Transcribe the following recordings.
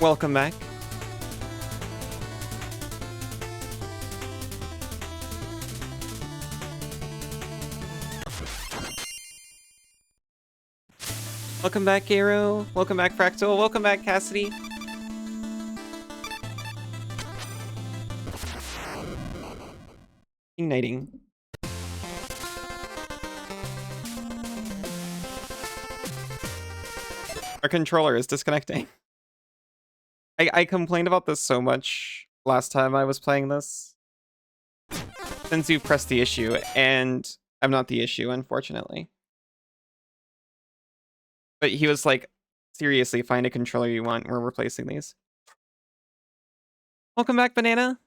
Welcome back. Welcome back, Garo. Welcome back, Fractal. Welcome back, Cassidy. Igniting. Our controller is disconnecting. I complained about this so much last time I was playing this. Since you pressed the issue, and I'm not the issue, unfortunately. But he was like, seriously, find a controller you want. We're replacing these. Welcome back, Banana.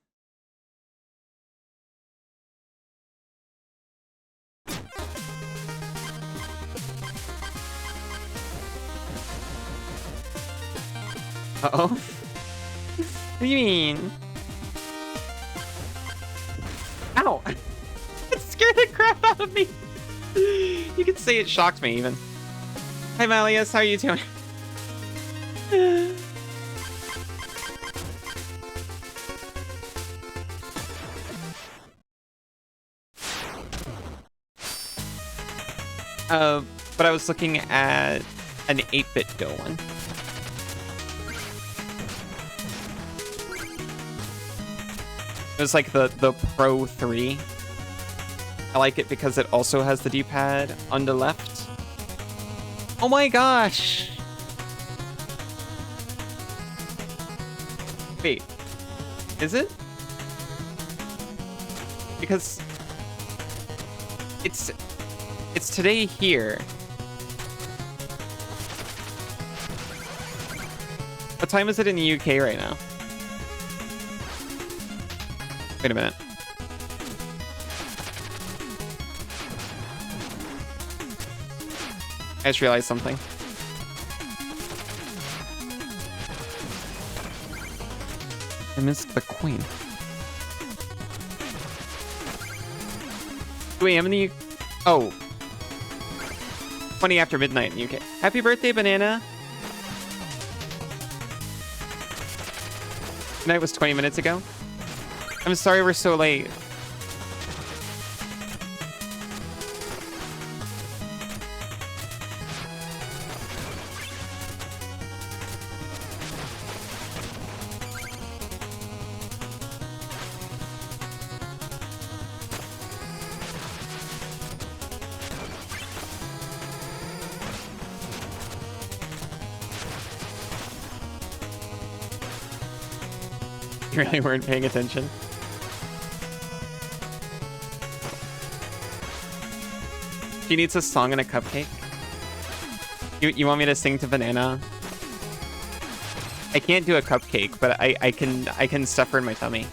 Uh-oh. What do you mean? Ow! It scared the crap out of me! You could say it shocked me, even. Hi, Malleus. How are you doing? But I was looking at an 8-bit Go one. It was like the Pro 3. I like it because it also has the D-pad on the left. Oh my gosh! Wait. Is it? Because it's today here. What time is it in the UK right now? Wait a minute. I just realized something. I missed the queen. Wait, I'm in the... Oh. 20 after midnight in the UK. Happy birthday, Banana. Midnight was 20 minutes ago. I'm sorry we're so late. You really weren't paying attention. She needs a song and a cupcake. You want me to sing to Banana? I can't do a cupcake, but I can stuff her in my tummy.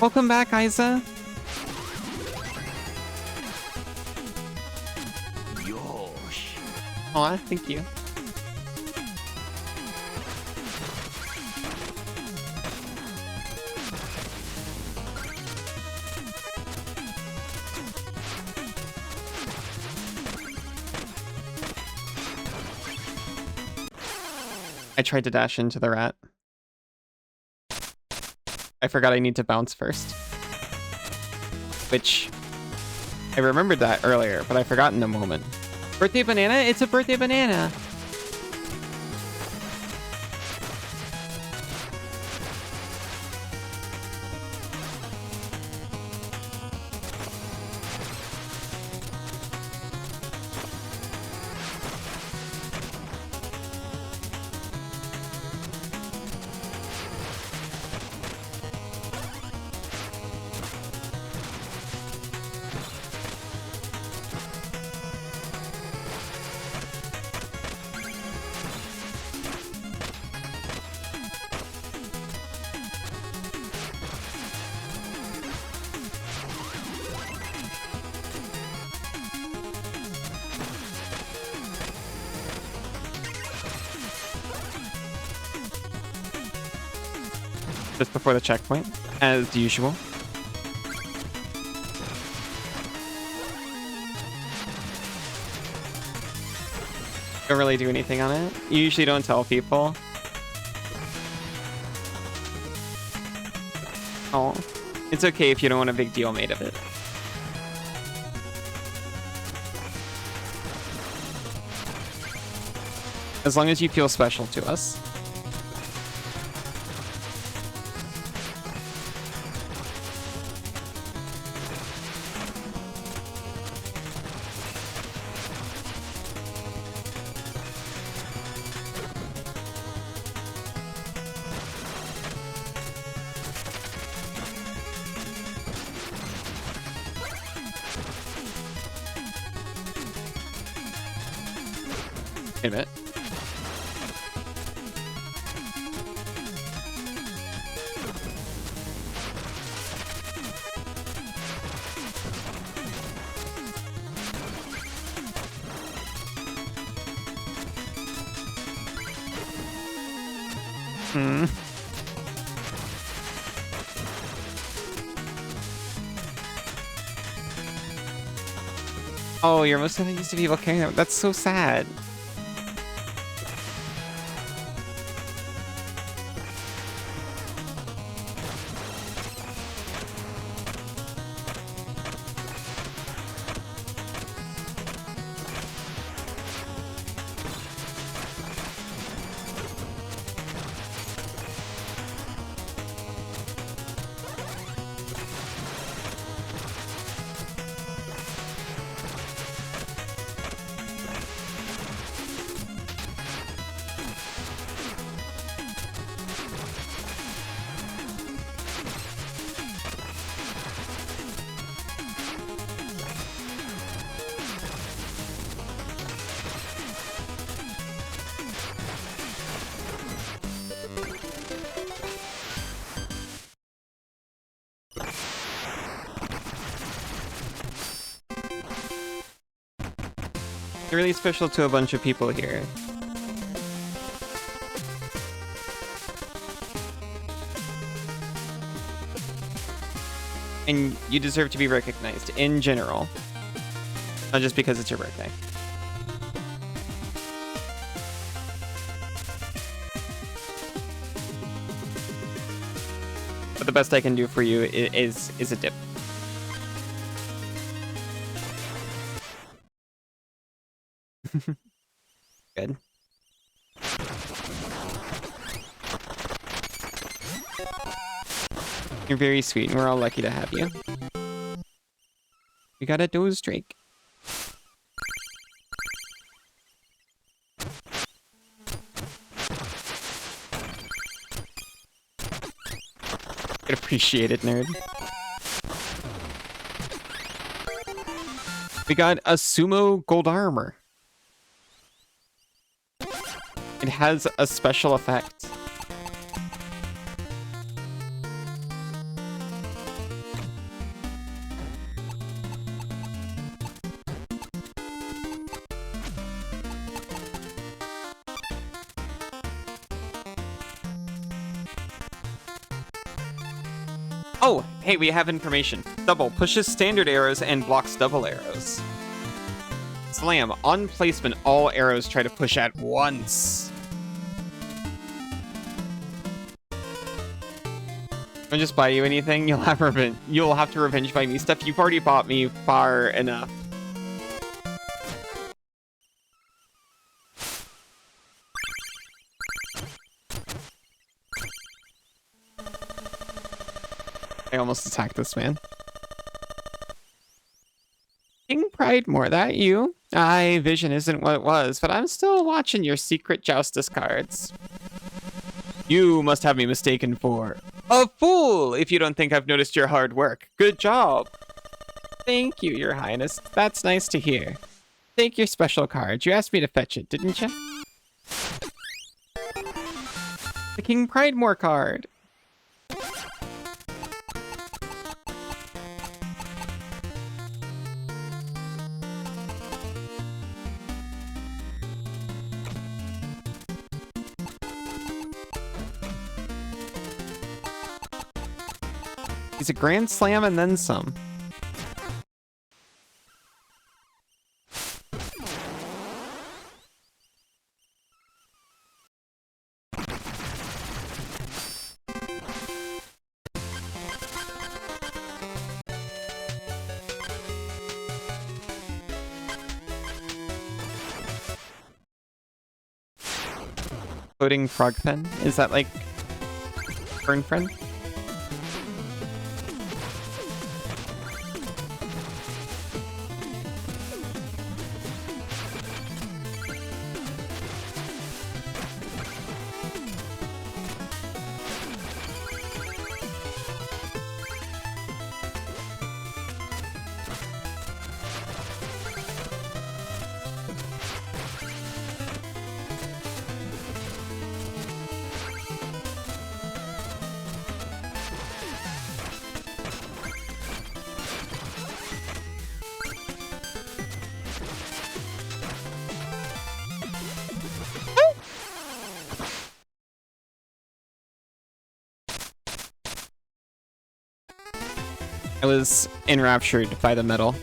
Welcome back, Isa. Yosh. Aw, thank you. I tried to dash into the rat. I forgot I need to bounce first. Which, I remembered that earlier, but I forgot in a moment. Birthday Banana? It's a birthday banana! just before the checkpoint, as usual. Don't really do anything on it. You usually don't tell people. Oh, it's okay if you don't want a big deal made of it. As long as you feel special to us. Wait a minute. Hmm. Oh, you're most used to people carrying them. That's so sad. You're really special to a bunch of people here. And you deserve to be recognized in general. Not just because it's your birthday. But the best I can do for you is a dip. Good. You're very sweet, and we're all lucky to have you. We got a doze drake. I'd appreciate it, nerd. We got a sumo gold armor. It has a special effect. Oh, hey, we have information. Double pushes standard arrows and blocks double arrows. Slam. On placement, all arrows try to push at once. I'll just buy you anything. You'll have to revenge buy me stuff. You've already bought me far enough. I almost attacked this man. King Pridemore, that you? Aye, vision isn't what it was, but I'm still watching your secret Joustus cards. You must have me mistaken for a fool if you don't think I've noticed your hard work. Good job. Thank you, Your Highness. That's nice to hear. Take your special card. You asked me to fetch it, didn't you? The King Pridemore card. He's a grand slam and then some. Floating frog pen? Is that like Burn Friend? I was enraptured by the metal.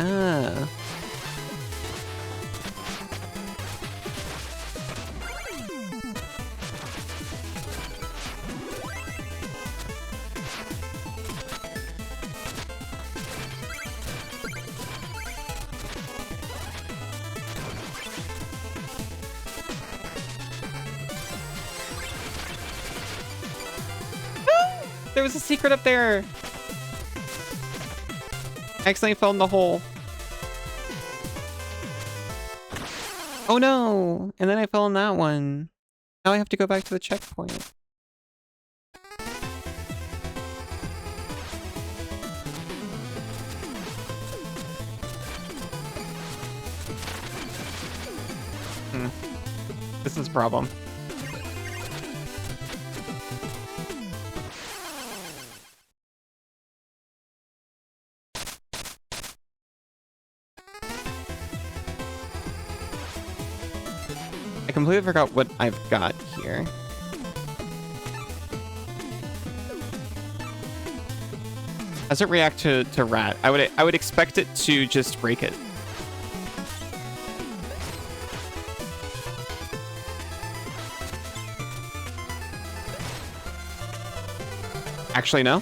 Ah. There was a secret up there. I accidentally fell in the hole. Oh no! And then I fell in that one. Now I have to go back to the checkpoint. This is a problem. I completely forgot what I've got here. Does it react to rat? I would expect it to just break it. Actually, no.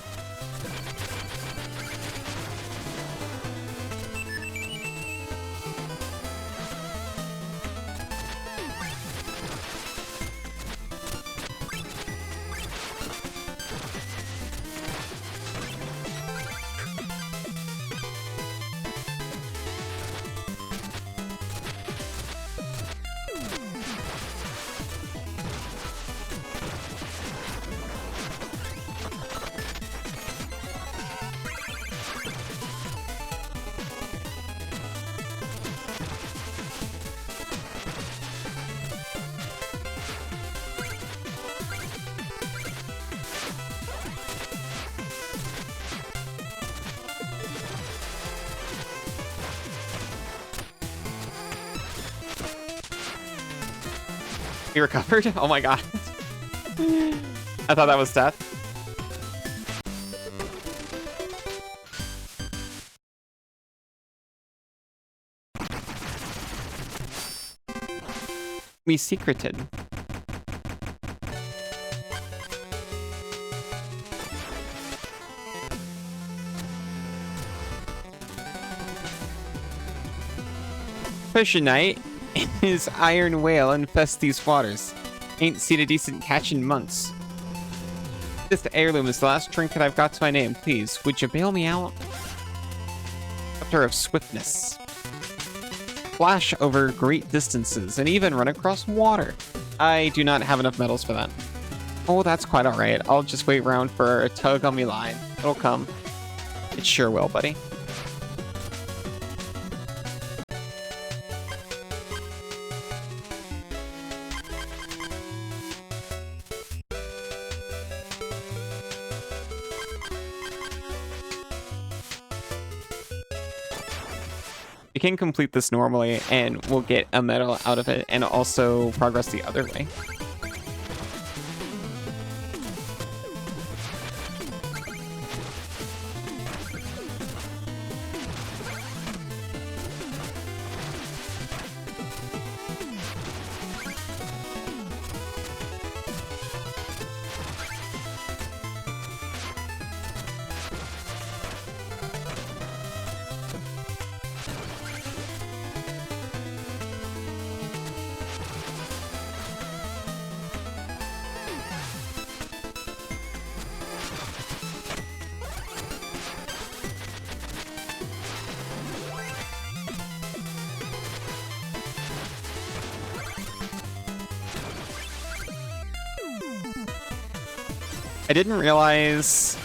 He recovered? Oh my god. I thought that was death. We secreted. Fisher Knight and his iron whale infest these waters. Ain't seen a decent catch in months. This heirloom is the last trinket I've got to my name. Please, would you bail me out? Scepter of Swiftness. flash over great distances, and even run across water. I do not have enough medals for that. Oh, that's quite alright. I'll just wait around for a tug on me line. It'll come. It sure will, buddy. You can complete this normally, and we'll get a medal out of it, and also progress the other way. I didn't realize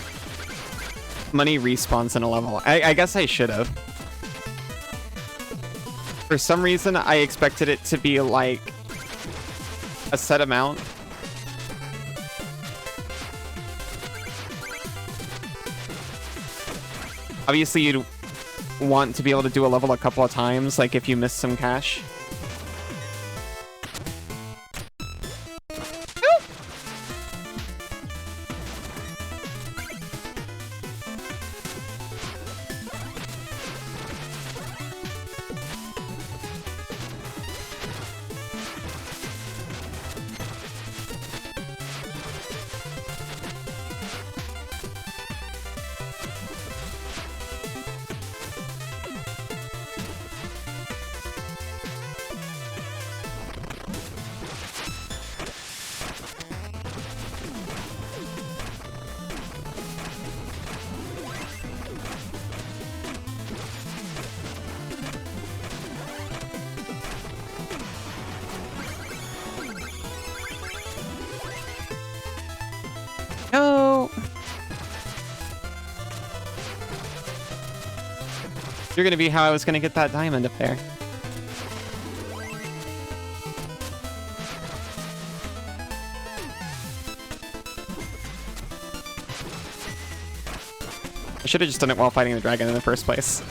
money respawns in a level. I guess I should have. For some reason, I expected it to be like a set amount. Obviously, you'd want to be able to do a level a couple of times, like if you miss some cash. No! You're gonna be how I was gonna get that diamond up there. I should have just done it while fighting the dragon in the first place.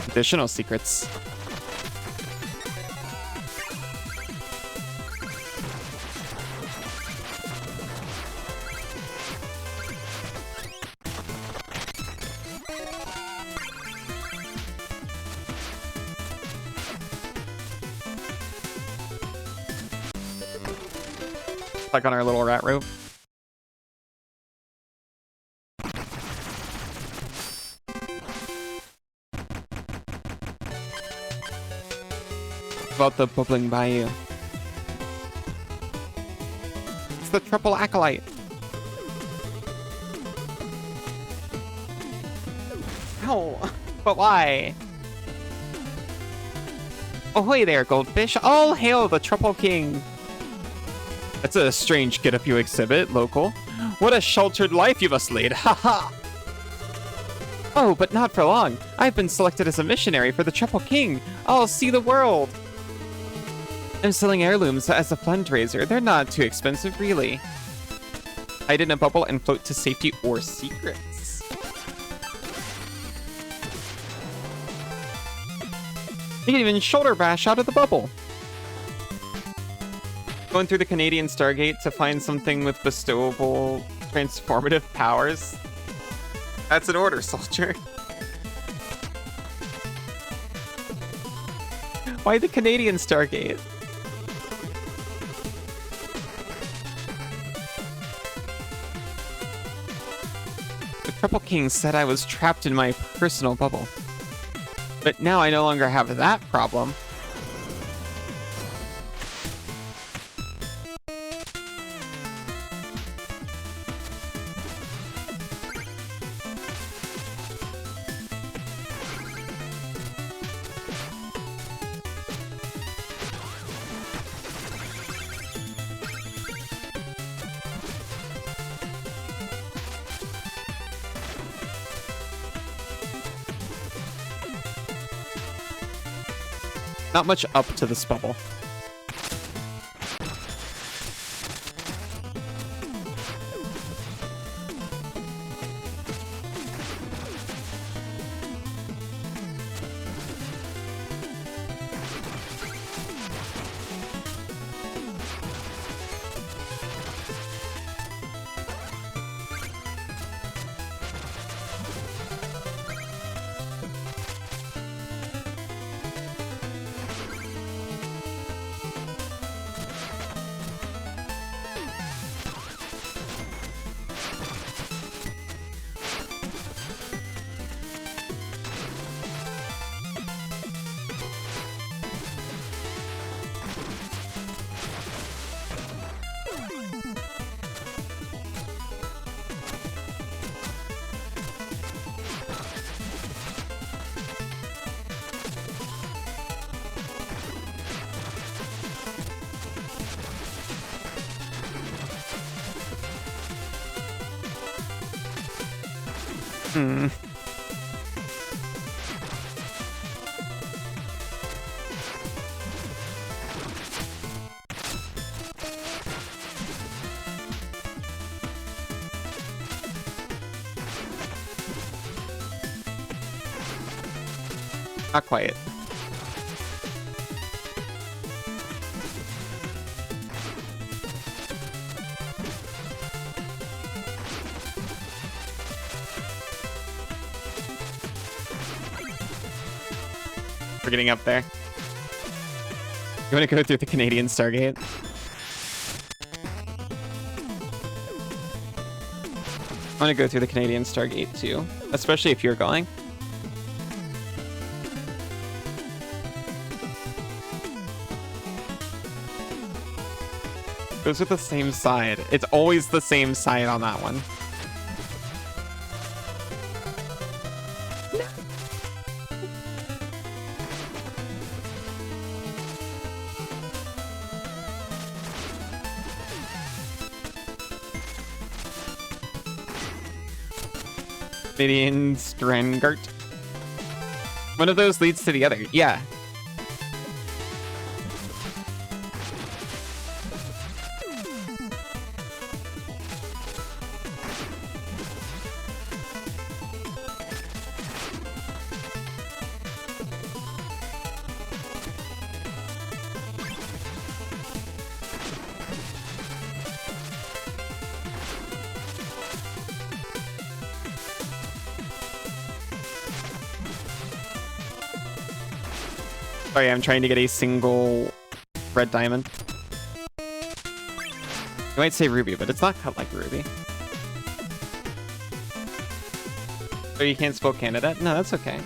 Additional secrets. Like on our little rat rope. About the bubbling bayou. It's the triple acolyte. Ow, but why? Ahoy there, goldfish. All hail the Triple King. That's a strange get-up you exhibit, local. What a sheltered life you must lead, haha! Oh, but not for long. I've been selected as a missionary for the Triple King. I'll see the world. I'm selling heirlooms as a fundraiser. They're not too expensive, really. Hide in a bubble and float to safety or secrets. You can even shoulder bash out of the bubble. Going through the Canadian Stargate to find something with bestowable transformative powers. That's an order, soldier. Why the Canadian Stargate? The Triple King said I was trapped in my personal bubble. But now I no longer have that problem. Not much up to this bubble. Hmm. Not quite. We're getting up there. You want to go through the Canadian Stargate? I want to go through the Canadian Stargate too, especially if you're going. Those are the same side. It's always the same side on that one. Canadian Strangart. One of those leads to the other. Yeah. Sorry, I'm trying to get a single red diamond. You might say ruby, but it's not cut like ruby. So you can't spell Canada? No, that's okay.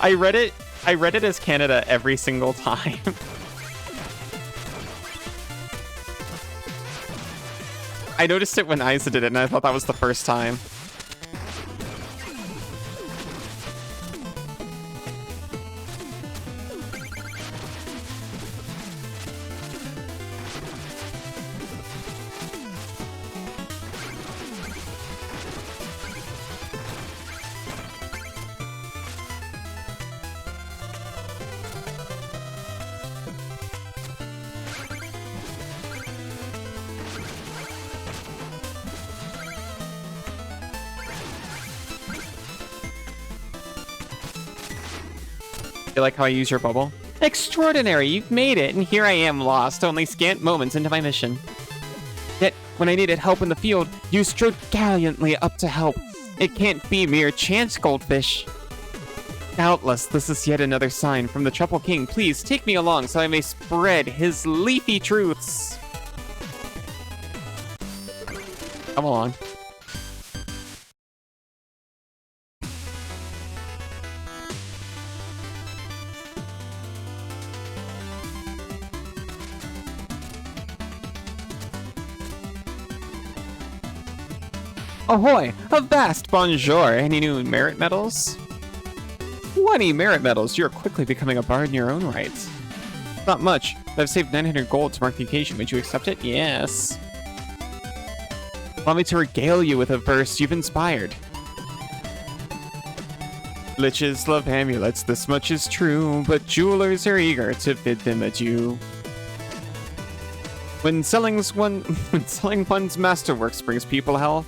I read it as Canada every single time. I noticed it when Isa did it, and I thought that was the first time. You like how I use your bubble? Extraordinary! You've made it, and here I am lost, only scant moments into my mission. Yet, when I needed help in the field, you strode gallantly up to help. It can't be mere chance, Goldfish. Doubtless, this is yet another sign from the Trouble King. Please take me along so I may spread his leafy truths. Come along. Ahoy! A vast bonjour! Any new merit medals? 20 merit medals! You're quickly becoming a bard in your own right. Not much, but I've saved 900 gold to mark the occasion. Would you accept it? Yes. Want me to regale you with a verse you've inspired? Liches love amulets, this much is true, but jewelers are eager to bid them adieu. When selling one's masterworks brings people health,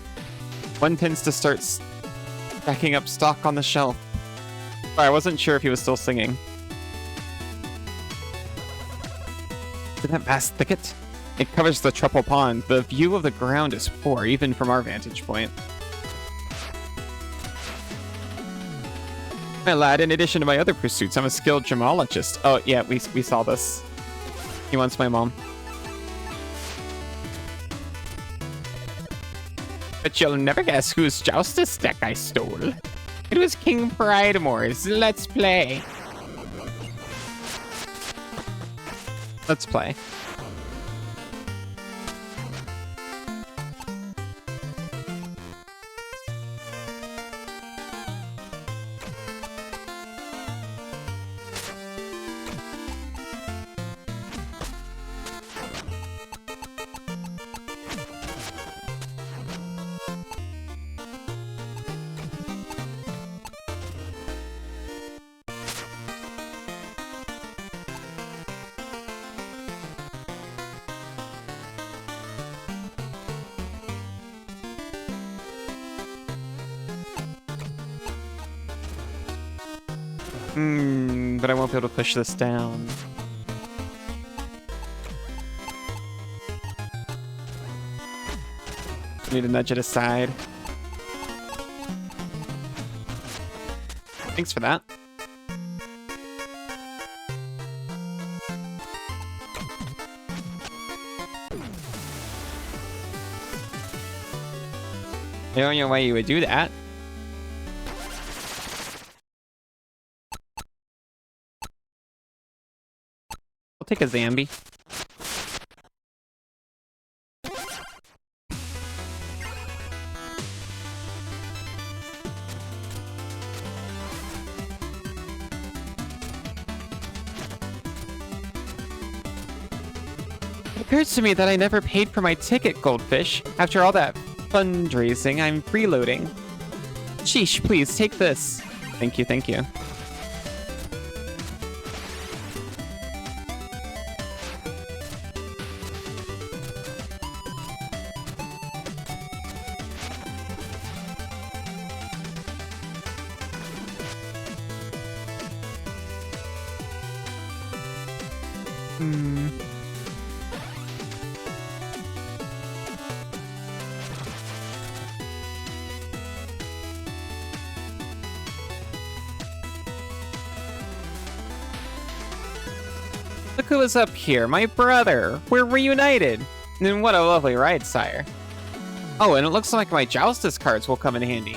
one tends to start stacking up stock on the shelf. Sorry, I wasn't sure if he was still singing. See that vast thicket? It covers the Truffle Pond. The view of the ground is poor, even from our vantage point. My lad, in addition to my other pursuits, I'm a skilled gemologist. Oh, yeah, we saw this. He wants my mom. But you'll never guess whose Joustus deck I stole. It was King Pridemore's. Let's play. Let's play. But I won't be able to push this down. Need to nudge it aside. Thanks for that. I don't know why you would do that. I'll take a Zambi. It occurs to me that I never paid for my ticket, Goldfish. After all that fundraising, I'm freeloading. Sheesh, please, take this. Thank you, thank you. Look who is up here, my brother! We're reunited! And what a lovely ride, sire. Oh, and it looks like my Joustus cards will come in handy.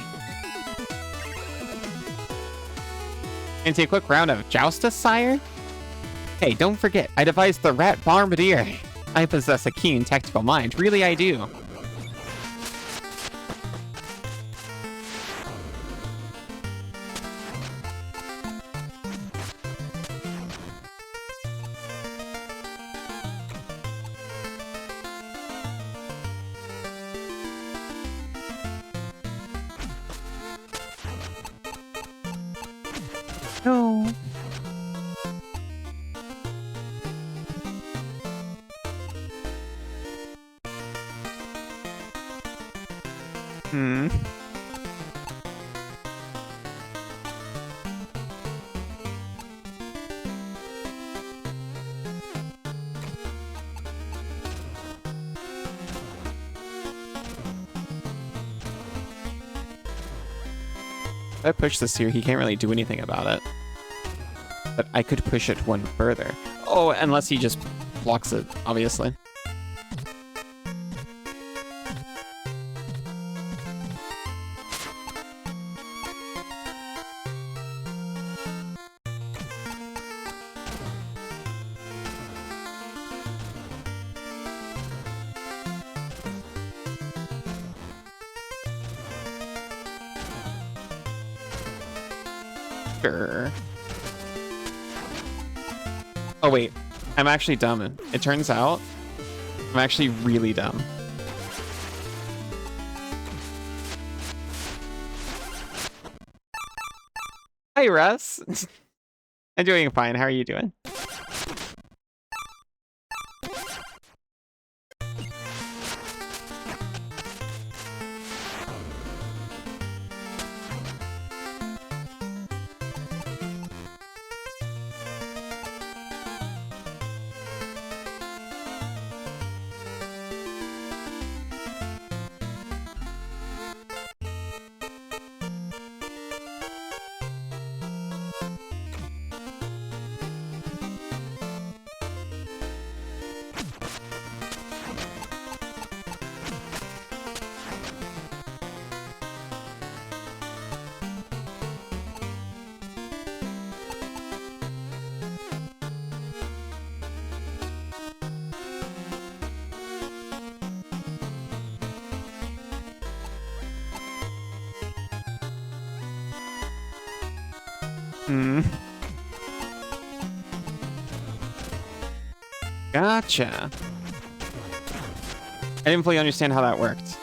Fancy a quick round of Joustus, sire? Hey, don't forget, I devised the Rat Bombardier. I possess a keen tactical mind, really I do. No. If I push this here, he can't really do anything about it. But I could push it one further. Oh, unless he just blocks it, obviously. Sure. Oh wait, I'm actually dumb. It turns out I'm actually really dumb. Hi, Russ. I'm doing fine. How are you doing? Gotcha. I didn't fully understand how that worked.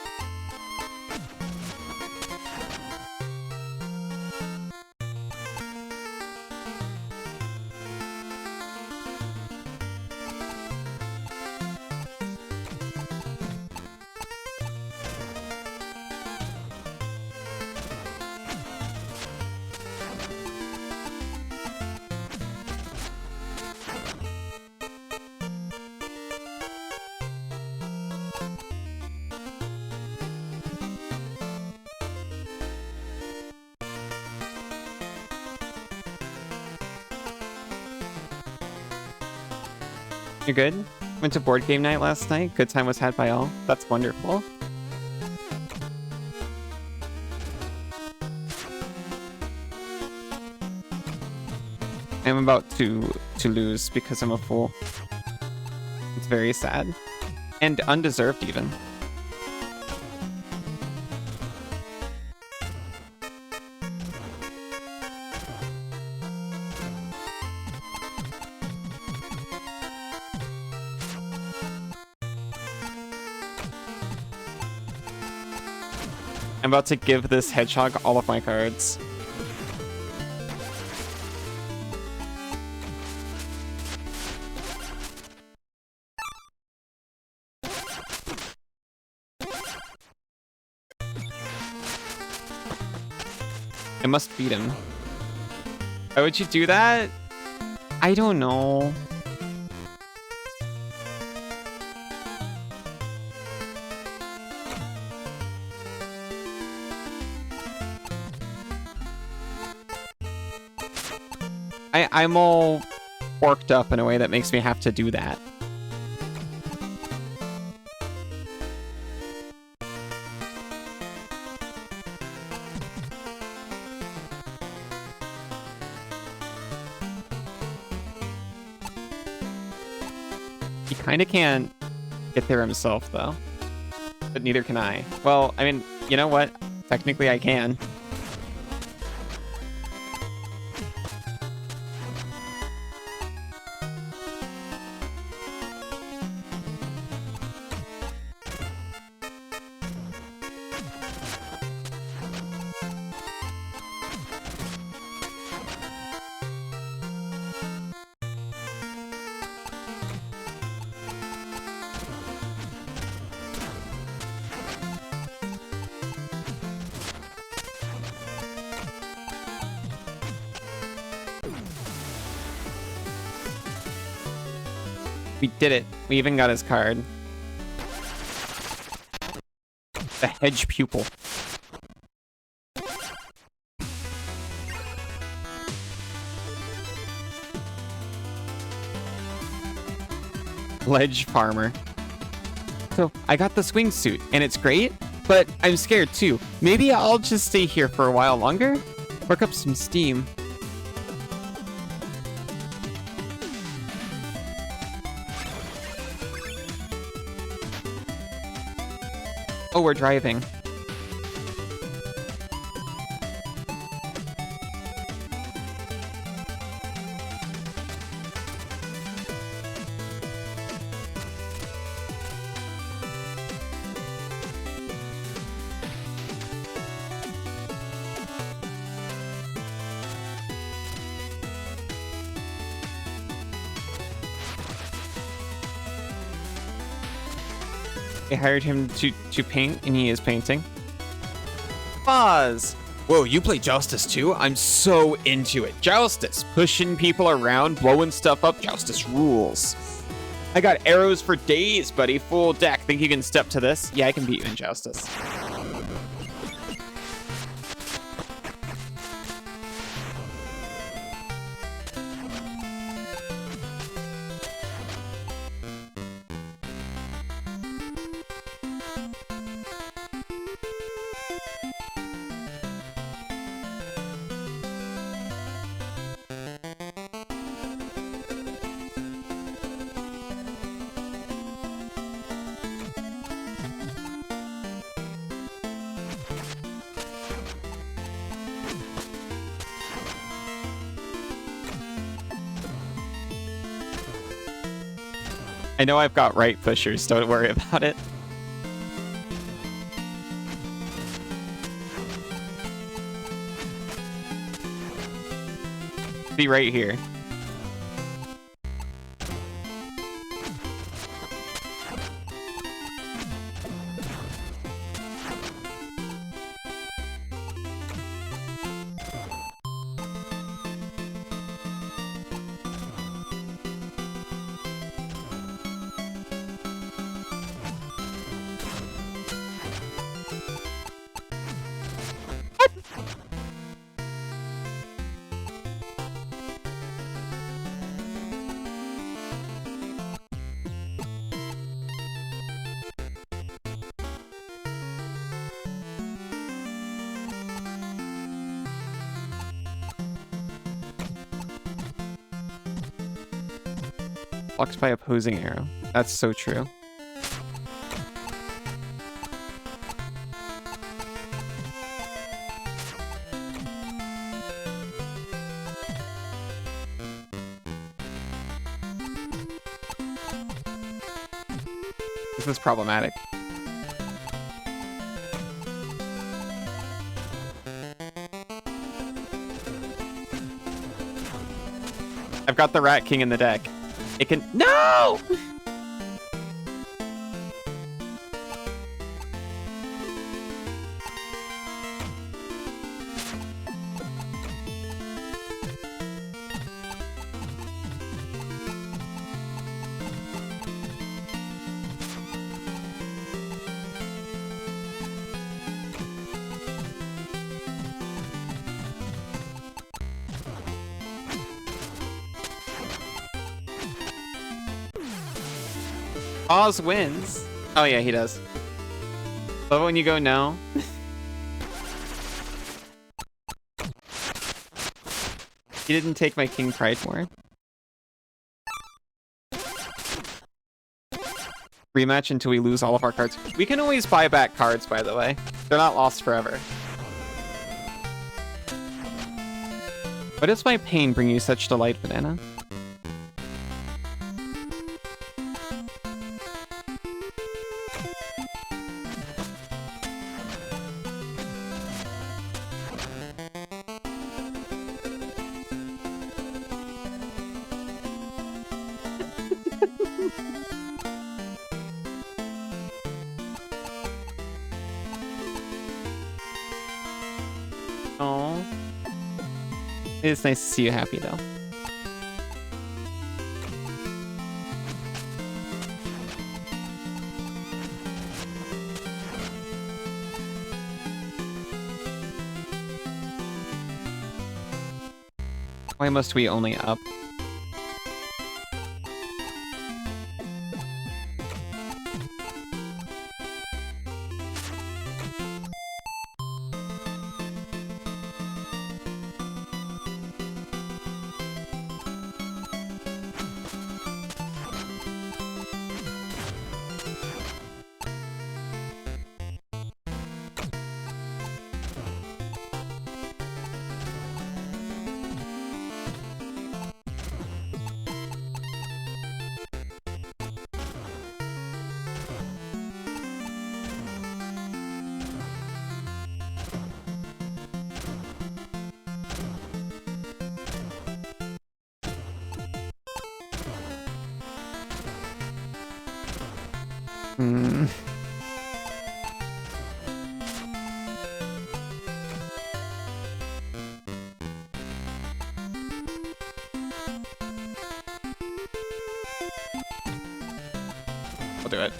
You're good? Went to board game night last night. Good time was had by all. That's wonderful. I'm about to lose because I'm a fool. It's very sad. And undeserved even. I'm about to give this hedgehog all of my cards. I must beat him. Why would you do that? I don't know. I'm all worked up in a way that makes me have to do that. He kind of can't get there himself, though. But neither can I. Well, I mean, you know what? Technically, I can. We did it. We even got his card. The hedge pupil. Ledge farmer. So I got the swing suit and it's great, but I'm scared too. Maybe I'll just stay here for a while longer. Work up some steam. Oh, we're driving. I hired him to paint, and he is painting. Buzz! Whoa, you play Justice too? I'm so into it. Justice! Pushing people around, blowing stuff up. Justice rules. I got arrows for days, buddy. Full deck. Think you can step to this? Yeah, I can beat you in Justice. I know I've got right pushers, don't worry about it. Be right here. Blocked by opposing arrow. That's so true. This is problematic. I've got the Rat King in the deck. It can... No! Oz wins. Oh yeah, he does. Love it when you go no. He didn't take my King Pridemore. Rematch until we lose all of our cards. We can always buy back cards, by the way. They're not lost forever. Why does my pain bring you such delight, Banana? Oh, it's nice to see you happy though. Why must we only up? Hmm. I'll do it.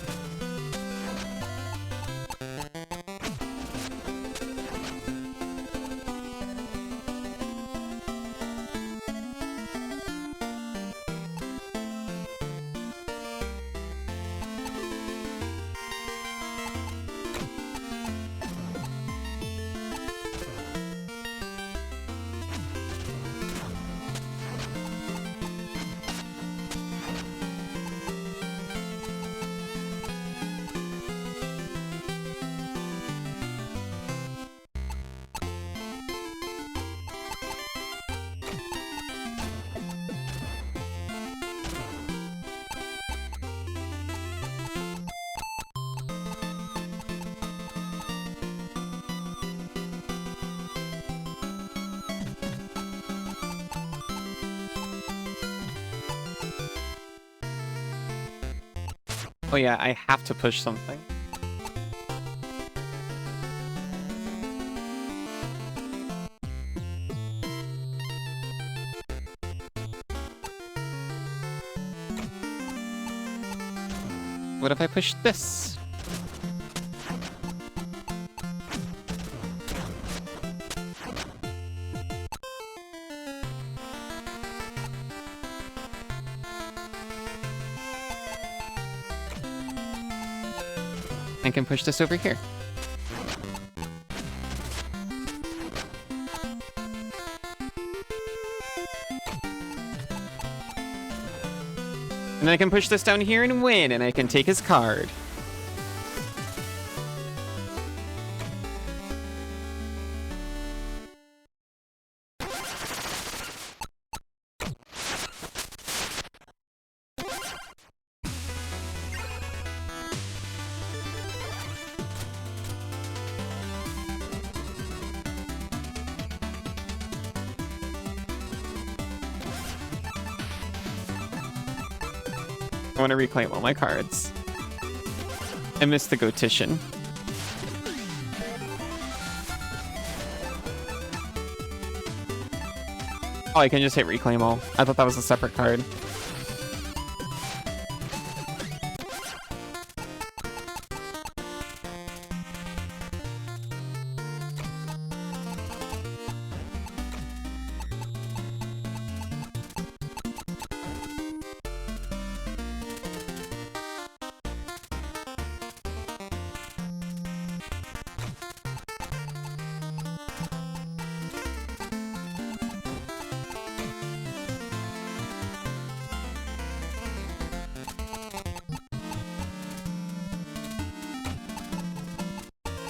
Oh yeah, I have to push something. What if I push this? I can push this over here. And then I can push this down here and win, and I can take his card. I want to reclaim all my cards. I missed the Gotition. Oh, I can just hit reclaim all. I thought that was a separate card.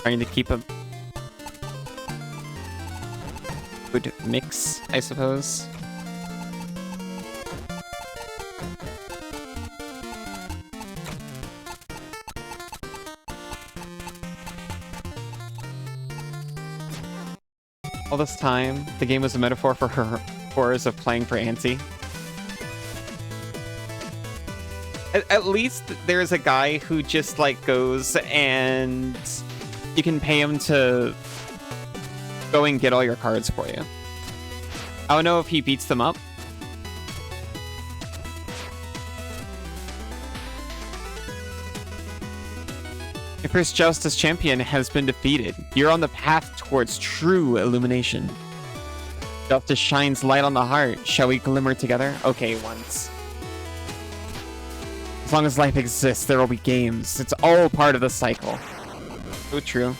Trying to keep a good mix, I suppose. All this time, the game was a metaphor for her horrors of playing for Auntie. At least there's a guy who just like goes and you can pay him to go and get all your cards for you. I don't know if he beats them up. Your first Justice champion has been defeated. You're on the path towards true illumination. Justice shines light on the heart. Shall we glimmer together? Okay, once. As long as life exists, there will be games. It's all part of the cycle. So true.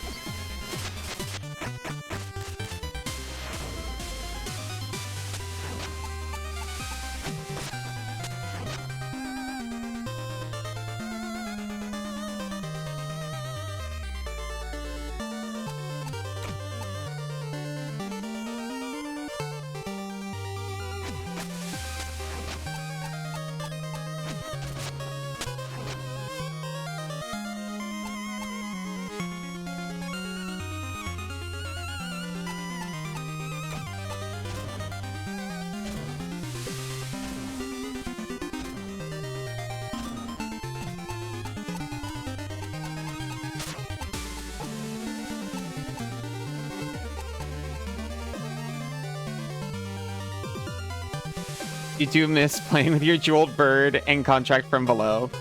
You do miss playing with your jeweled bird and contract from below.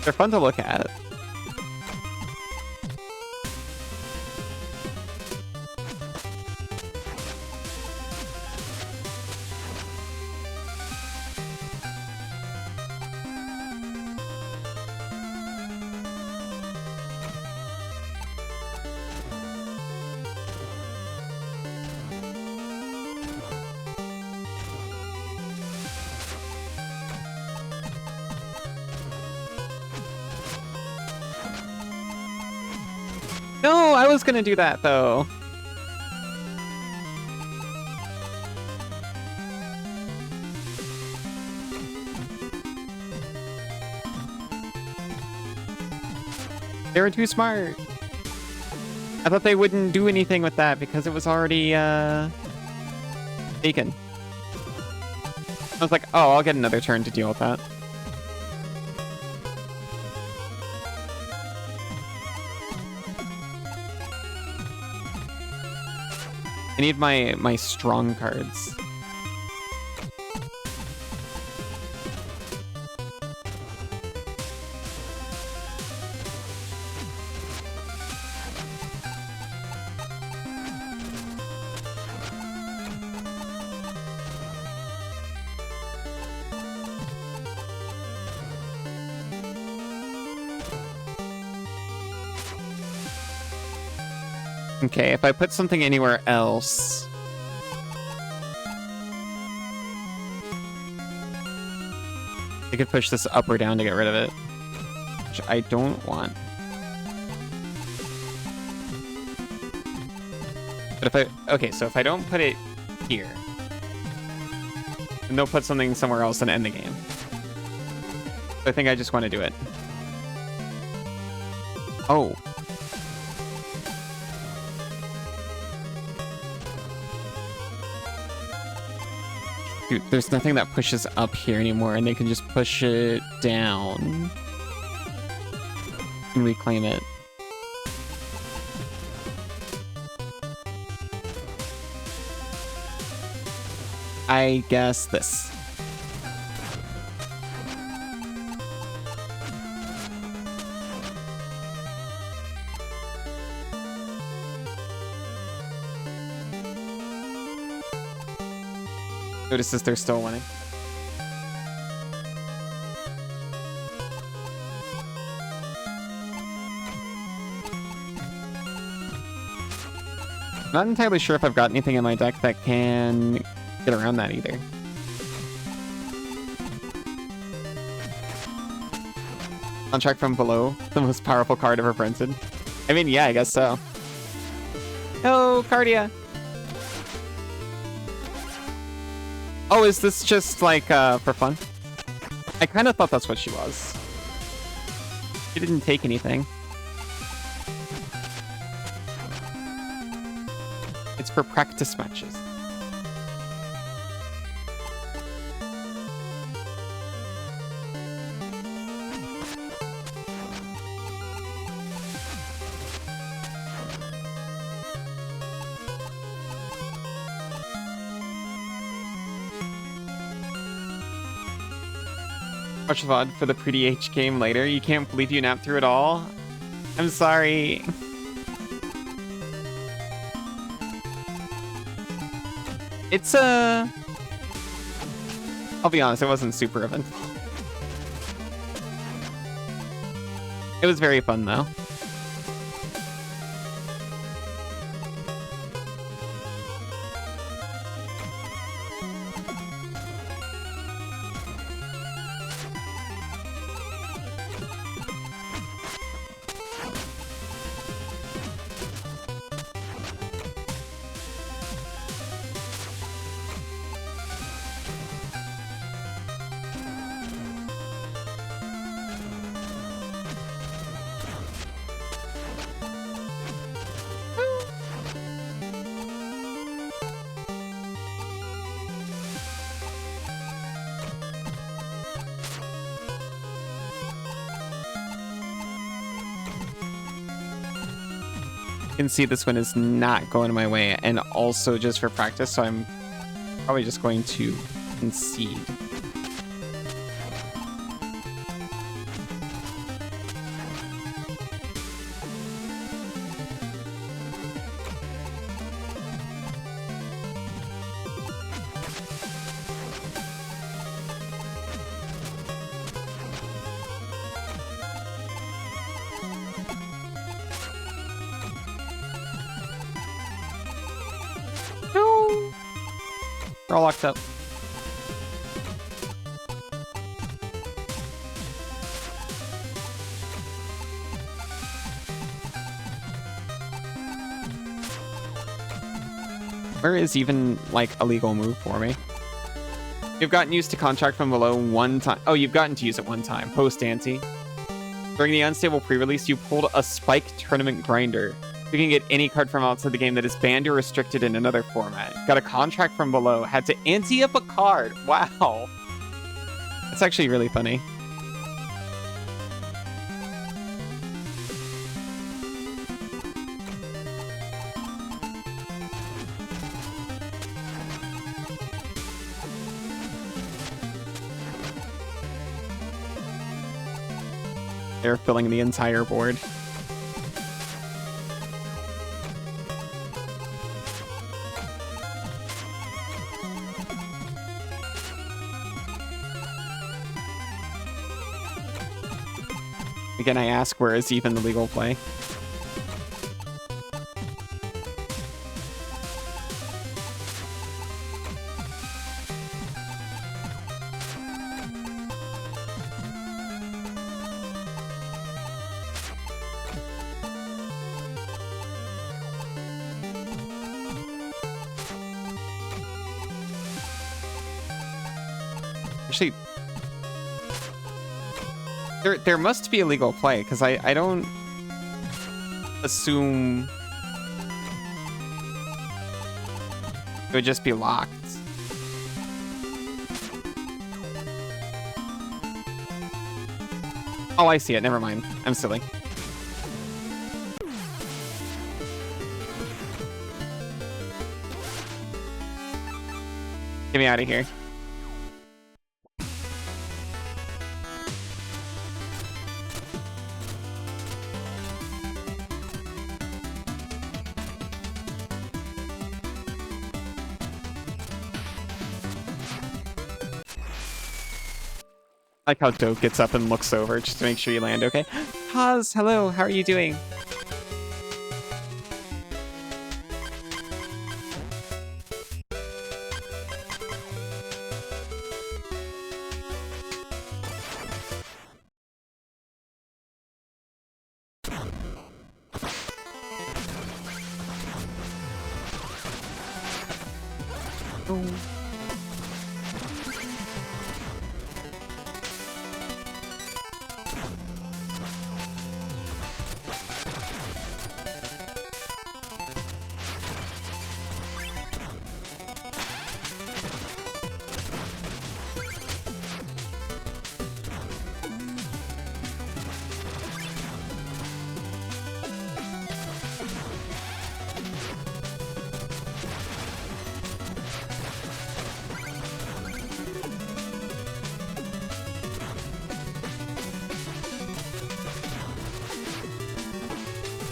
They're fun to look at. No, I was gonna do that though. They were too smart. I thought they wouldn't do anything with that because it was already taken. I was like, oh, I'll get another turn to deal with that. I need my strong cards. Okay, if I put something anywhere else... I could push this up or down to get rid of it. Which I don't want. But if I... Okay, so if I don't put it here... then they'll put something somewhere else and end the game. So I think I just want to do it. Oh. Dude, there's nothing that pushes up here anymore, and they can just push it down and reclaim it. I guess this. Notices they're still winning. Not entirely sure if I've got anything in my deck that can get around that either. Contract from below, the most powerful card ever printed. I mean, yeah, I guess so. Oh, Cardia. Oh, is this just, like, for fun? I kind of thought that's what she was. She didn't take anything. It's for practice matches. Much VOD for the pretty H game later. You can't believe you napped through it all? I'm sorry. It's I'll be honest, it wasn't super eventful. It was very fun though. can see this one is not going my way, and also just for practice, so I'm probably just going to concede. No! We're all locked up. Where is even, like, a legal move for me? You've gotten used to contract from below one time. Oh, you've gotten to use it one time. Post-ante. During the unstable pre-release, you pulled a Spike Tournament Grinder. You can get any card from outside the game that is banned or restricted in another format. Got a contract from below. Had to ante up a card. Wow. That's actually really funny. They're filling the entire board. Again, I ask, where is even the legal play? Actually, there must be a legal play, because I don't assume it would just be locked. Oh, I see it. Never mind. I'm silly. Get me out of here. I like how Dope gets up and looks over just to make sure you land okay. Paz, hello, how are you doing? Oh.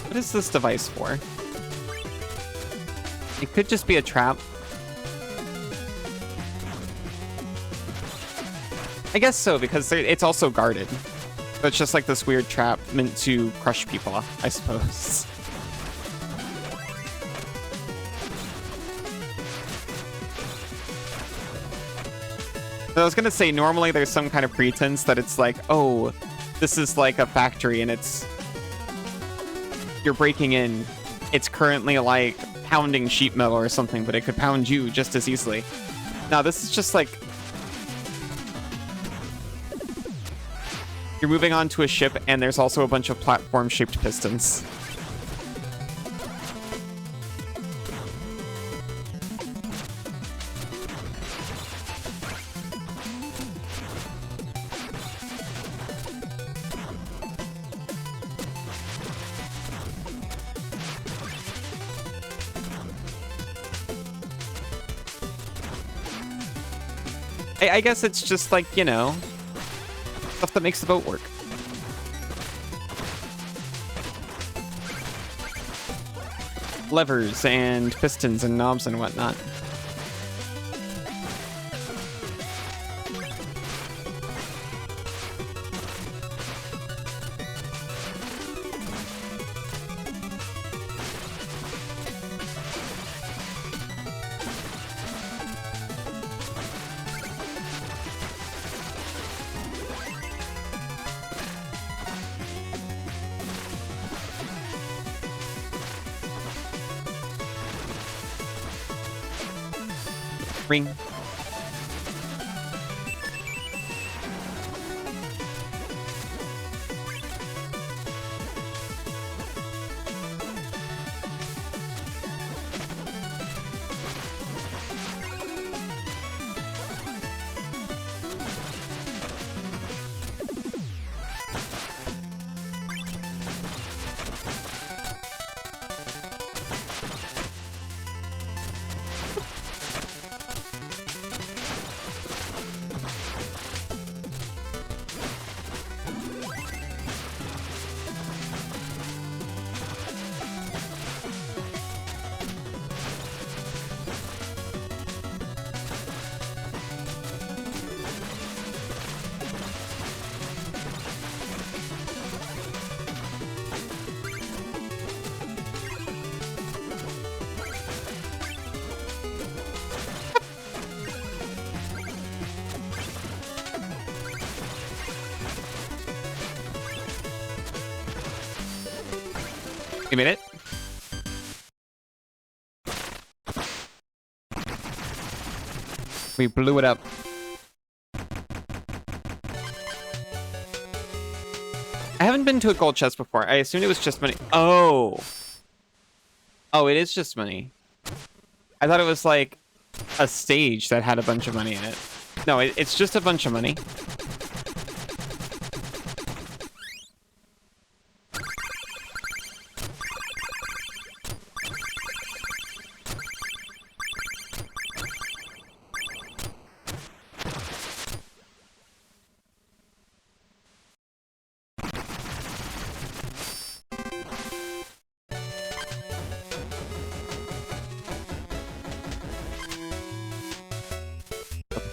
What is this device for? It could just be a trap. I guess so, because it's also guarded. So it's just like this weird trap meant to crush people, I suppose. So I was gonna say, normally there's some kind of pretense that it's like, oh, this is like a factory and it's... You're breaking in. It's currently like pounding sheet metal or something, but it could pound you just as easily. Now this is just like... You're moving onto a ship and there's also a bunch of platform-shaped pistons. I guess it's just like, you know, stuff that makes the boat work. Levers and pistons and knobs and whatnot. Ring. You made it? We blew it up. I haven't been to a gold chest before. I assumed it was just money. Oh. Oh, it is just money. I thought it was like a stage that had a bunch of money in it. No, it's just a bunch of money.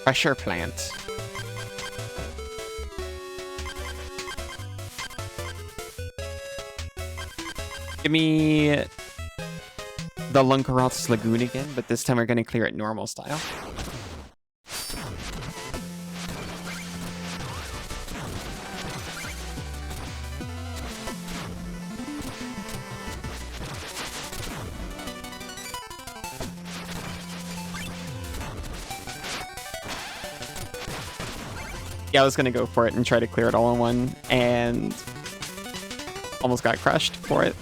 Pressure plant. Give me the Lunkaroth's Lagoon again, but this time we're going to clear it normal style. Yeah, I was gonna go for it and try to clear it all in one, and almost got crushed for it.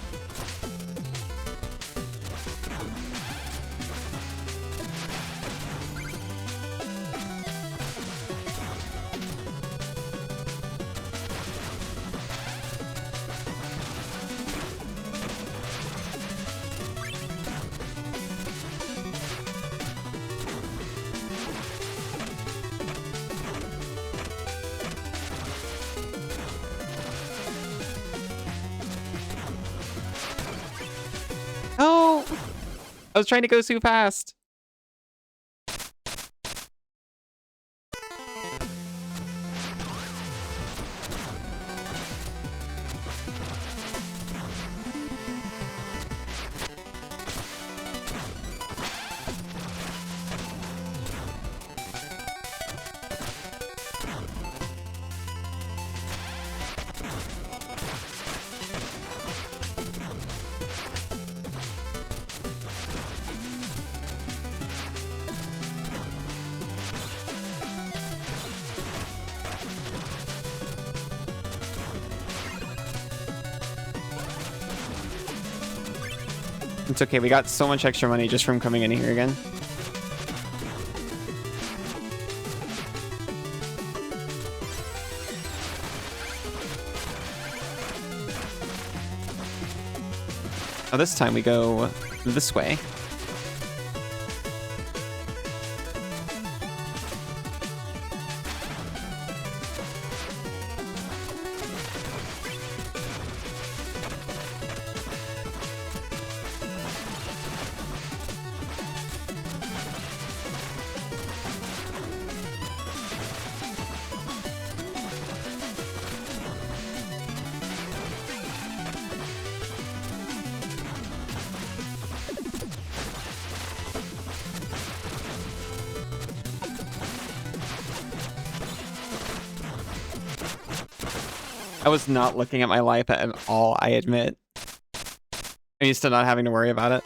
Oh! I was trying to go too fast. It's okay, we got so much extra money just from coming in here again. Oh, this time we go this way. I was not looking at my life at all, I admit. I'm used to not having to worry about it.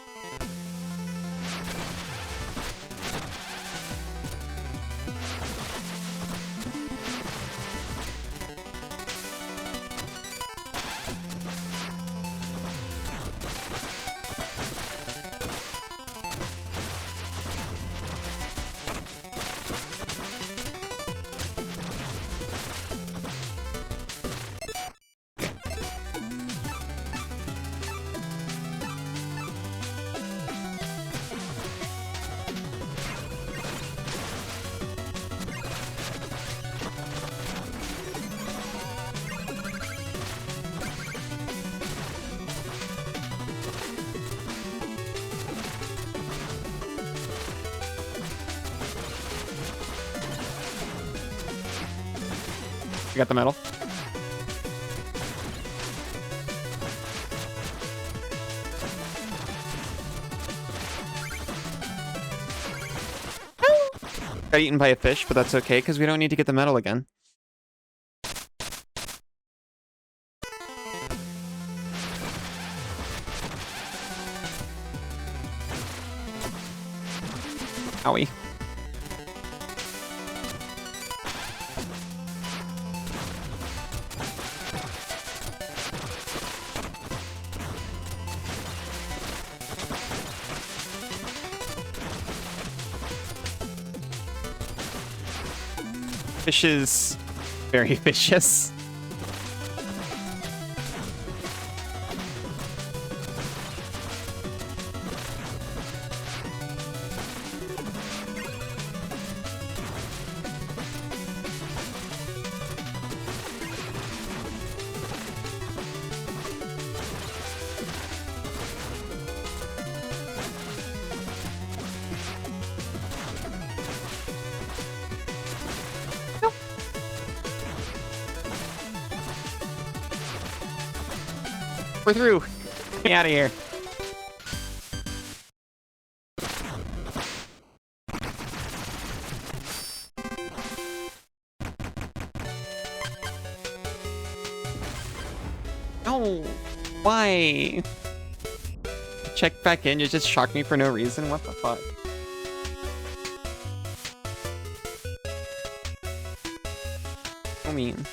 You got the medal? Got eaten by a fish, but that's okay, because we don't need to get the medal again. Owie. Fish is very vicious. We're through. Get me out of here. No. Why? Check back in. You just shocked me for no reason. What the fuck? So mean.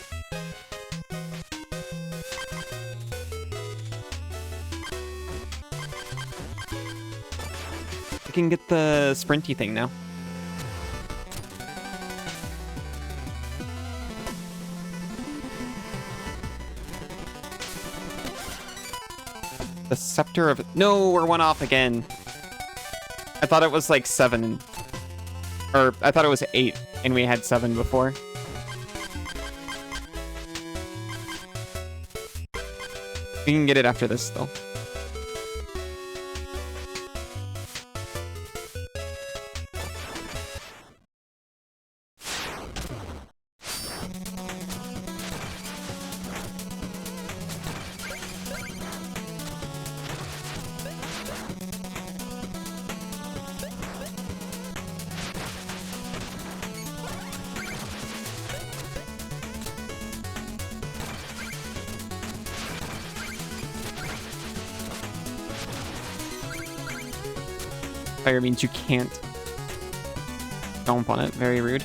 I can get the sprinty thing now. The scepter of... No, we're one off again. I thought it was like 7. Or I thought it was 8 and we had 7 before. We can get it after this though. Fire means you can't jump on it. Very rude.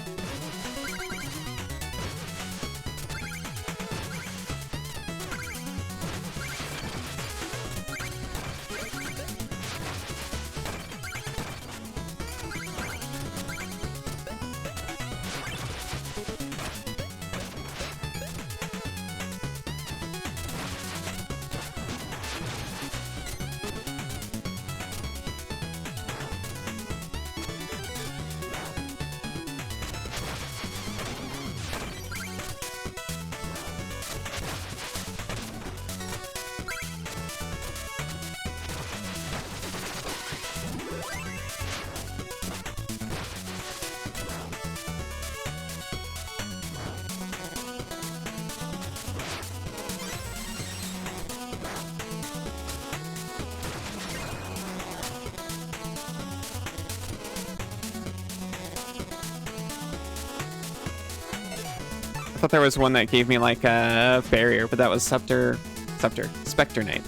thought there was one that gave me like a barrier, but that was Spectre Knight.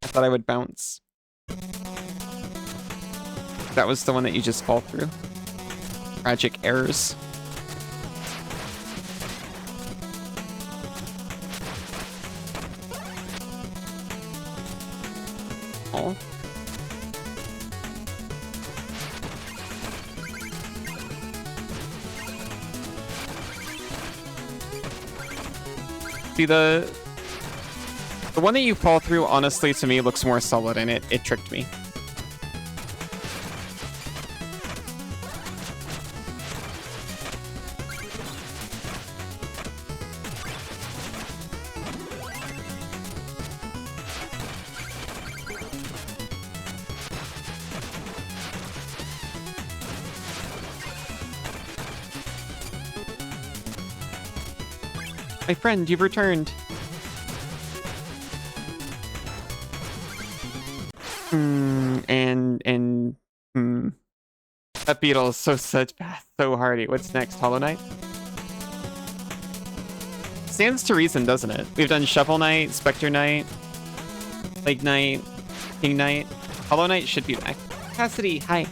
I thought I would bounce. That was the one that you just fall through. Tragic errors. Oh. See, the one that you fall through, honestly, to me, looks more solid, and it tricked me. My friend, you've returned. That beetle is so hardy. What's next? Hollow Knight? Stands to reason, doesn't it? We've done Shovel Knight, Spectre Knight, Plague Knight, King Knight. Hollow Knight should be back. Cassidy, hi.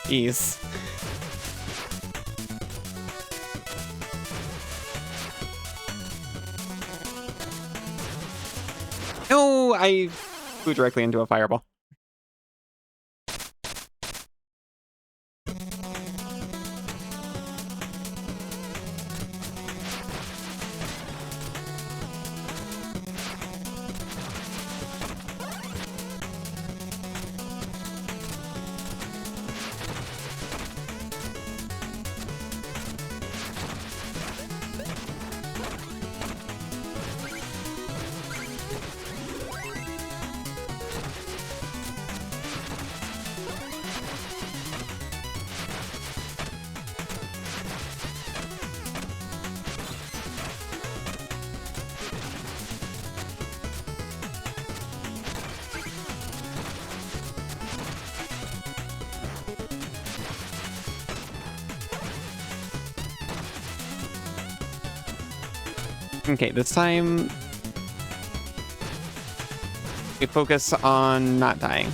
Jeez. No, I flew directly into a fireball. Okay, this time we focus on not dying.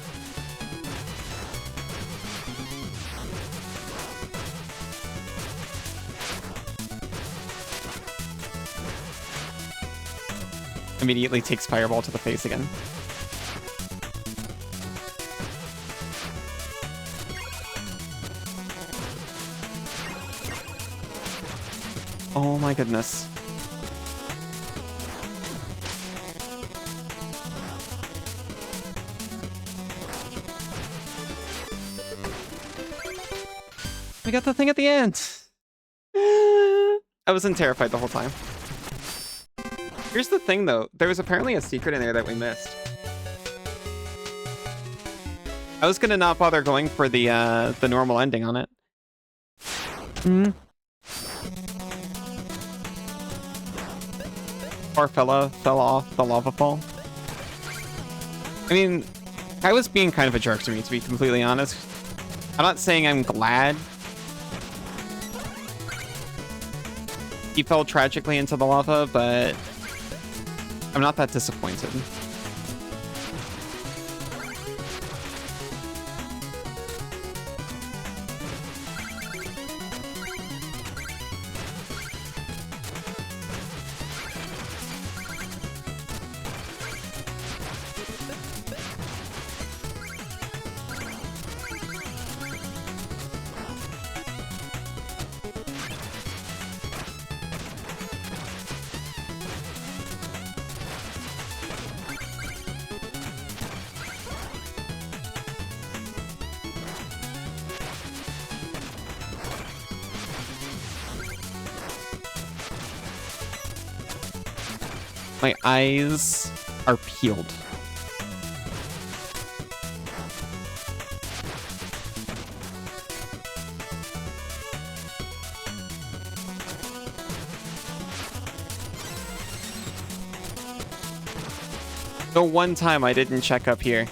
Immediately takes fireball to the face again. Oh my goodness. We got the thing at the end. I wasn't terrified the whole time. Here's the thing, though. There was apparently a secret in there that we missed. I was gonna not bother going for the normal ending on it. Poor fella fell off the lava fall. I mean, I was being kind of a jerk to me, to be completely honest. I'm not saying I'm glad he fell tragically into the lava, but I'm not that disappointed. My eyes are peeled. The one time I didn't check up here.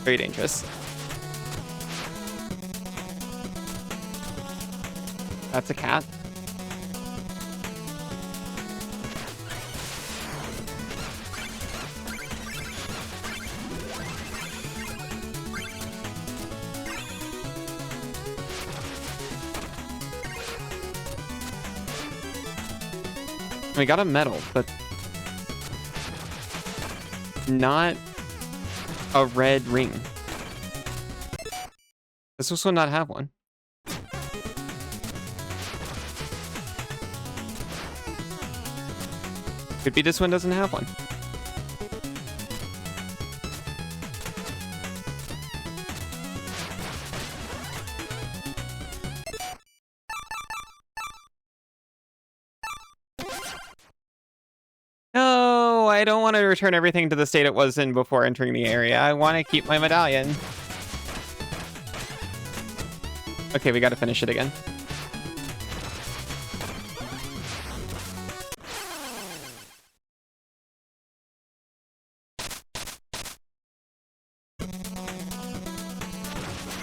Very dangerous. That's a cat. We got a medal, but not a red ring. Does this one not have one? Could be this one doesn't have one. No, I don't want to return everything to the state it was in before entering the area. I want to keep my medallion. Okay, we got to finish it again.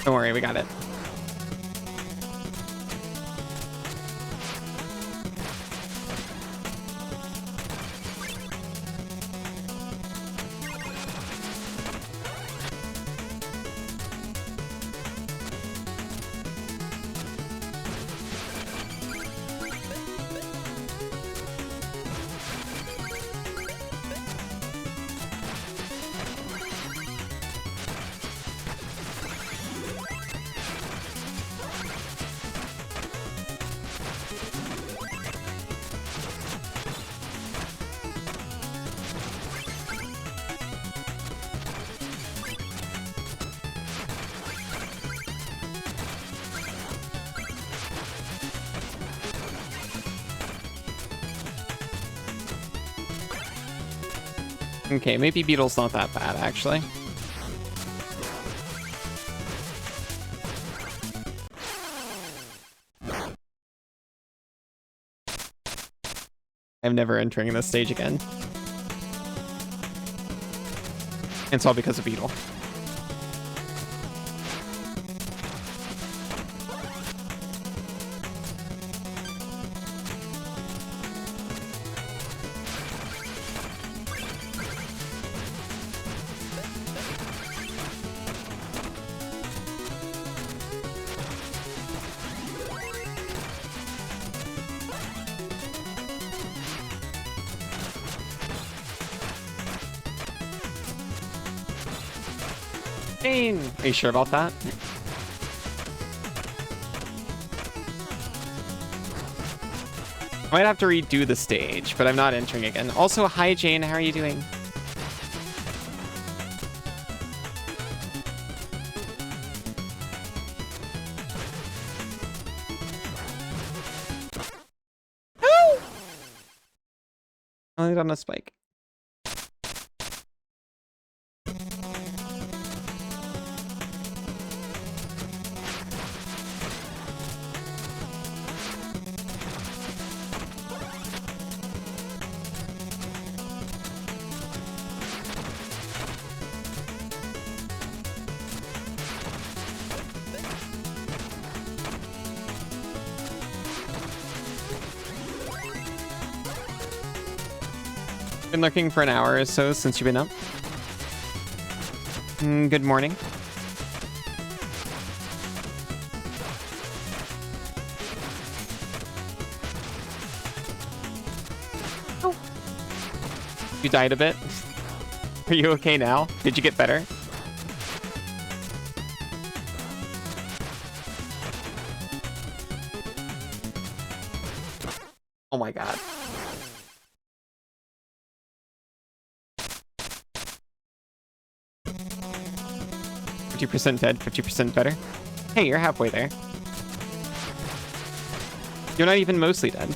Don't worry, we got it. Okay, maybe Beetle's not that bad, actually. I'm never entering this stage again. It's all because of Beetle. Jane! Are you sure about that? I might have to redo the stage, but I'm not entering again. Also, hi Jane, how are you doing? Oh! I landed on a spike. Been lurking for an hour or so since you've been up. Good morning. Oh. You died a bit. Are you okay now? Did you get better? Oh my god. %, dead, 50% better. Hey, you're halfway there. You're not even mostly dead.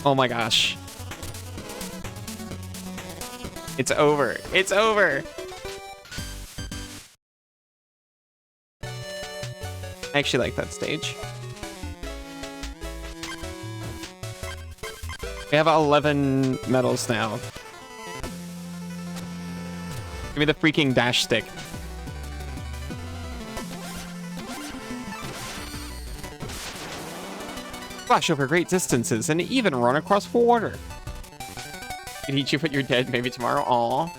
Oh my gosh. It's over. It's over. I actually like that stage. We have 11 medals now. Give me the freaking dash stick. Flash over great distances and even run across water. Can eat you, but you're dead. Maybe tomorrow. Aw.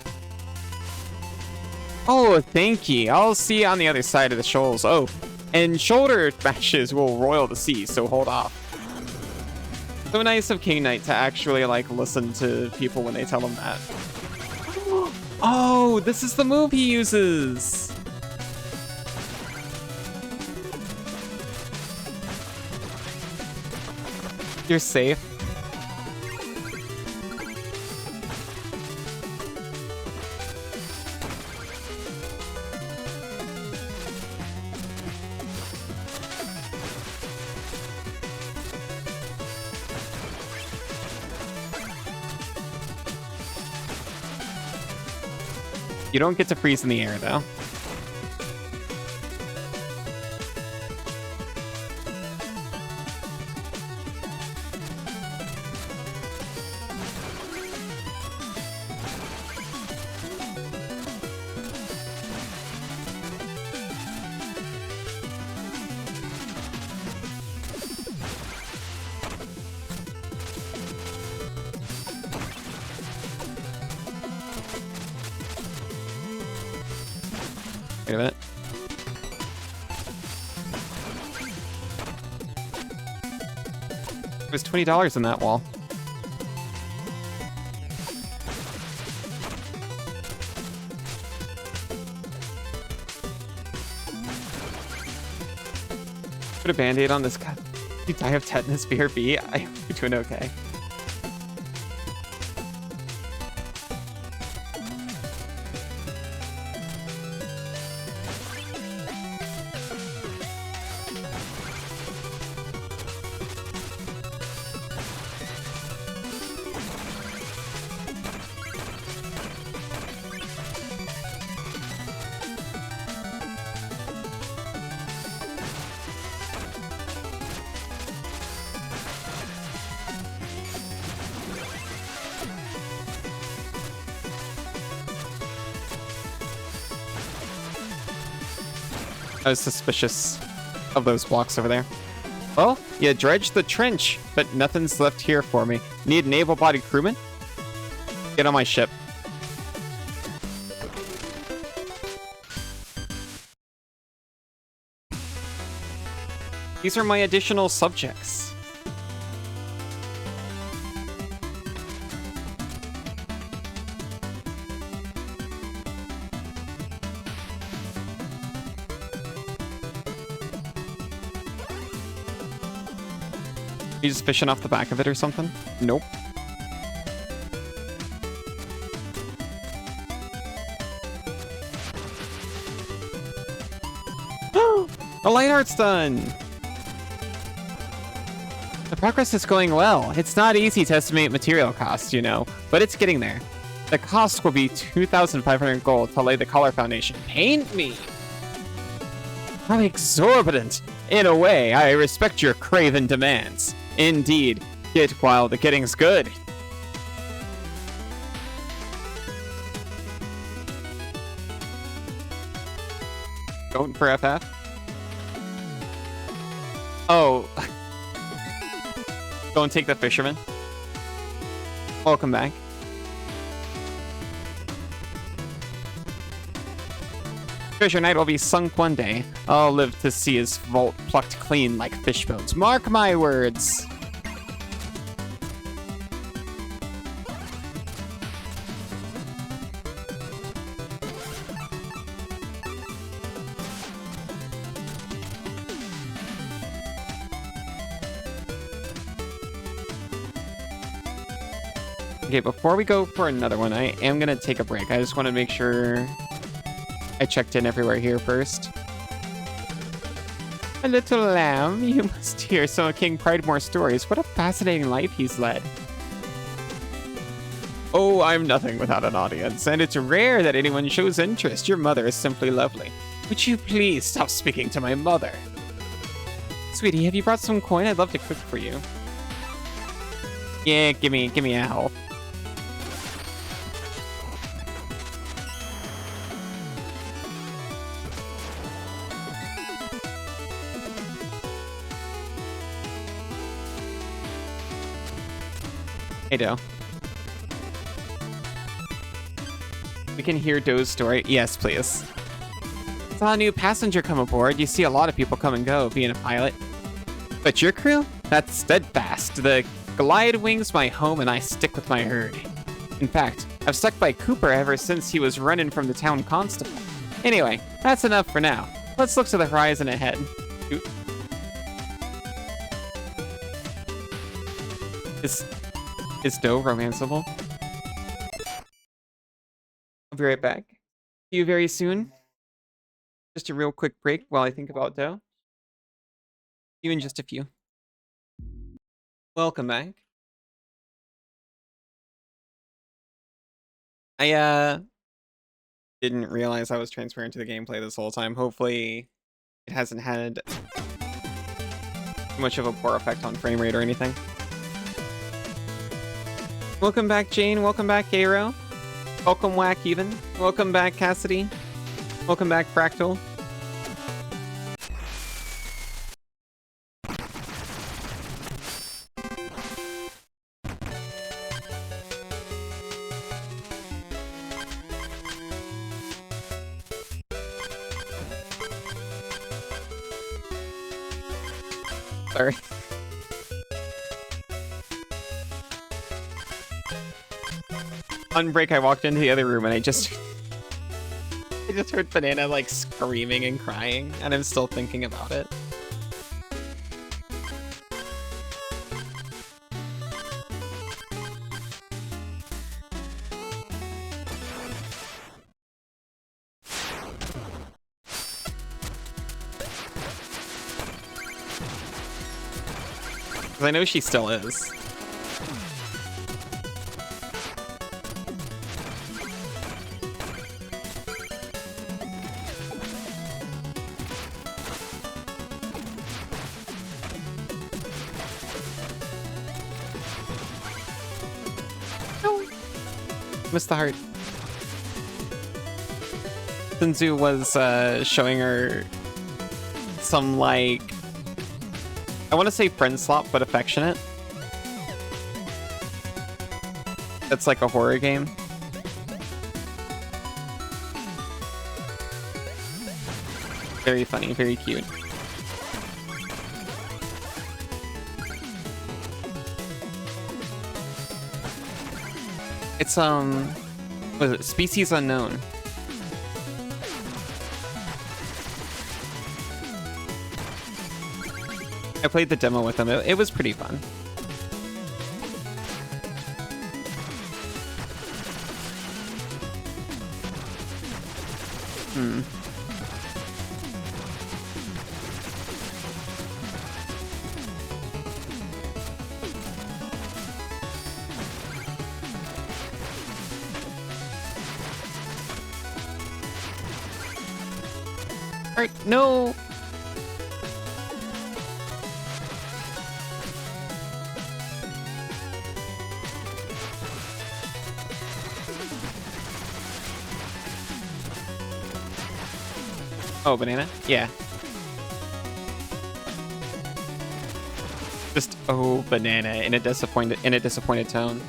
Oh, thank you. I'll see you on the other side of the shoals. Oh, and shoulder matches will roil the sea, so hold off. So nice of King Knight to actually, like, listen to people when they tell him that. Oh, this is the move he uses. You're safe. You don't get to freeze in the air, though. Wait a minute. There's $20 in that wall. Put a band-aid on this guy. You die of tetanus, BRB? I hope you're doing okay. I was suspicious of those blocks over there. Well, you dredged the trench, but nothing's left here for me. Need an able-bodied crewman? Get on my ship. These are my additional subjects. You just fishing off the back of it or something? Nope. The light art's done! The progress is going well. It's not easy to estimate material costs, you know, but it's getting there. The cost will be 2,500 gold to lay the color foundation. Paint me! How exorbitant! In a way, I respect your craven demands. Indeed, get while the getting's good. Going for FF? Oh. Go and take the fisherman. Welcome back. Treasure Knight will be sunk one day. I'll live to see his vault plucked clean like fish bones. Mark my words! Okay, before we go for another one, I am gonna take a break. I just want to make sure I checked in everywhere here first. A little lamb, you must hear some of King Pridemore's stories. What a fascinating life he's led. Oh, I'm nothing without an audience, and it's rare that anyone shows interest. Your mother is simply lovely. Would you please stop speaking to my mother? Sweetie, have you brought some coin? I'd love to cook for you. Yeah, give me a help. Hey, Do. We can hear Do's story. Yes, please. Saw a new passenger come aboard. You see a lot of people come and go, being a pilot. But your crew? That's steadfast. The glide wing's my home and I stick with my herd. In fact, I've stuck by Cooper ever since he was running from the town constable. Anyway, that's enough for now. Let's look to the horizon ahead. Is Do romanceable? I'll be right back. See you very soon. Just a real quick break while I think about Do. See you in just a few. Welcome back. I didn't realize I was transparent to the gameplay this whole time. Hopefully it hasn't had much of a poor effect on frame rate or anything. Welcome back, Jane. Welcome back, Aero. Welcome, Whack Even. Welcome back, Cassidy. Welcome back, Fractal. Sorry. On break, I walked into the other room and I just heard Banana like screaming and crying, and I'm still thinking about it. Because I know she still is. Missed the heart. Sinzu was showing her some, like, I want to say friend swap, but affectionate. That's like a horror game. Very funny, very cute. It's what is it? Species Unknown. I played the demo with them. It was pretty fun. Alright, no! Oh, banana? Yeah. Just oh, banana in a disappointed tone.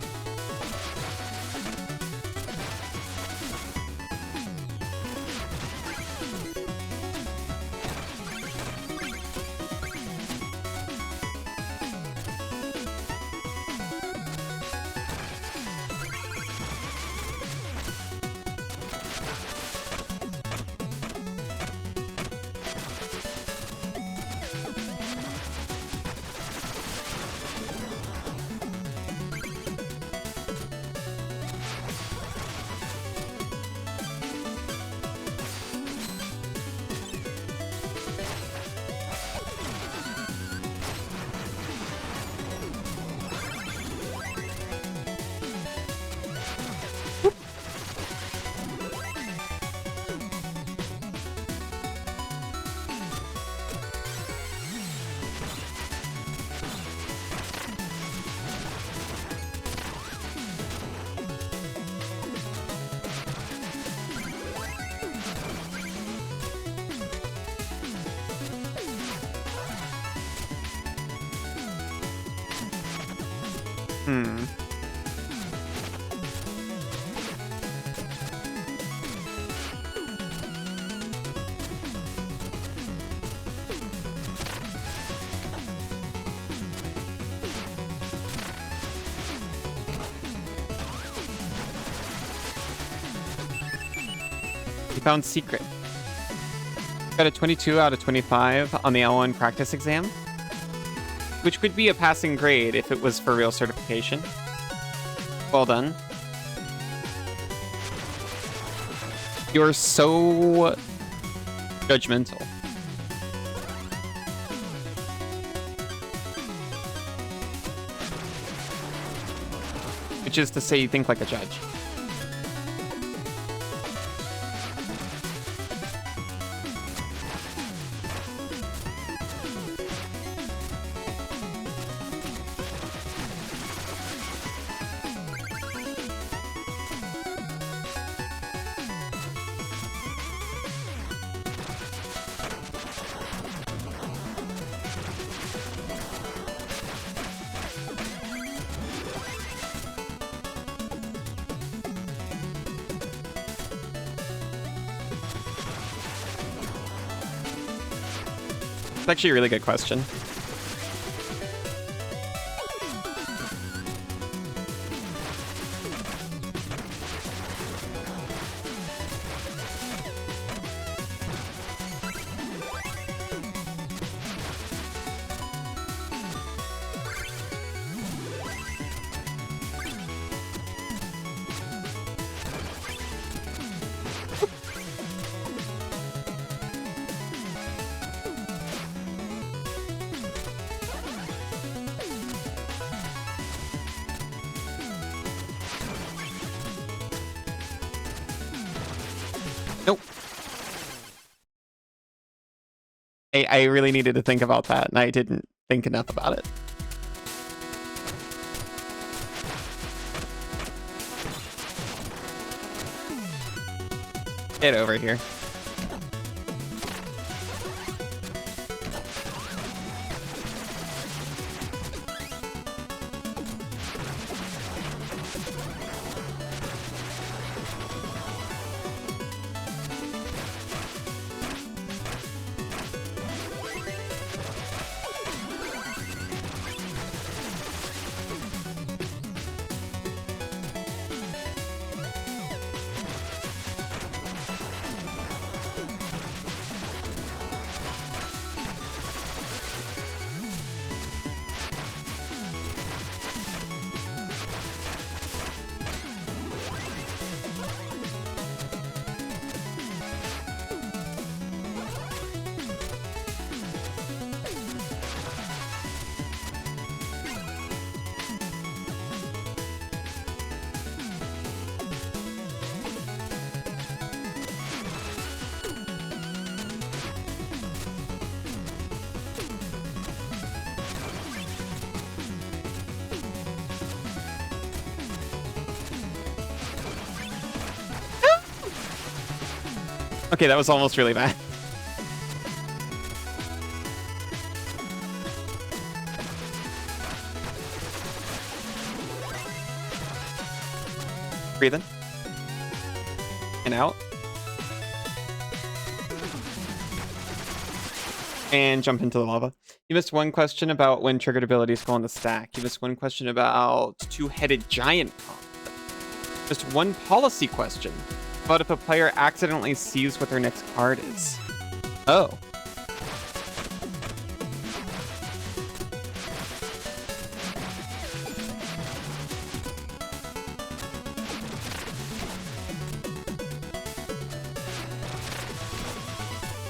You found secret. Got a 22 out of 25 on the L1 practice exam, which could be a passing grade if it was for real certification. Well done. You're so judgmental. Which is to say you think like a judge. It's actually a really good question. Nope. I really needed to think about that, and I didn't think enough about it. Get over here. Okay, that was almost really bad. Breathe in. And out. And jump into the lava. You missed one question about when triggered abilities go on the stack. You missed one question about two-headed giant comp. Just one policy question about if a player accidentally sees what their next card is. Oh.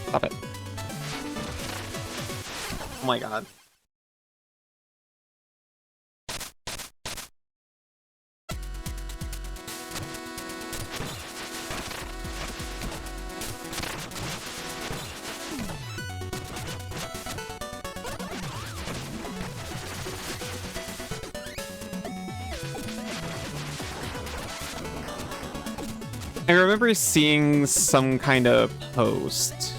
Stop it. Oh my god. I remember seeing some kind of post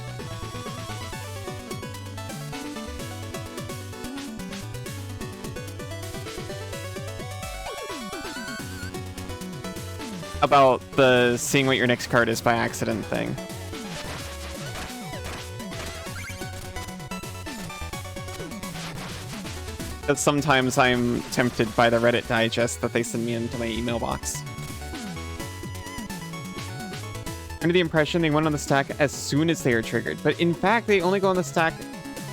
about the seeing what your next card is by accident thing. Because sometimes I'm tempted by the Reddit digest that they send me into my email box. Under the impression they went on the stack as soon as they are triggered, but in fact they only go on the stack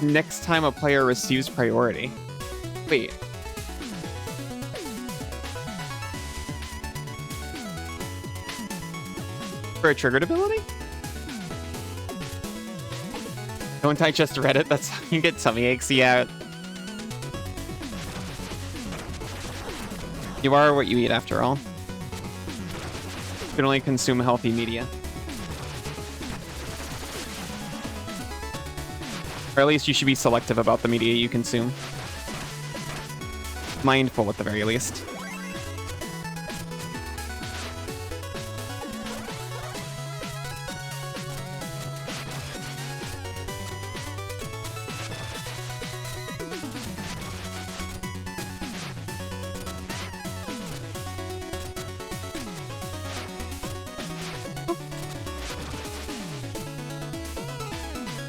next time a player receives priority. Wait. For a triggered ability? Don't digest Reddit, that's how you get tummy aches, yeah. You are what you eat after all. You can only consume healthy media. Or at least you should be selective about the media you consume. Mindful at the very least.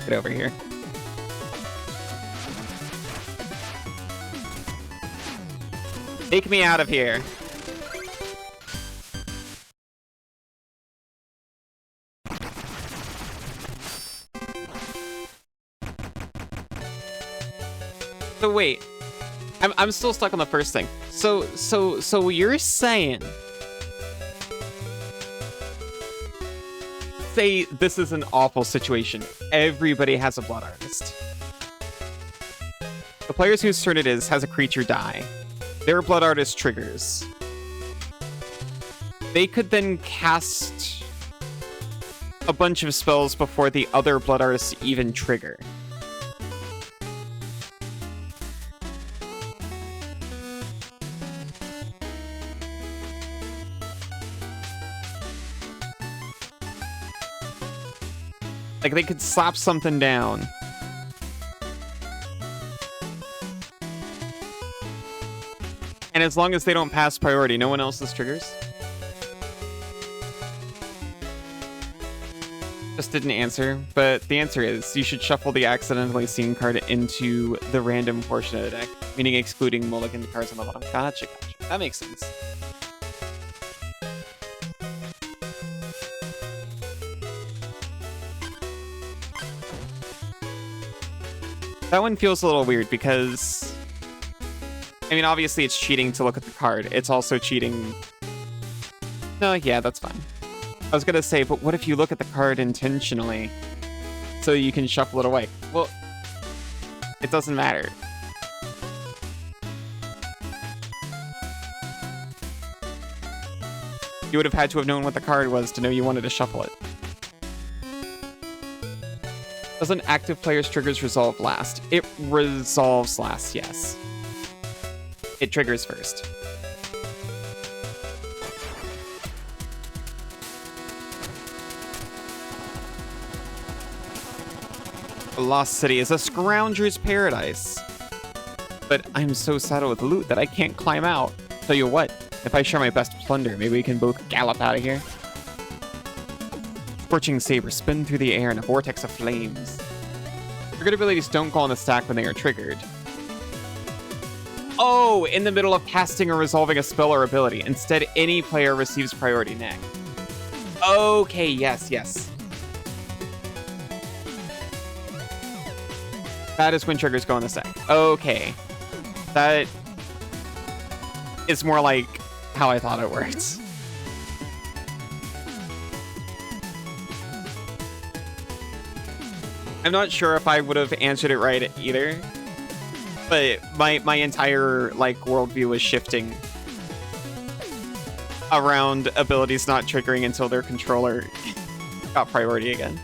Get over here. Take me out of here. So wait, I'm still stuck on the first thing. So you're saying, say this is an awful situation. Everybody has a blood artist. The players whose turn it is has a creature die. Their blood artist triggers. They could then cast a bunch of spells before the other blood artists even trigger. Like they could slap something down. And as long as they don't pass priority, no one else's triggers? Just didn't answer, but the answer is you should shuffle the accidentally seen card into the random portion of the deck, meaning excluding mulligan cards on the bottom. Gotcha. That makes sense. That one feels a little weird because, I mean, obviously it's cheating to look at the card. It's also cheating. No, yeah, that's fine. I was gonna say, but what if you look at the card intentionally so you can shuffle it away? Well, it doesn't matter. You would have had to have known what the card was to know you wanted to shuffle it. Doesn't active player's triggers resolve last? It resolves last, yes. It triggers first. A lost city is a scrounger's paradise. But I'm so saddled with loot that I can't climb out. Tell you what, if I share my best plunder, maybe we can both gallop out of here. Scorching sabers spin through the air in a vortex of flames. Triggered abilities don't go on the stack when they are triggered. Oh, in the middle of casting or resolving a spell or ability. Instead, any player receives priority next. Okay, yes, yes. That is when triggers go on the stack. Okay. That is more like how I thought it worked. I'm not sure if I would have answered it right either, but my entire like worldview was shifting around abilities not triggering until their controller got priority again.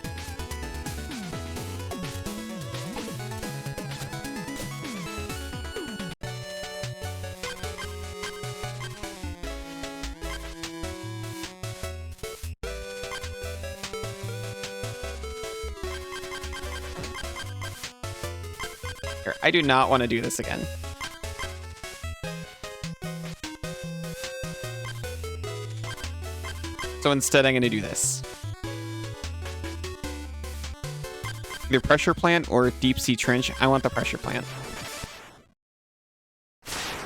I do not want to do this again. So instead, I'm going to do this. Either pressure plant or deep sea trench. I want the pressure plant.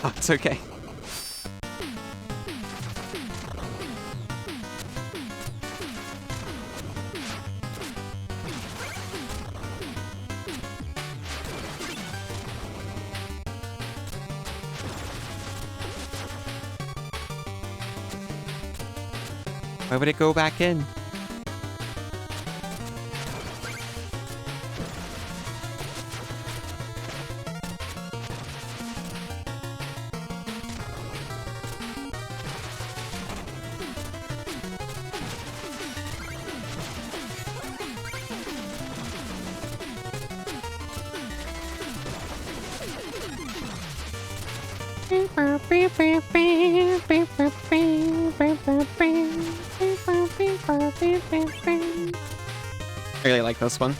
Oh, it's okay. Why would it go back in? I really like this one.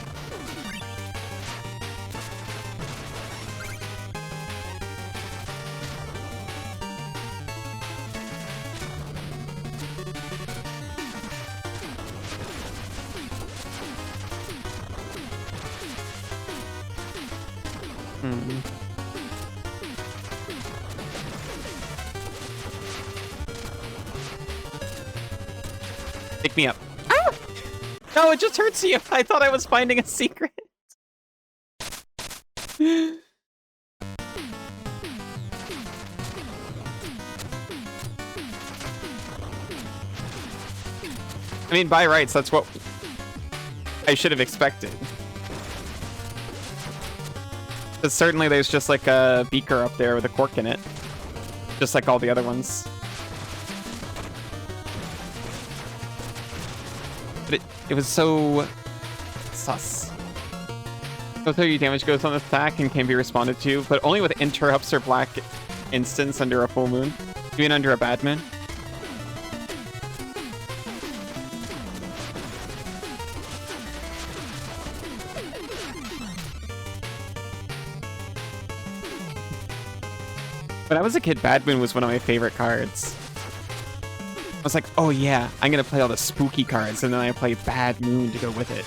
Pick me up. Ah! No, it just hurts you. I thought I was finding a secret. I mean, by rights, that's what I should have expected. But certainly there's just like a beaker up there with a cork in it. Just like all the other ones. But it was so sus. So 30 damage goes on the stack and can be responded to, but only with interrupts or black instants under a full moon. You mean under a bad moon? When I was a kid, Bad Moon was one of my favorite cards. I was like, oh yeah, I'm gonna play all the spooky cards, and then I play Bad Moon to go with it.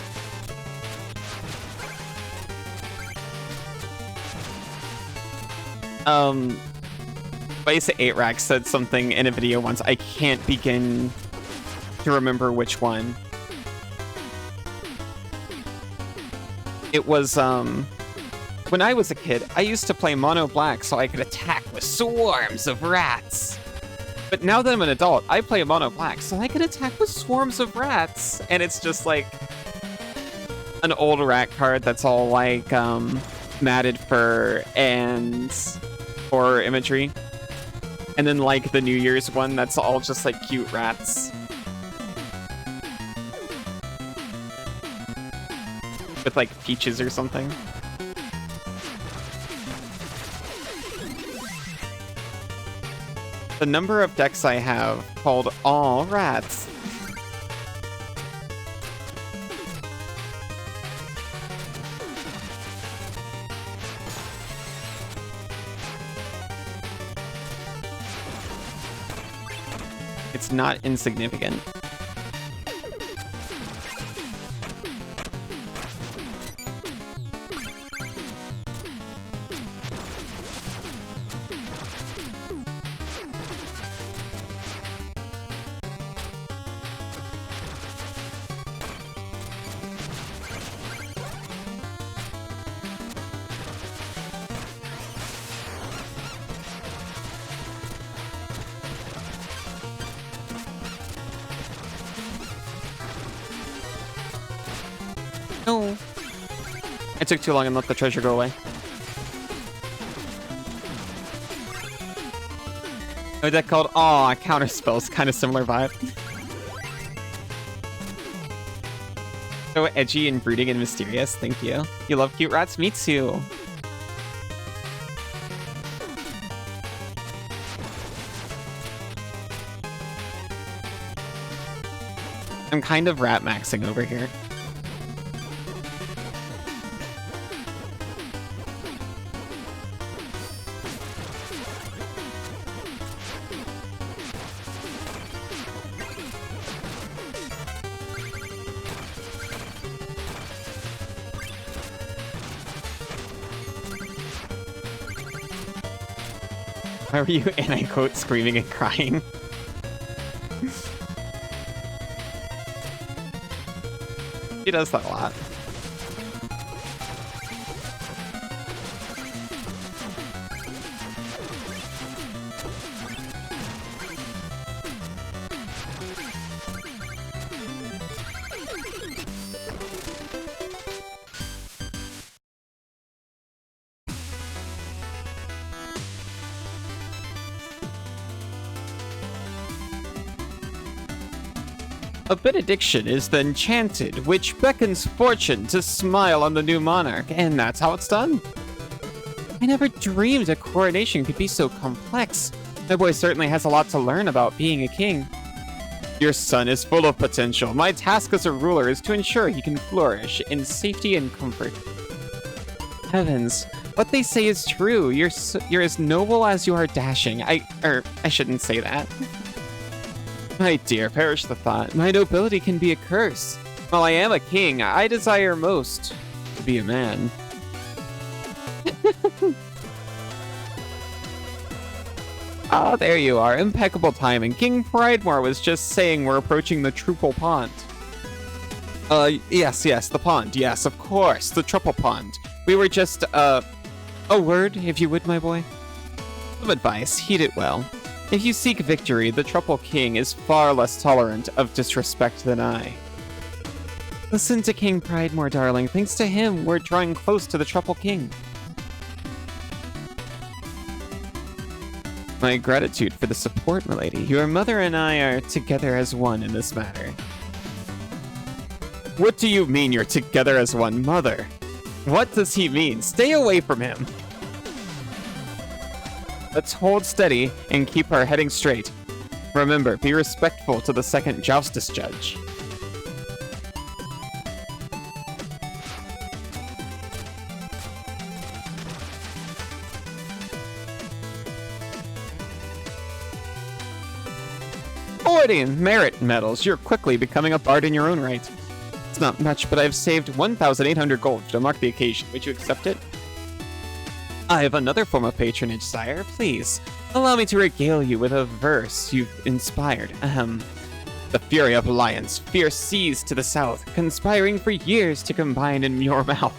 Vice 8-Rack said something in a video once. I can't begin to remember which one. It was, when I was a kid, I used to play mono black so I could attack with swarms of rats. But now that I'm an adult, I play mono black so I can attack with swarms of rats. And it's just like an old rat card that's all like matted fur and horror imagery. And then like the New Year's one that's all just like cute rats. With like peaches or something. The number of decks I have called All Rats. It's not insignificant. No. I took too long and let the treasure go away. A deck called Aw, Counterspells. Kind of similar vibe. So edgy and brooding and mysterious. Thank you. You love cute rats? Me too. I'm kind of rat maxing over here. Why were you, and I quote, screaming and crying? He does that a lot. A benediction is then chanted, which beckons fortune to smile on the new monarch, and that's how it's done. I never dreamed a coronation could be so complex. My boy certainly has a lot to learn about being a king. Your son is full of potential. My task as a ruler is to ensure he can flourish in safety and comfort. Heavens, what they say is true. You're as noble as you are dashing. I shouldn't say that. My dear, perish the thought. My nobility can be a curse. While I am a king, I desire most to be a man. Ah, there you are. Impeccable timing. King Pridemore was just saying we're approaching the Truple Pond. Yes, the pond. Yes, of course. The Truple Pond. We were just, a word, if you would, my boy. Some advice. Heed it well. If you seek victory, the Truple King is far less tolerant of disrespect than I. Listen to King Pridemore, darling. Thanks to him, we're drawing close to the Truple King. My gratitude for the support, milady. Your mother and I are together as one in this matter. What do you mean you're together as one, mother? What does he mean? Stay away from him. Let's hold steady and keep our heading straight. Remember, be respectful to the second Joustus Judge. Merit medals. You're quickly becoming a bard in your own right. It's not much, but I've saved 1,800 gold to mark the occasion. Would you accept it? I have another form of patronage, sire. Please, allow me to regale you with a verse you've inspired. The fury of lions, fierce seas to the south, conspiring for years to combine in your mouth.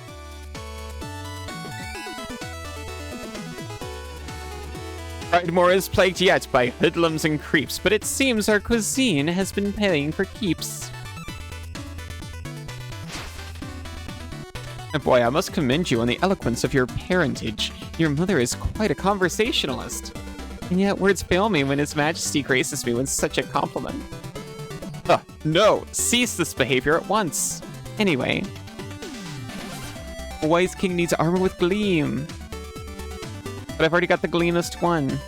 Pridemore is plagued yet by hoodlums and creeps, but it seems our cuisine has been paying for keeps. Boy, I must commend you on the eloquence of your parentage. Your mother is quite a conversationalist. And yet words fail me when His Majesty graces me with such a compliment. No! Cease this behavior at once! Anyway. A wise king needs armor with gleam. But I've already got the gleamest one.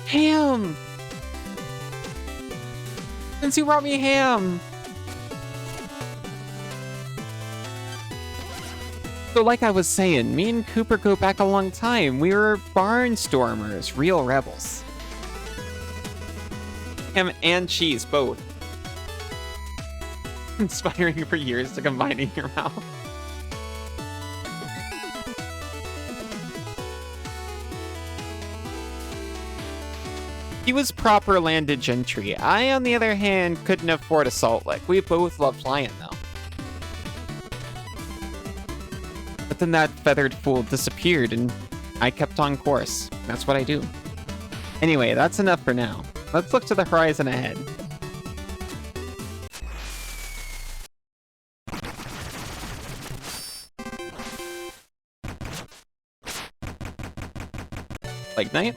Ham! Since you brought me ham! So like I was saying, me and Cooper go back a long time. We were barnstormers, real rebels. Ham and cheese, both. Inspiring for years to combine in your mouth. He was proper landed gentry. I, on the other hand, couldn't afford a salt lick. We both loved flying, though. But then that feathered fool disappeared, and I kept on course. That's what I do. Anyway, that's enough for now. Let's look to the horizon ahead. Like night?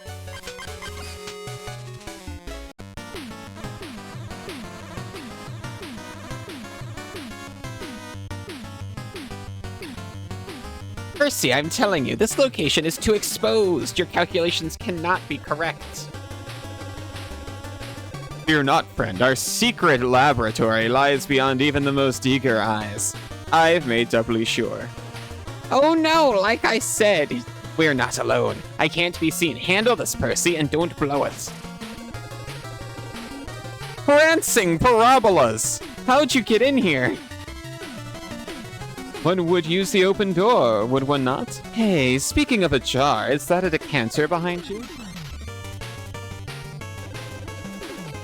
Percy, I'm telling you, this location is too exposed. Your calculations cannot be correct. Fear not, friend. Our secret laboratory lies beyond even the most eager eyes. I've made doubly sure. Oh no, like I said, we're not alone. I can't be seen. Handle this, Percy, and don't blow it. Prancing parabolas! How'd you get in here? One would use the open door, would one not? Hey, speaking of a jar, is that a decanter behind you?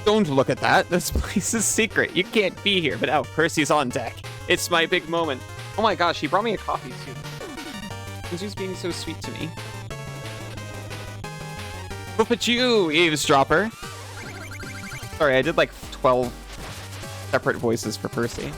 Don't look at that. This place is secret. You can't be here, but Percy's on deck. It's my big moment. Oh my gosh, he brought me a coffee too. He's just being so sweet to me. Look at you, eavesdropper. Sorry, I did like 12 separate voices for Percy.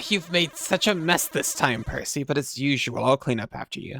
You've made such a mess this time, Percy, but as usual, I'll clean up after you.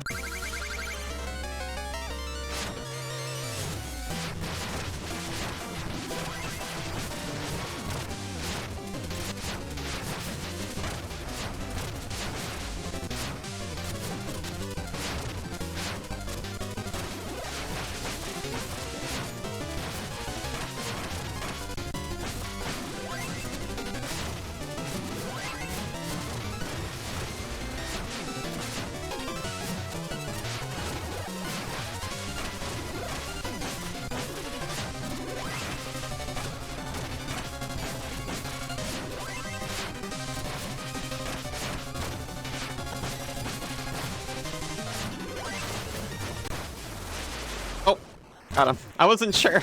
Got him. I wasn't sure.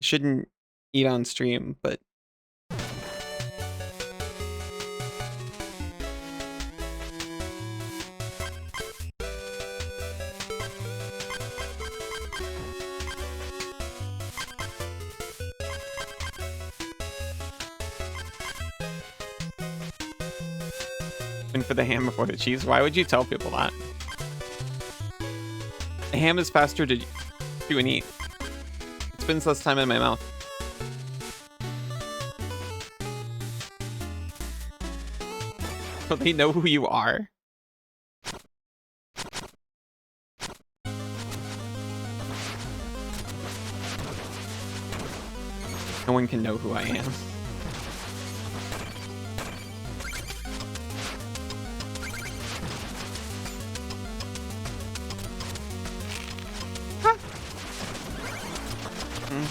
Shouldn't eat on stream, but for the ham before the cheese. Why would you tell people that? The ham is faster to chew and eat. It spends less time in my mouth. Will they know who you are? No one can know who I am.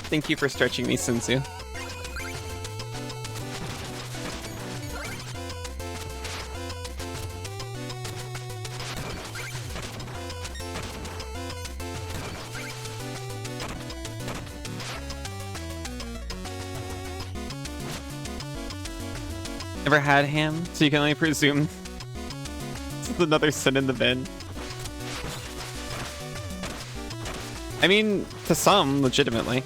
Thank you for stretching me, Sensu. Never had ham, so you can only presume it's another sin in the bin. I mean, to some, legitimately.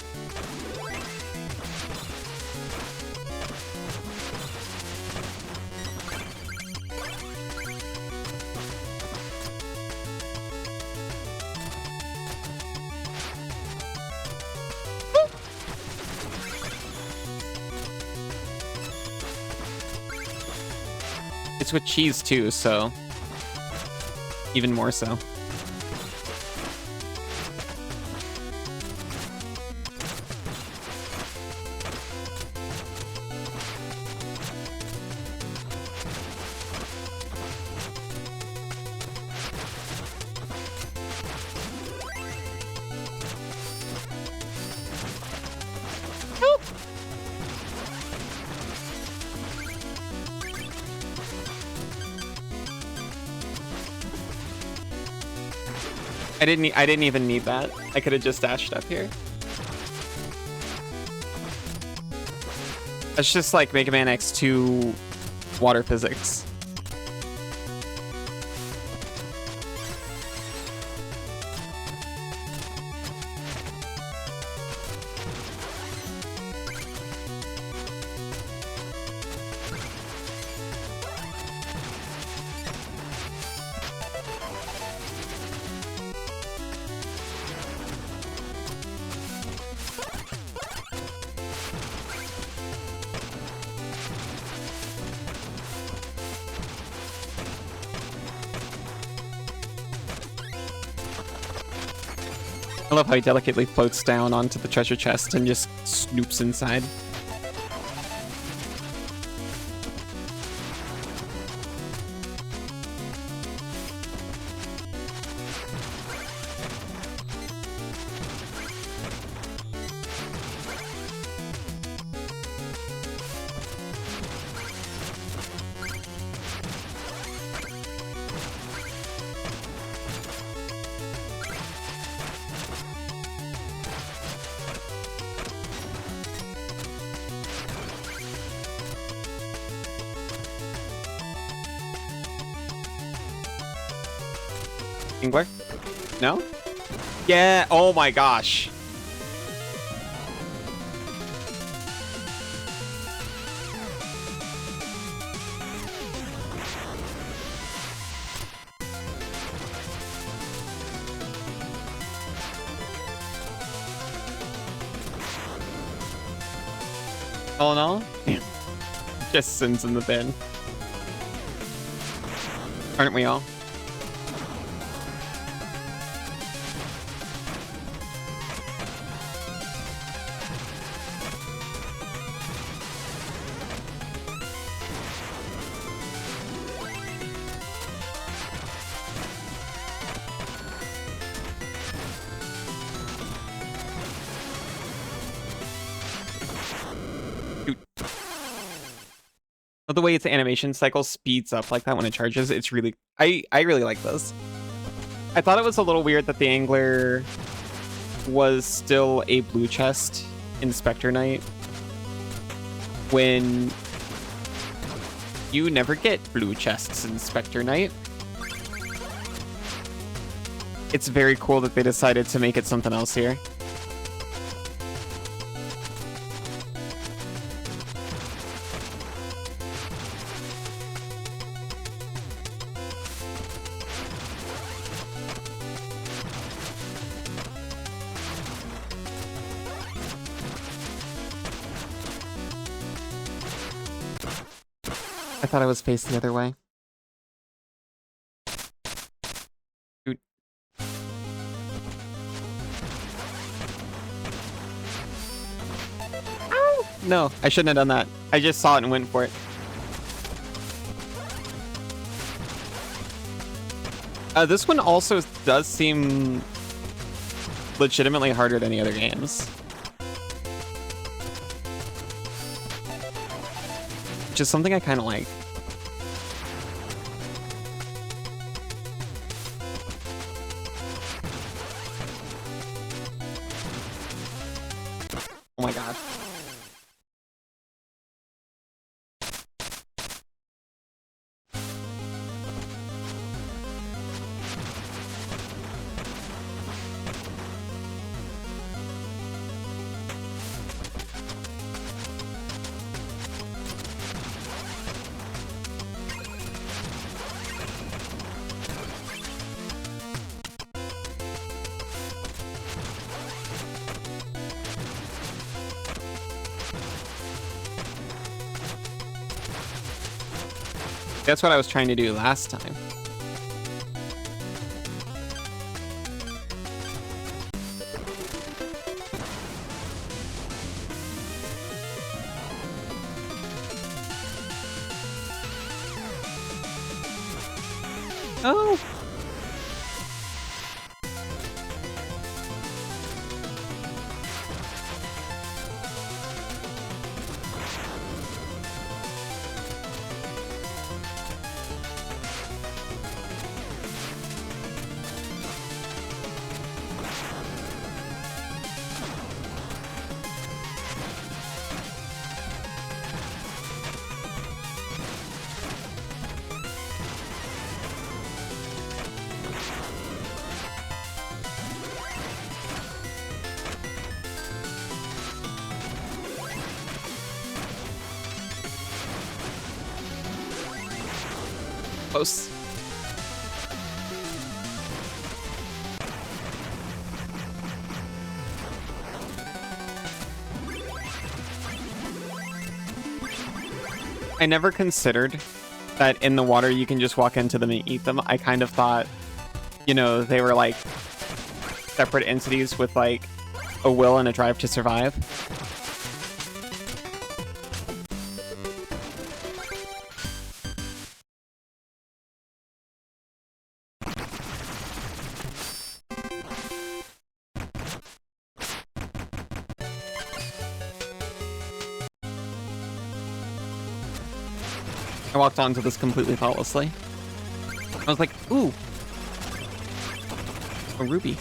It's with cheese too, so even more so. I didn't even need that. I could have just dashed up here. That's just like Mega Man X2 water physics. I love how he delicately floats down onto the treasure chest and just snoops inside. Ingler? No? Yeah, oh my gosh. All in all, just sins in the bin. Aren't we all? The way its animation cycle speeds up like that when it charges, it's really... I really like this. I thought it was a little weird that the angler was still a blue chest in Spectre Knight when you never get blue chests in Spectre Knight. It's very cool that they decided to make it something else here. I thought I was faced the other way. Dude. Ow! No, I shouldn't have done that. I just saw it and went for it. This one also does seem legitimately harder than the other games. Which is something I kind of like. Oh my god. That's what I was trying to do last time. Oh! Close. I never considered that in the water you can just walk into them and eat them. I kind of thought, you know, they were like separate entities with like a will and a drive to survive. I walked onto this completely thoughtlessly. I was like, ooh, a ruby.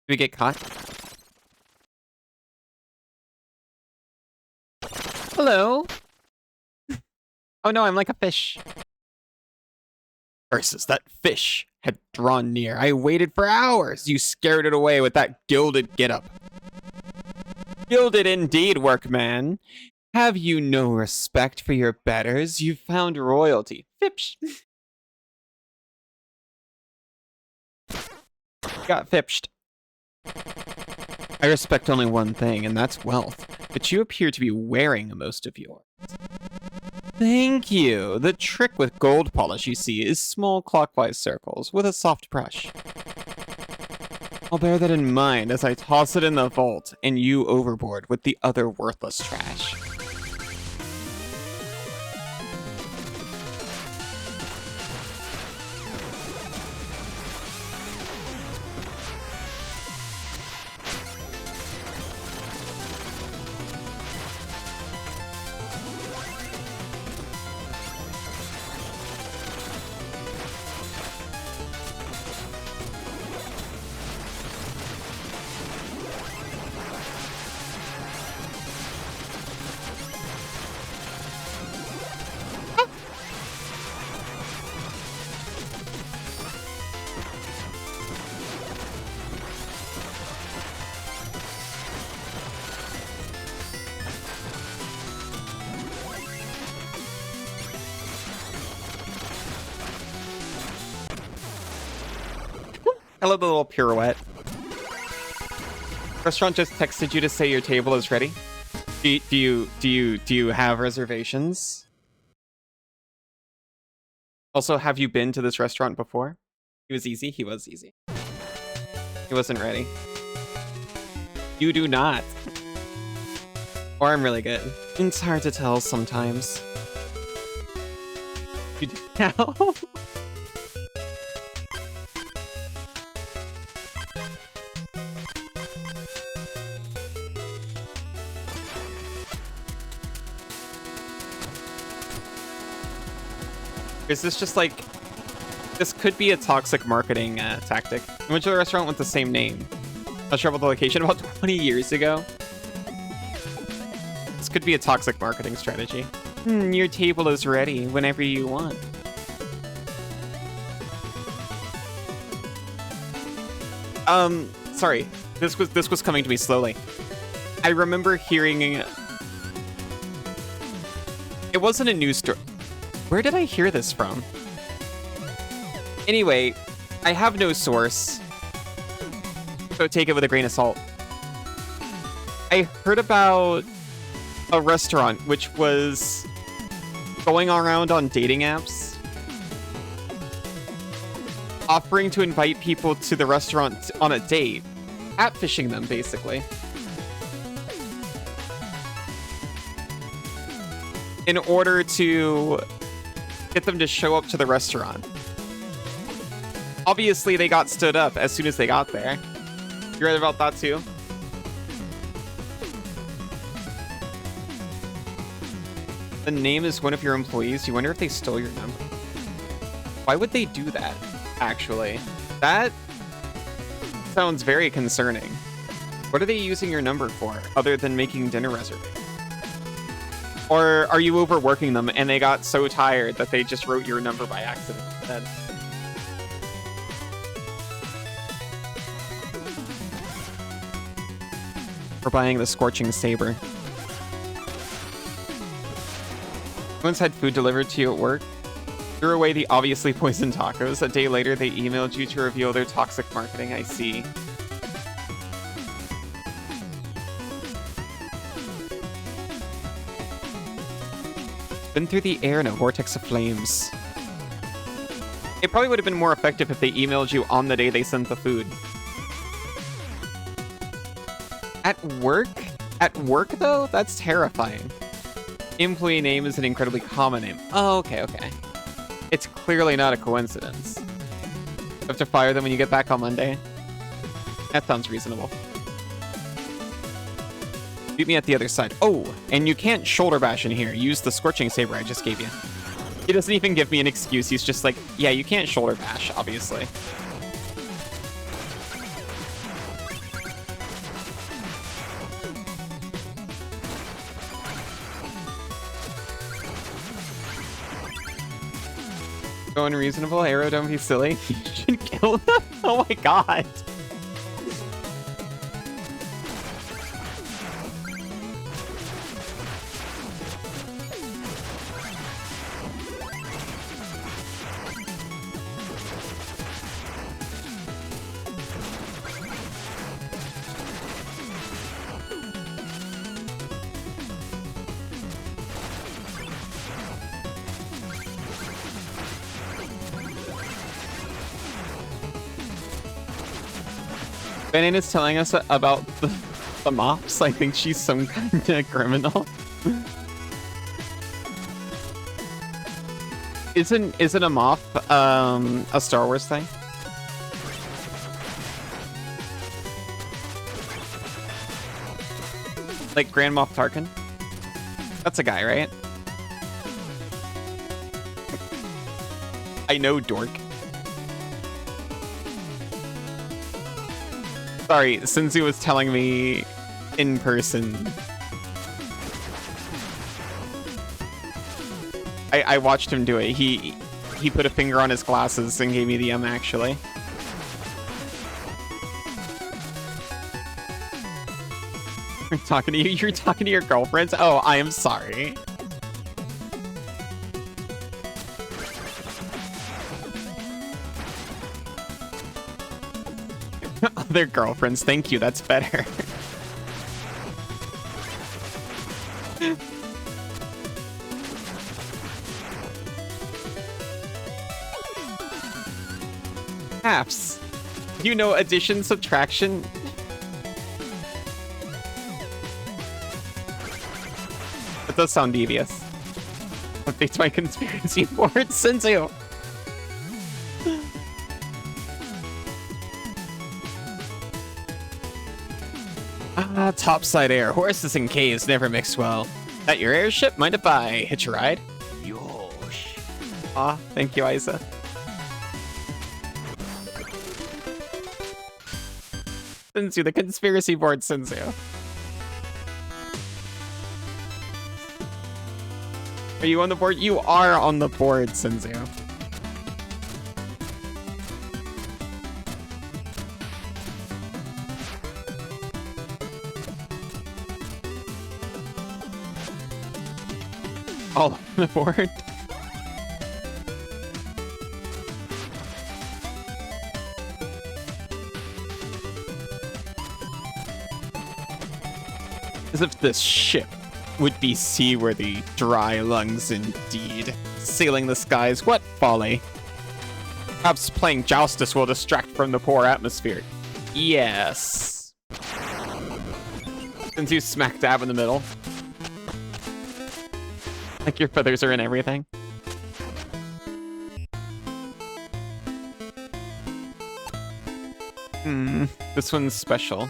Did we get caught? Hello? Oh no, I'm like a fish. Versus that fish had drawn near. I waited for hours. You scared it away with that gilded getup. Gilded indeed, workman. Have you no respect for your betters? You've found royalty. Fipsh. Got fipshed. I respect only one thing, and that's wealth, but you appear to be wearing most of yours. Thank you. The trick with gold polish, you see, is small clockwise circles with a soft brush. I'll bear that in mind as I toss it in the vault and you overboard with the other worthless trash. I love the little pirouette. Restaurant just texted you to say your table is ready. Do you have reservations? Also, have you been to this restaurant before? He was easy. He was easy. He wasn't ready. You do not. Or I'm really good. It's hard to tell sometimes. You do now? Is this just like... This could be a toxic marketing tactic. I went to the restaurant with the same name. Not sure about the location, about 20 years ago. This could be a toxic marketing strategy. Your table is ready whenever you want. Sorry. This was coming to me slowly. I remember hearing... It wasn't a news story. Where did I hear this from? Anyway, I have no source, so take it with a grain of salt. I heard about a restaurant which was going around on dating apps, offering to invite people to the restaurant on a date, catfishing them, basically. In order to get them to show up to the restaurant. Obviously, they got stood up as soon as they got there. You read about that too? The name is one of your employees. You wonder if they stole your number. Why would they do that, actually? That sounds very concerning. What are they using your number for, other than making dinner reservations? Or are you overworking them and they got so tired that they just wrote your number by accident instead? For buying the Scorching Saber. Once had food delivered to you at work, threw away the obviously poisoned tacos. A day later, they emailed you to reveal their toxic marketing. I see. Been through the air in a vortex of flames. It probably would have been more effective if they emailed you on the day they sent the food. At work? At work, though? That's terrifying. Employee name is an incredibly common name. Oh, okay. It's clearly not a coincidence. You have to fire them when you get back on Monday. That sounds reasonable. Beat me at the other side. Oh, and you can't shoulder bash in here. Use the Scorching Saber I just gave you. He doesn't even give me an excuse. He's just like, yeah, you can't shoulder bash, obviously. So unreasonable. Arrow, don't be silly. You should kill them. Oh my god. Banana's telling us about the mops. I think she's some kind of criminal. Isn't a mop a Star Wars thing? Like Grand Moff Tarkin? That's a guy, right? I know, dork. Sorry, Sinzu was telling me in person. I watched him do it. He put a finger on his glasses and gave me the actually. I'm talking to you. You're talking to your girlfriends? Oh, I am sorry. Other girlfriends. Thank you. That's better. Halves. You know addition, subtraction. That does sound devious. Updates my conspiracy board, Senzu. Topside air. Horses and caves never mix well. That your airship? Mind if I hitch a ride? Yosh. Thank you, Isa. Senzu, the conspiracy board, Senzu. Are you on the board? You are on the board, Senzu. All on the board. As if this ship would be seaworthy, dry lungs indeed. Sailing the skies, what folly. Perhaps playing Joustus will distract from the poor atmosphere. Yes. Since you smack dab in the middle. Like your feathers are in everything. This one's special.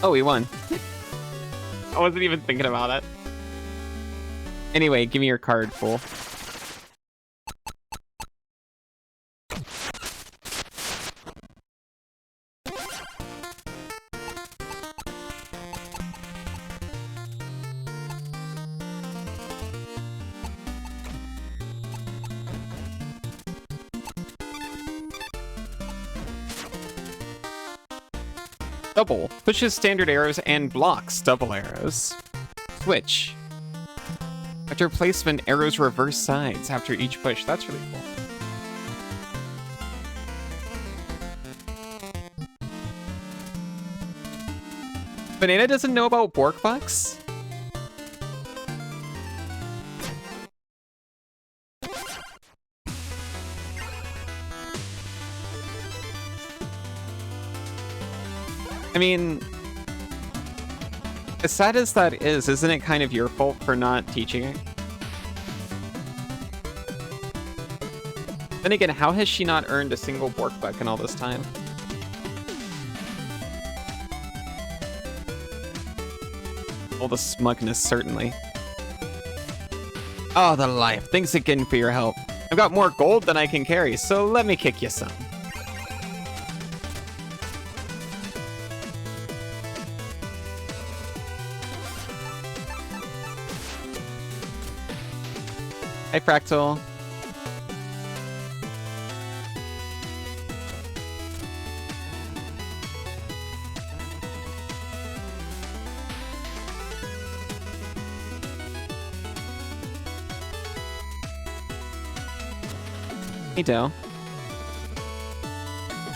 Oh, we won. I wasn't even thinking about it. Anyway, give me your card, fool. Double. Pushes standard arrows and blocks double arrows. Switch. After placement, arrows reverse sides after each push. That's really cool. Banana doesn't know about Borkbucks? I mean, as sad as that is, isn't it kind of your fault for not teaching it? Then again, how has she not earned a single Borkbuck in all this time? All the smugness, certainly. Oh, the life. Thanks again for your help. I've got more gold than I can carry, so let me kick you some. Hi, Fractal. Hey, Dell.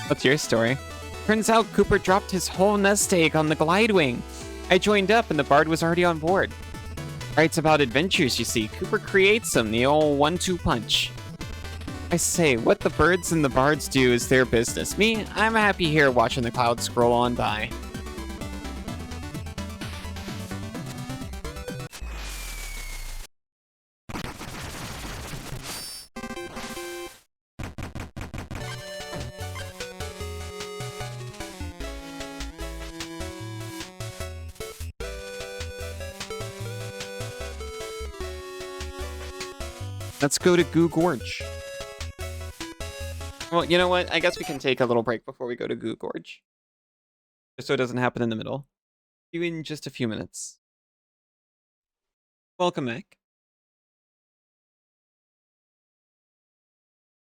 What's your story? Turns out Cooper dropped his whole nest egg on the Glidewing. I joined up and the Bard was already on board. Writes about adventures, you see. Cooper creates them, the old 1-2 punch. I say, what the birds and the bards do is their business. Me, I'm happy here watching the clouds scroll on by. Let's go to Goo Gorge. Well, you know what? I guess we can take a little break before we go to Goo Gorge. Just so it doesn't happen in the middle. See you in just a few minutes. Welcome back.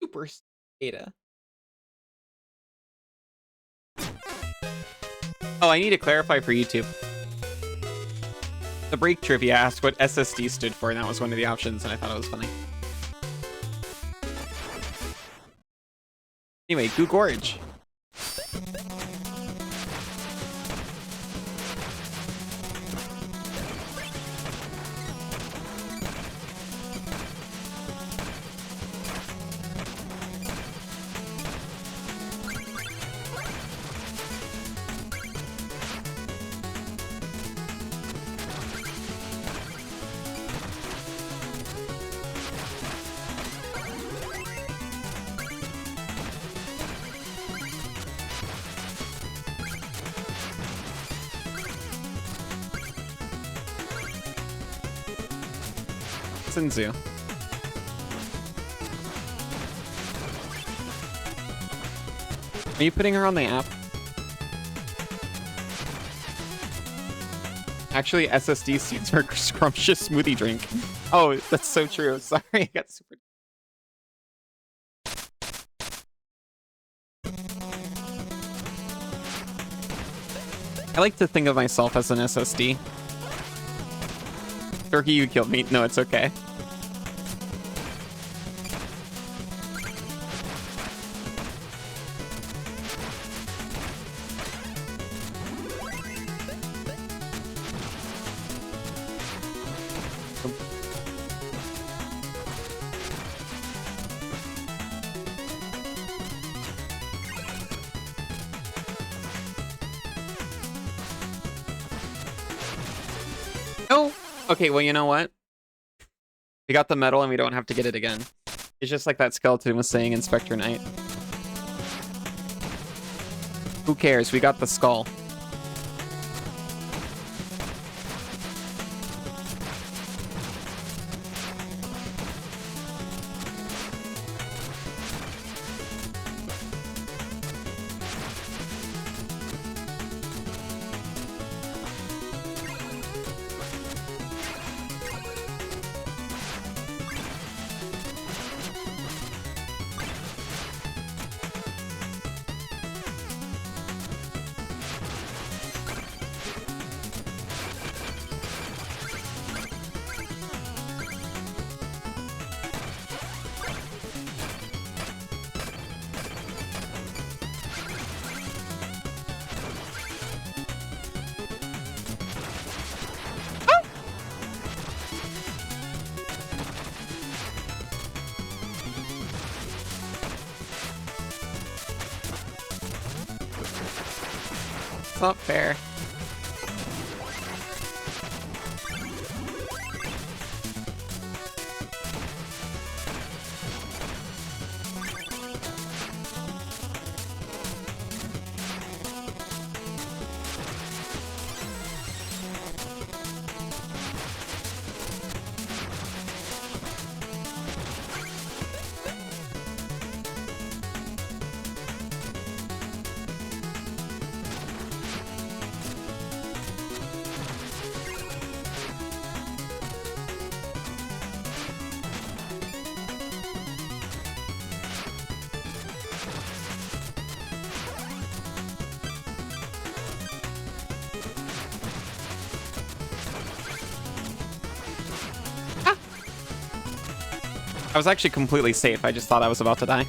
Super data. Oh, I need to clarify for YouTube. The break trivia asked what SSD stood for, and that was one of the options, and I thought it was funny. Anyway, Goo Gorge. Sinzu. Are you putting her on the app? Actually, SSD seats for scrumptious smoothie drink. Oh, that's so true. Sorry, I got super... I like to think of myself as an SSD. Turkey, you killed me. No, it's okay. Oh! Okay, well, you know what? We got the medal and we don't have to get it again. It's just like that skeleton was saying in Spectre Knight. Who cares? We got the skull. It's not fair. I was actually completely safe. I just thought I was about to die.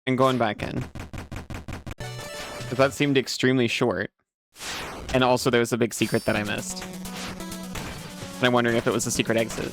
And going back in. Because that seemed extremely short. And also there was a big secret that I missed. And I'm wondering if it was a secret exit.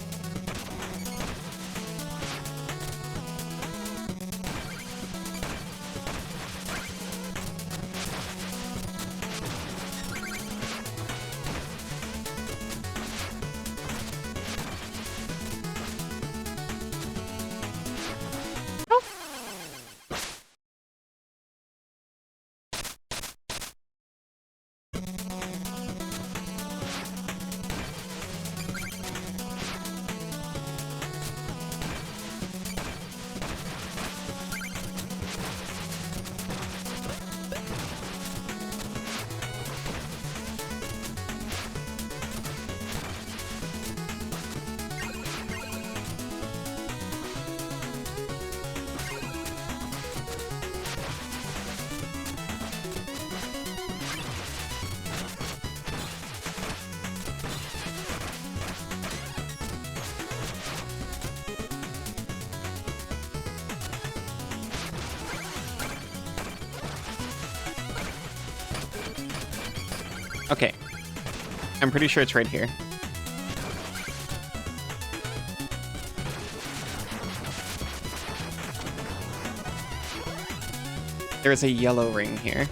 Okay. I'm pretty sure it's right here. There's a yellow ring here.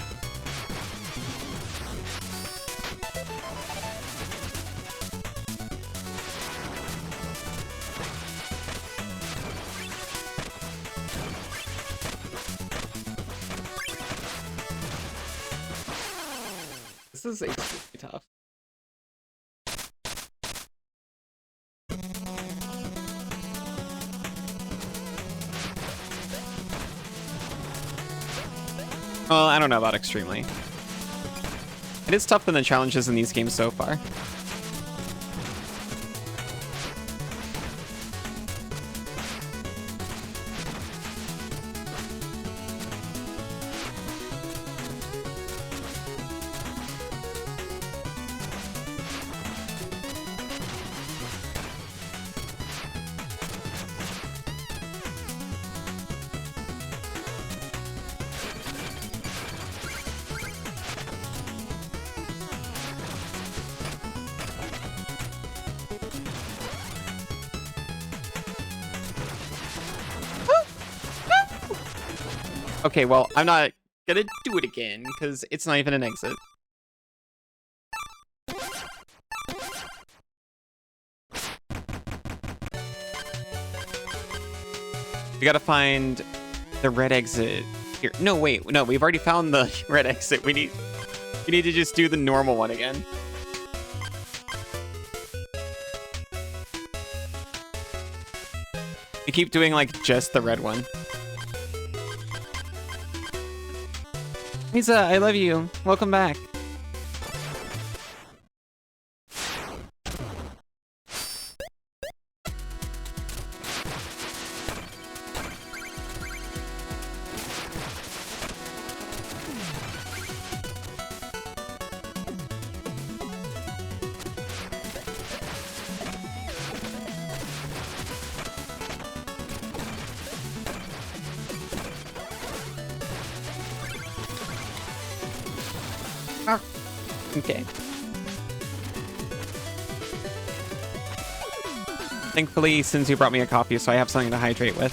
This is extremely tough. Well, I don't know about extremely. It is tougher than the challenges in these games so far. Okay, well, I'm not gonna do it again, because it's not even an exit. We gotta find the red exit here. No, wait, no, we've already found the red exit. We need to just do the normal one again. We keep doing, like, just the red one. Misa, I love you. Welcome back. Okay. Thankfully, Sinzu brought me a coffee, so I have something to hydrate with.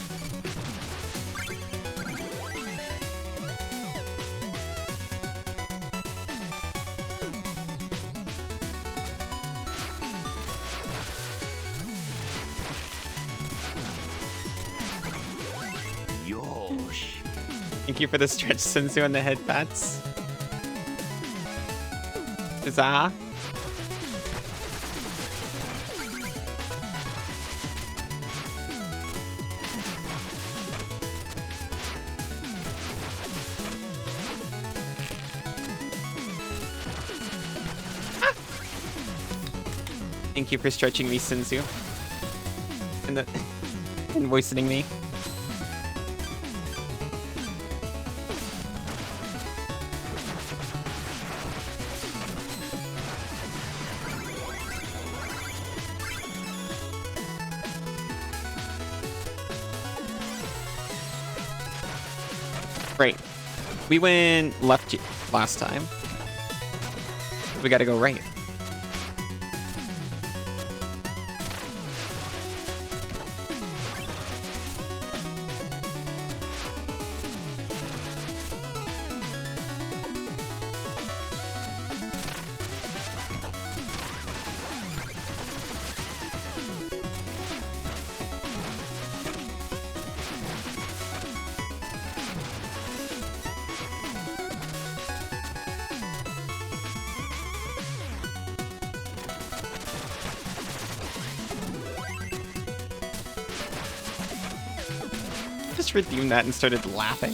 Yosh. Thank you for the stretch, Sinzu, and the head pats. Huzzah. Thank you for stretching me, Sinzu. And voicing me. Right. We went left. last time. We gotta go right. Just redeemed that and started laughing.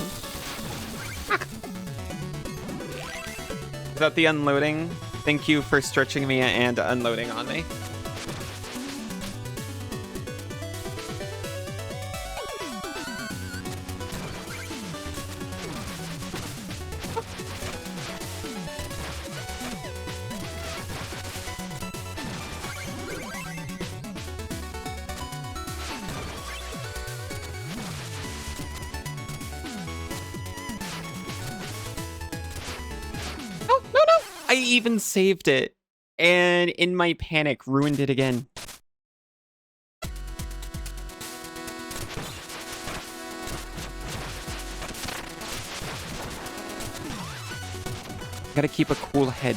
Is that the unloading? Thank you for stretching me and unloading on me. I even saved it, and in my panic, ruined it again. Gotta keep a cool head.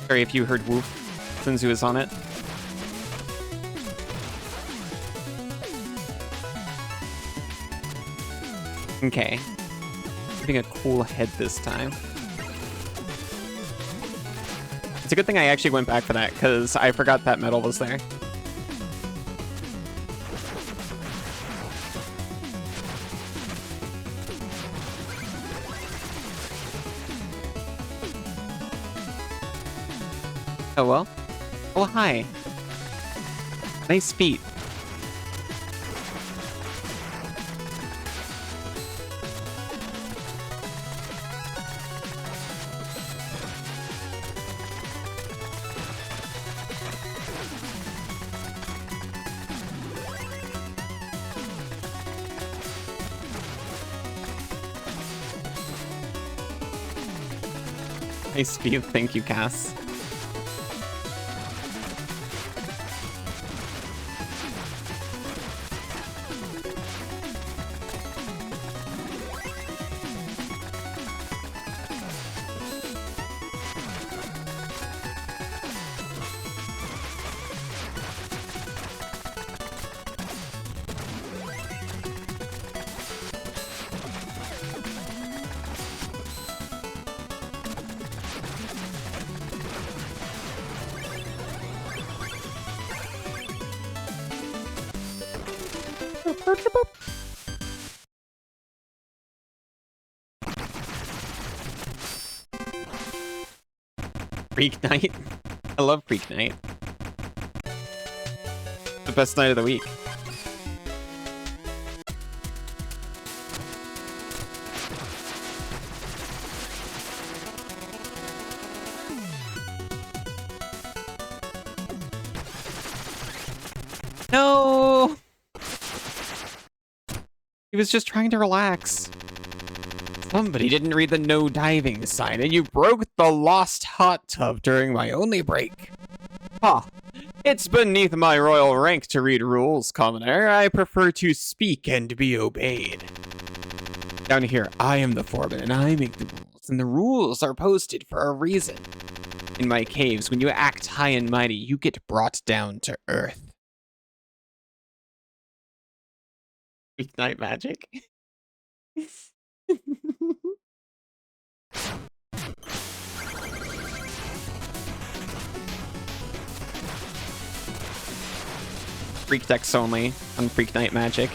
Sorry if you heard woof, since he was on it. Okay. Getting a cool head this time. It's a good thing I actually went back for that, because I forgot that medal was there. Oh well. Oh hi. Nice feet. Nice feet, thank you, Cass. Freak night. I love Freak night. The best night of the week. No! He was just trying to relax. Somebody didn't read the no diving sign, and you broke the lost hot tub during my only break. Huh. It's beneath my royal rank to read rules, commoner. I prefer to speak and be obeyed. Down here, I am the foreman, and I make the rules, and the rules are posted for a reason. In my caves, when you act high and mighty, you get brought down to earth. Ignite magic. Freak decks only on Freak Night Magic.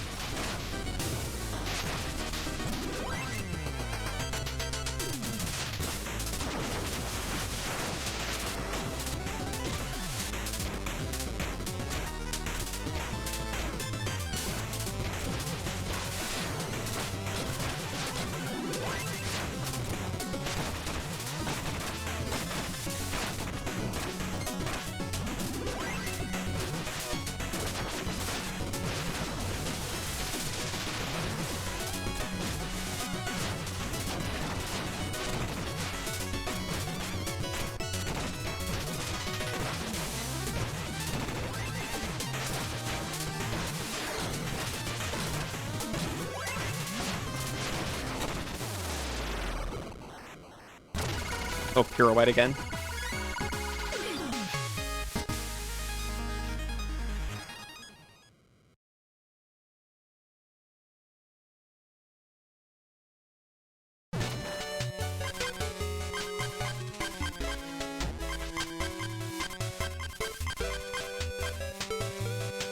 Oh, pirouette again.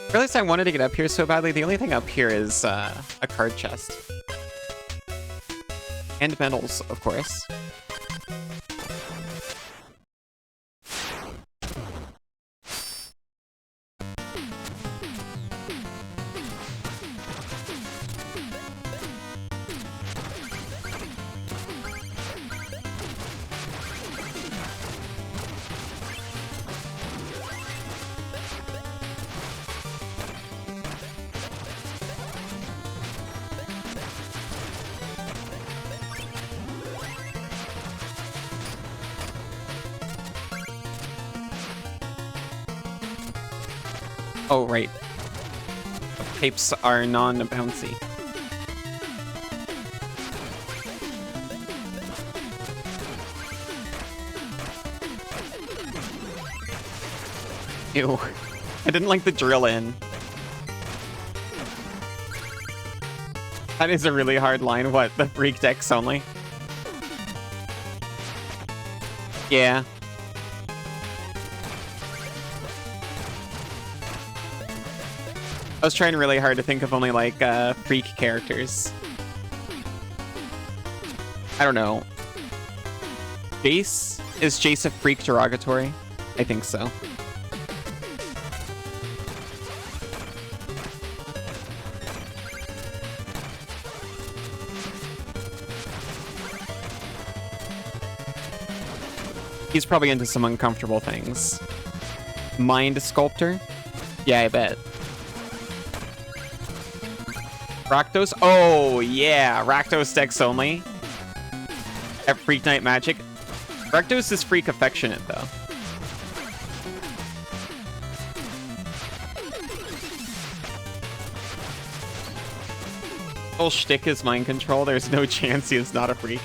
I realized I wanted to get up here so badly. The only thing up here is a card chest. And medals, of course. Oh, right. Capes are non-bouncy. Ew. I didn't like the drill in. That is a really hard line. What? The freak decks only? Yeah. I was trying really hard to think of only, like, freak characters. I don't know. Jace? Is Jace a freak derogatory? I think so. He's probably into some uncomfortable things. Mind Sculptor? Yeah, I bet. Rakdos? Oh, yeah. Rakdos decks only. At Freak Night Magic. Rakdos is freak affectionate, though. Whole shtick is mind control. There's no chance he is not a freak.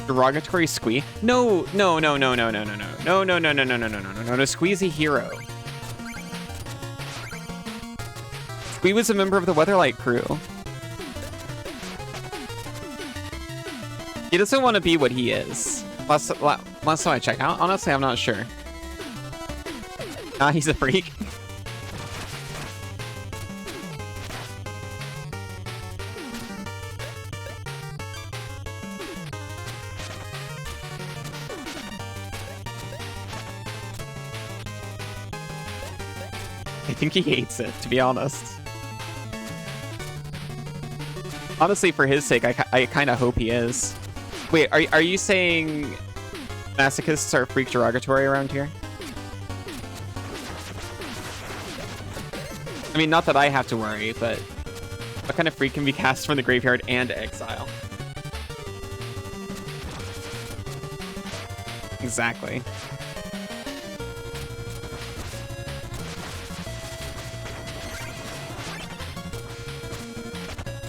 Derogatory Squee? No, no, no, no, no, no, no, no, no, no, no, no, no, no, no, no, no, no, no. Squee's a hero. Squee was a member of the Weatherlight crew. He doesn't want to be what he is. Last time I checked. Honestly, I'm not sure. Nah, he's a freak. I think he hates it, to be honest. Honestly, for his sake, I kind of hope he is. Wait, are you saying masochists are freak derogatory around here? I mean, not that I have to worry, but what kind of freak can be cast from the graveyard and exile? Exactly.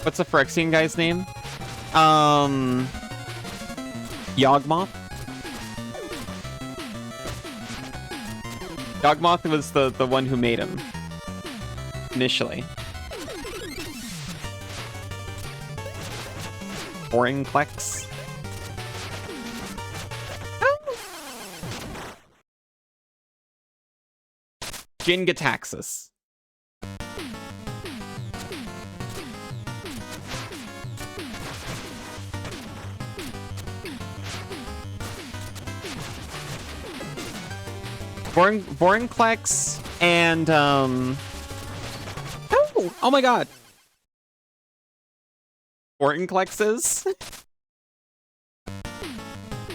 What's the Phyrexian guy's name? Yawgmoth? Yawgmoth was the one who made him. Initially. Vorinclex? Jingataxis. Vorinclex and oh my god. Vorinclexes?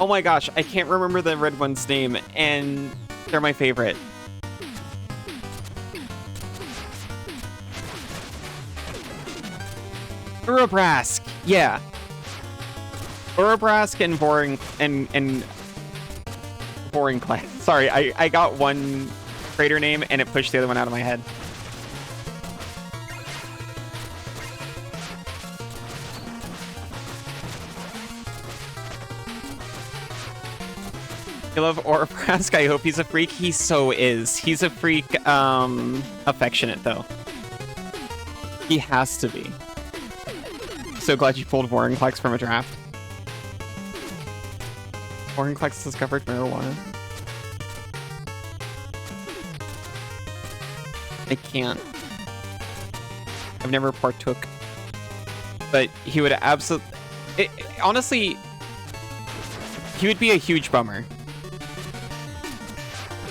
Oh my gosh, I can't remember the red one's name, and they're my favorite. Urabrask, yeah. Urabrask and Vorinclex. Sorry, I got one crater name and it pushed the other one out of my head. You love Urabrask? I hope he's a freak. He so is. He's a freak, affectionate though. He has to be. So glad you pulled Vorinclex from a draft. Vorinclex discovered marijuana. I can't. I've never partook. But he would absolutely... Honestly, he would be a huge bummer.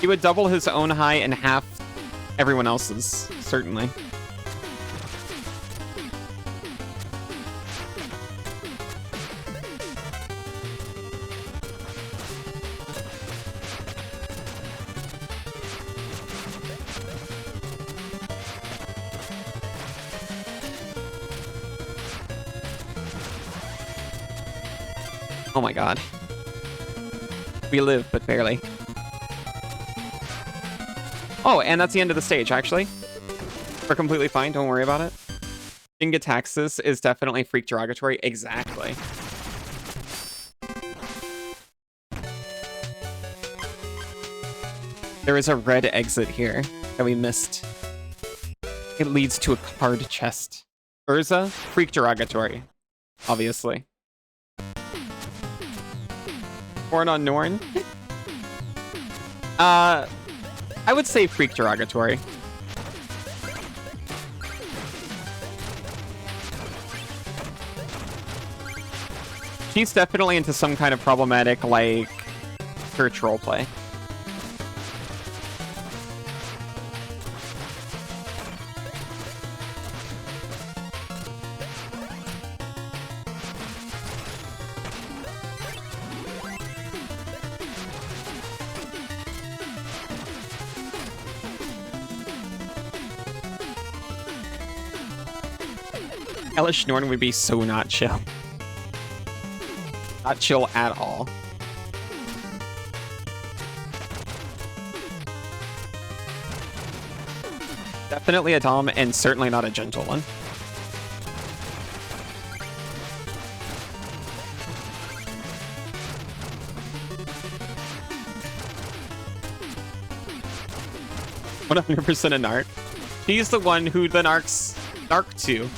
He would double his own high and half everyone else's, certainly. Oh my god. We live, but barely. Oh, and that's the end of the stage, actually. We're completely fine, don't worry about it. Jingataxis is definitely freak derogatory. Exactly. There is a red exit here that we missed. It leads to a card chest. Urza, freak derogatory. Obviously. Born on Norn? I would say freak derogatory. She's definitely into some kind of problematic, like, church roleplay. Elish Norn would be so not chill. Not chill at all. Definitely a Dom, and certainly not a gentle one. "100% a narc." He's the one who the narcs narc to.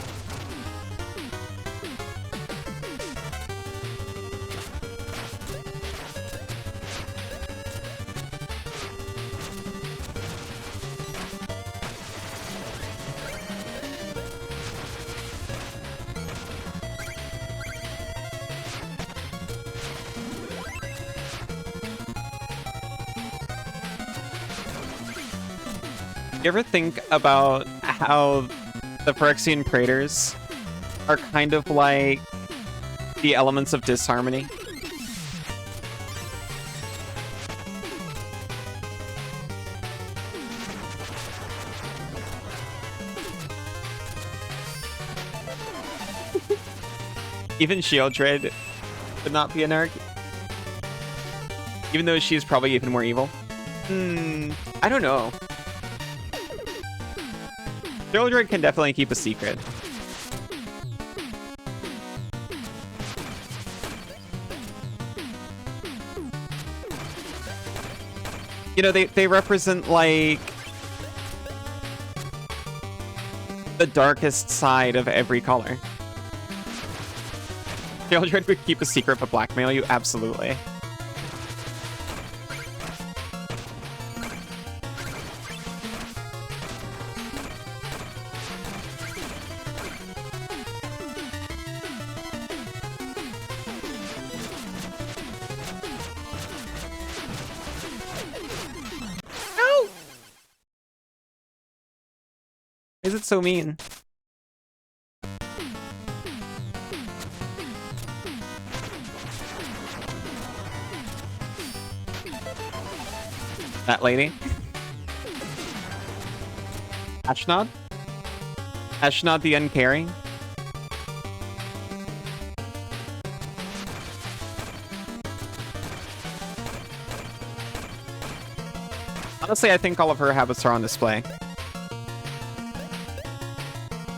You ever think about how the Phyrexian craters are kind of like the elements of disharmony? Even Shield Dread would not be an arc. Even though she's probably even more evil. I don't know. Children can definitely keep a secret. You know, they represent, like, the darkest side of every color. Children would keep a secret but blackmail you? Absolutely. Is it so mean? That lady? Ashnod? Ashnod the Uncaring? Honestly, I think all of her habits are on display.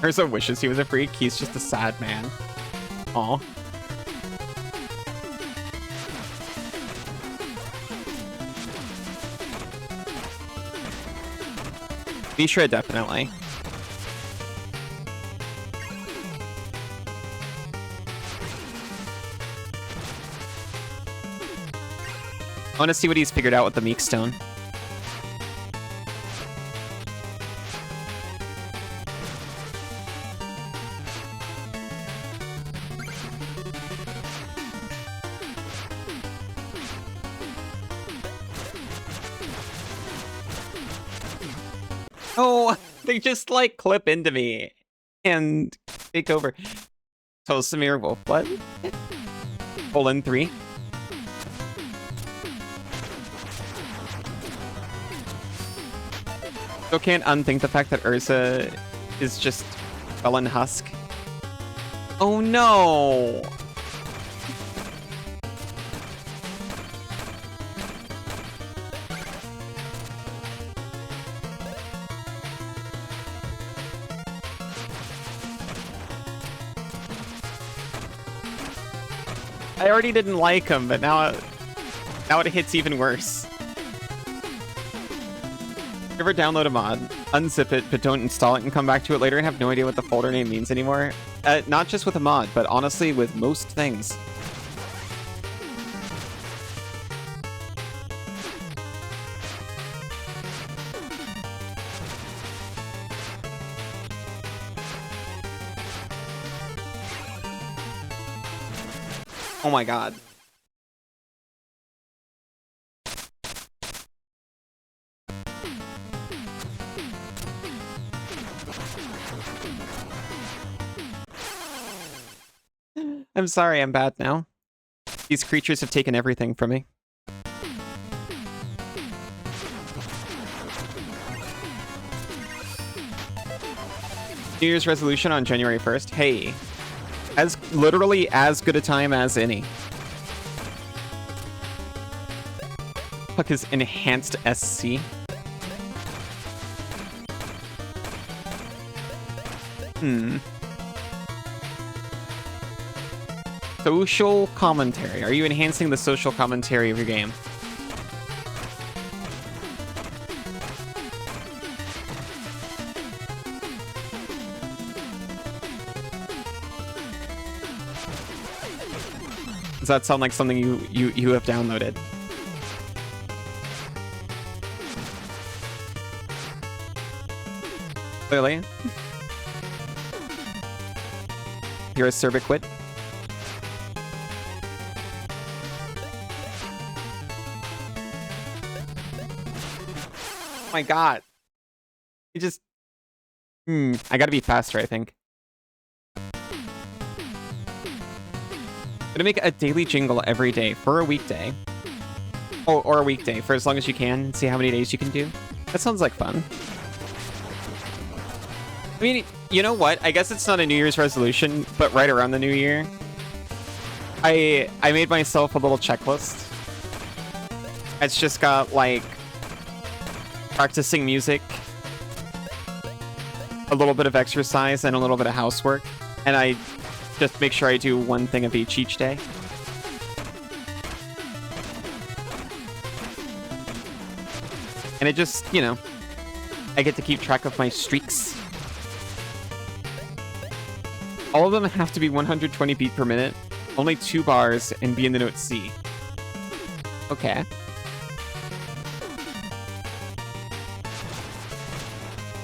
Ursa wishes he was a freak. He's just a sad man. Aw. Mishra, definitely. I want to see what he's figured out with the Meek Stone. Oh, they just like clip into me and take over. So Samir Wolf, what? Colon 3. Still can't unthink the fact that Ursa is just Felon Husk. Oh no! I already didn't like him, but now it hits even worse. Ever download a mod, unzip it, but don't install it and come back to it later and have no idea what the folder name means anymore? Not just with a mod, but honestly with most things. Oh my god. I'm sorry, I'm bad now. These creatures have taken everything from me. New Year's resolution on January 1st. Hey. Literally as good a time as any. Fuck is enhanced SC? Social commentary. Are you enhancing the social commentary of your game? Does that sound like something you have downloaded? Clearly. You're a cerbiquit. Oh my god. You just... I gotta be faster, I think. Gonna make a daily jingle every day for a weekday. Oh, or a weekday for as long as you can. See how many days you can do. That sounds like fun. I mean, you know what? I guess it's not a New Year's resolution, but right around the new year, I made myself a little checklist It's just got, like, practicing music, a little bit of exercise, and a little bit of housework. And I just make sure I do one thing of each day. And it just, you know, I get to keep track of my streaks. All of them have to be 120 beat per minute, only 2 bars, and be in the note C. Okay.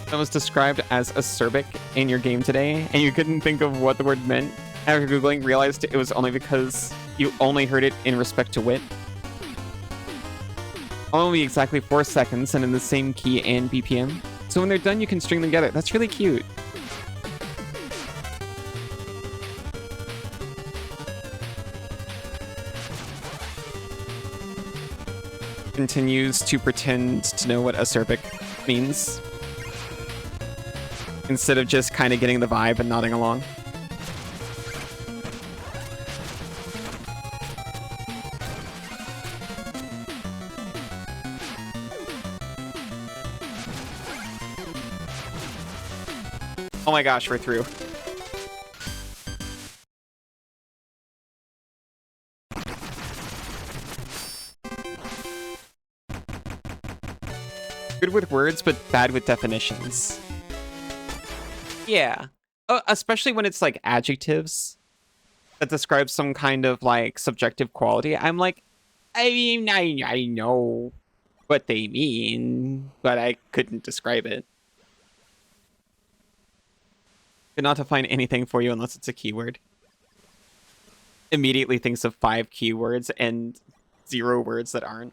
That was described as acerbic in your game today, and you couldn't think of what the word meant. After Googling, realized it was only because you only heard it in respect to wit. Only exactly 4 seconds and in the same key and BPM. So when they're done, you can string them together. That's really cute. Continues to pretend to know what acerbic means, instead of just kind of getting the vibe and nodding along. Oh my gosh, we're through. Good with words, but bad with definitions. Yeah. Especially when it's like adjectives that describe some kind of like subjective quality. I'm like, I mean, I know what they mean, but I couldn't describe it. Could not define anything for you unless it's a keyword. Immediately thinks of 5 keywords and 0 words that aren't.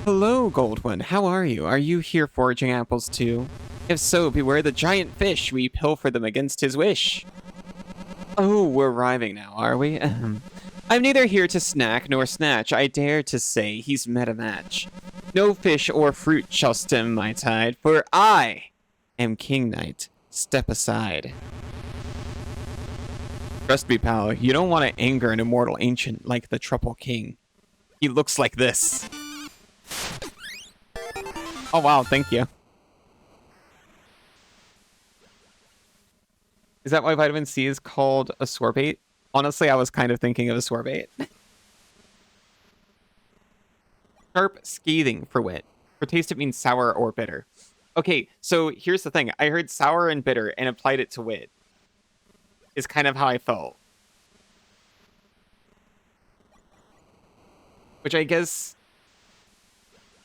Hello, Gold One. How are you? Are you here foraging apples too? If so, beware the giant fish. We pilfer them against his wish. Oh, we're arriving now, are we? I'm neither here to snack nor snatch. I dare to say he's met a match. No fish or fruit shall stem my tide, for I am King Knight. Step aside. Trust me, pal, you don't want to anger an immortal ancient like the Trouble King. He looks like this. Oh wow, thank you. Is that why vitamin C is called a sorbate? Honestly, I was kind of thinking of a sorbate. Sharp, scathing for wit. For taste, it means sour or bitter. Okay, so here's the thing. I heard sour and bitter and applied it to wit. Is kind of how I felt. Which I guess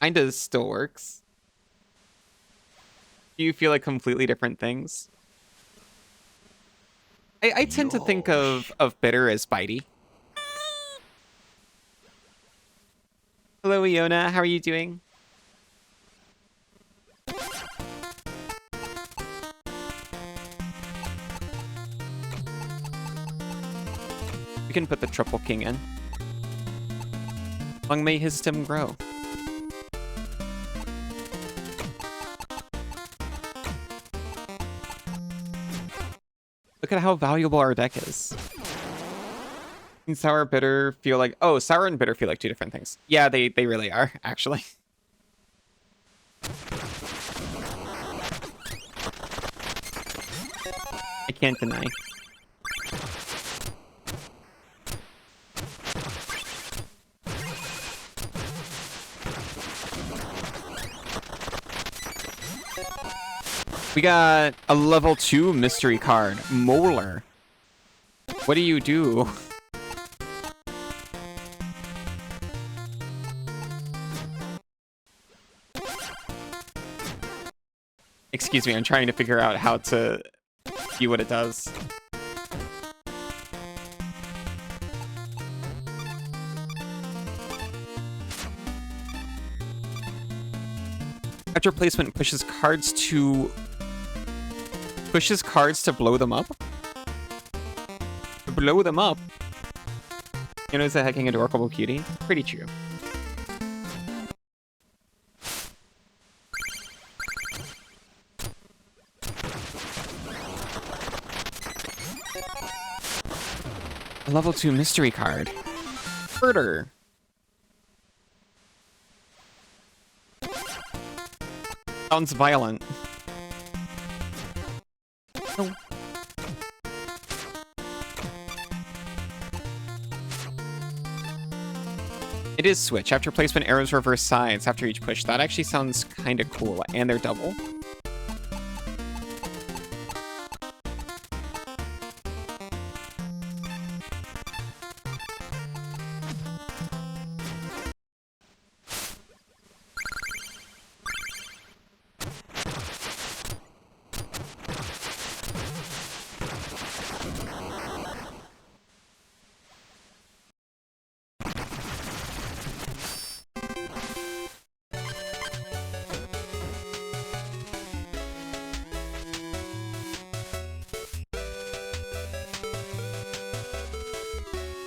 kinda still works. Do you feel like completely different things? I tend to think of bitter as bitey. Hello, Iona. How are you doing? We can put the Triple King in. Long may his stem grow. Look at how valuable our deck is. And sour, bitter feel like... Oh, sour and bitter feel like 2 different things. Yeah, they really are, actually. I can't deny. We got a level 2 mystery card, Molar. What do you do? Excuse me, I'm trying to figure out how to see what it does. After placement, pushes cards to blow them up. To blow them up. You know, is that hacking adorable cutie? Pretty true. A level 2 mystery card. Murder. Sounds violent. Oh. It is switch. After placement, arrows reverse sides after each push. That actually sounds kind of cool. And they're double.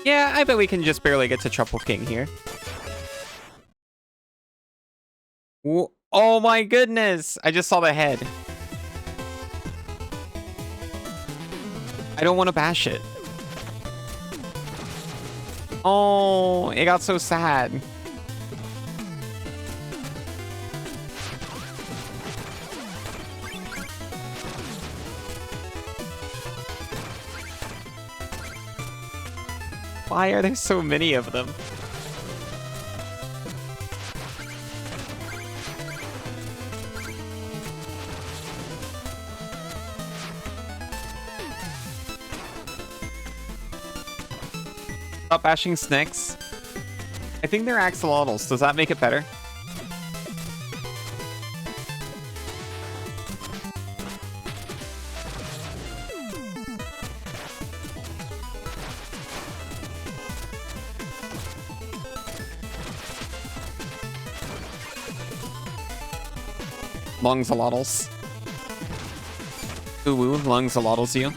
Yeah, I bet we can just barely get to Triple King here. Oh my goodness! I just saw the head. I don't want to bash it. Oh, it got so sad. Why are there so many of them? Stop bashing snakes. I think they're axolotls. Does that make it better? Lungsalotls. Ooh, woo, lungsalotls you.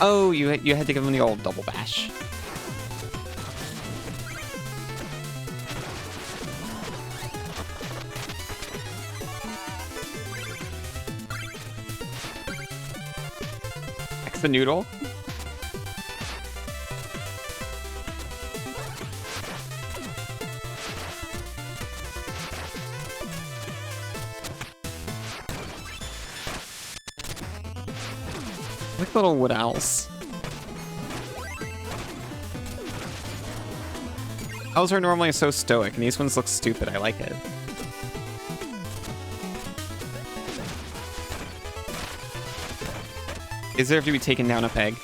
Oh, you had to give him the old double bash. The noodle. Like little wood owls. Owls are normally so stoic, and these ones look stupid. I like it. Deserve to be taken down a peg.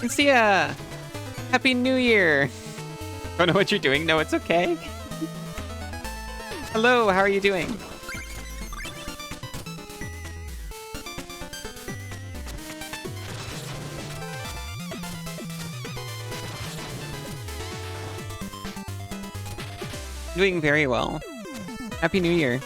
And see ya! Happy New Year! Don't know what you're doing? No, it's okay. Hello, how are you doing? Doing very well. Happy New Year.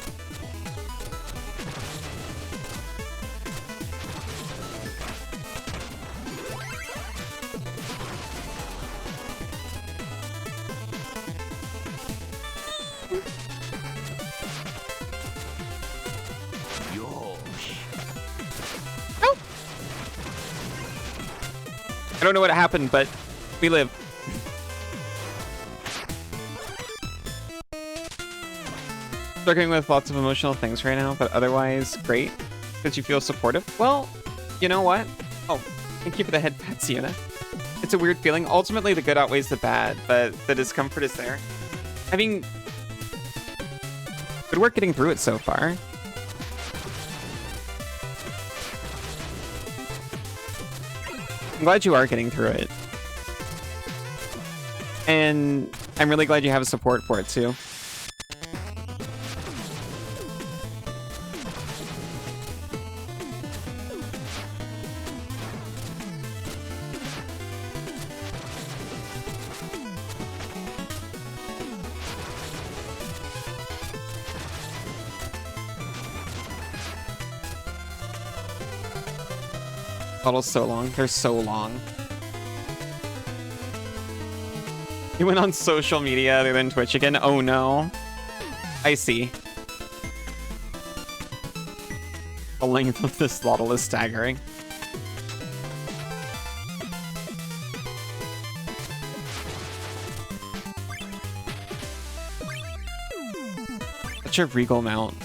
I don't know what happened, but we live. Struggling with lots of emotional things right now, but otherwise great. Because you feel supportive. Well, you know what? Oh, thank you for the head pat, Sienna. It's a weird feeling. Ultimately, the good outweighs the bad, but the discomfort is there. I mean, good work getting through it so far. I'm glad you are getting through it. And I'm really glad you have support for it too. Bottles so long. They're so long. He went on social media other than Twitch again. Oh no. I see. The length of this bottle is staggering. Such a regal mount.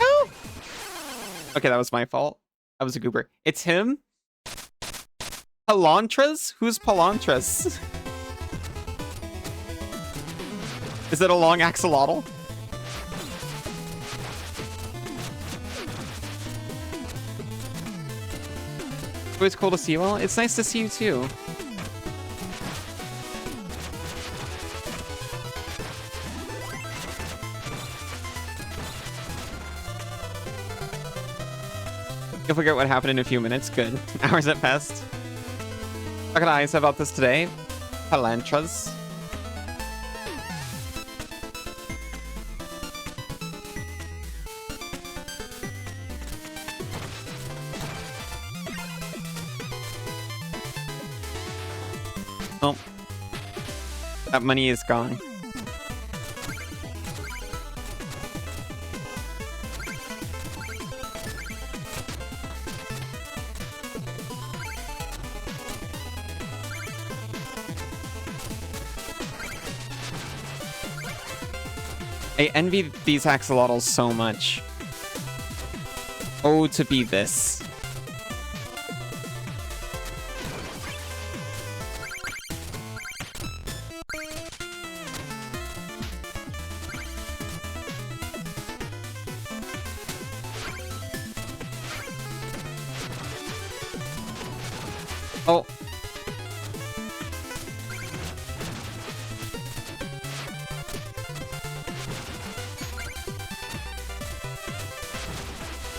Oh! Okay, that was my fault. I was a goober. It's him? Palantras? Who's Palantras? Is it a long axolotl? It's always cool to see you all. It's nice to see you too. You'll forget what happened in a few minutes. Good. Hours have passed. Talking to Ice about this today. Palantras. Oh. That money is gone. I envy these axolotls so much. Oh, to be this. Oh.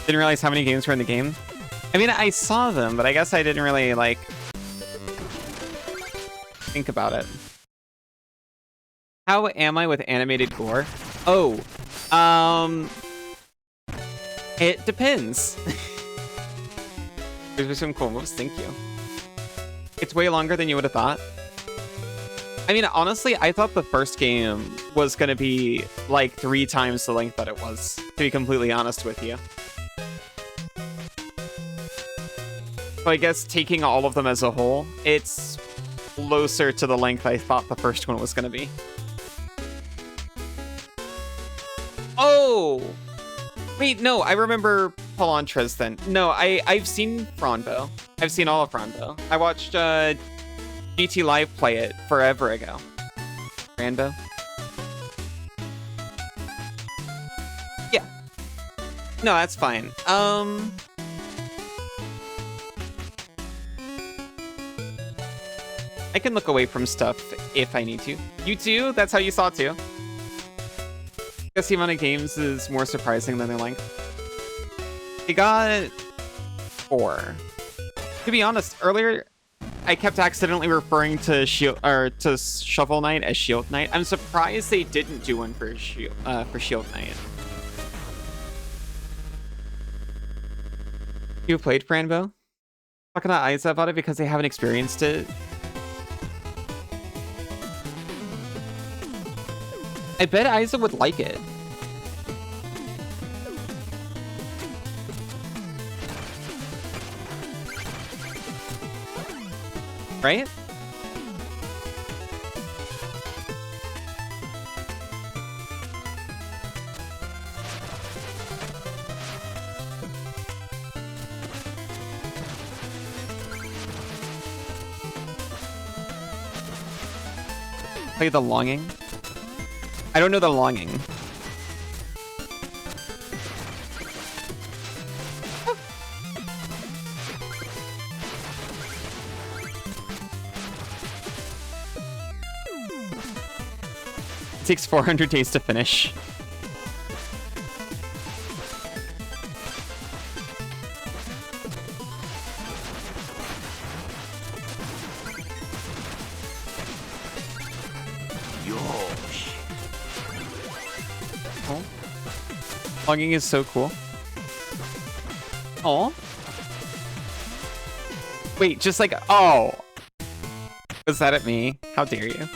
Didn't realize how many games were in the game. I mean, I saw them, but I guess I didn't really, like, think about it. How am I with animated gore? Oh, it depends. There's some cool moves, thank you. It's way longer than you would have thought. I mean, honestly, I thought the first game was gonna be like 3 times the length that it was, to be completely honest with you. So I guess taking all of them as a whole, it's closer to the length I thought the first one was gonna be. Oh! Wait, no, I remember Palantras then. No, I've seen Franbo. I've seen all of Franbo. I watched GT Live play it forever ago. Franbo? Yeah. No, that's fine. I can look away from stuff if I need to. You too? That's how you saw it too? I guess the amount of games is more surprising than their length. They got 4. To be honest, earlier I kept accidentally referring to to Shovel Knight as Shield Knight. I'm surprised they didn't do one for Shield Knight. You played Franbo? Talking to Isa about it because they haven't experienced it. I bet Isa would like it. Right? Play the Longing? I don't know the Longing. It takes 400 days to finish. Yosh. Oh. Logging is so cool. Oh. Wait, just like, oh. Was that at me? How dare you?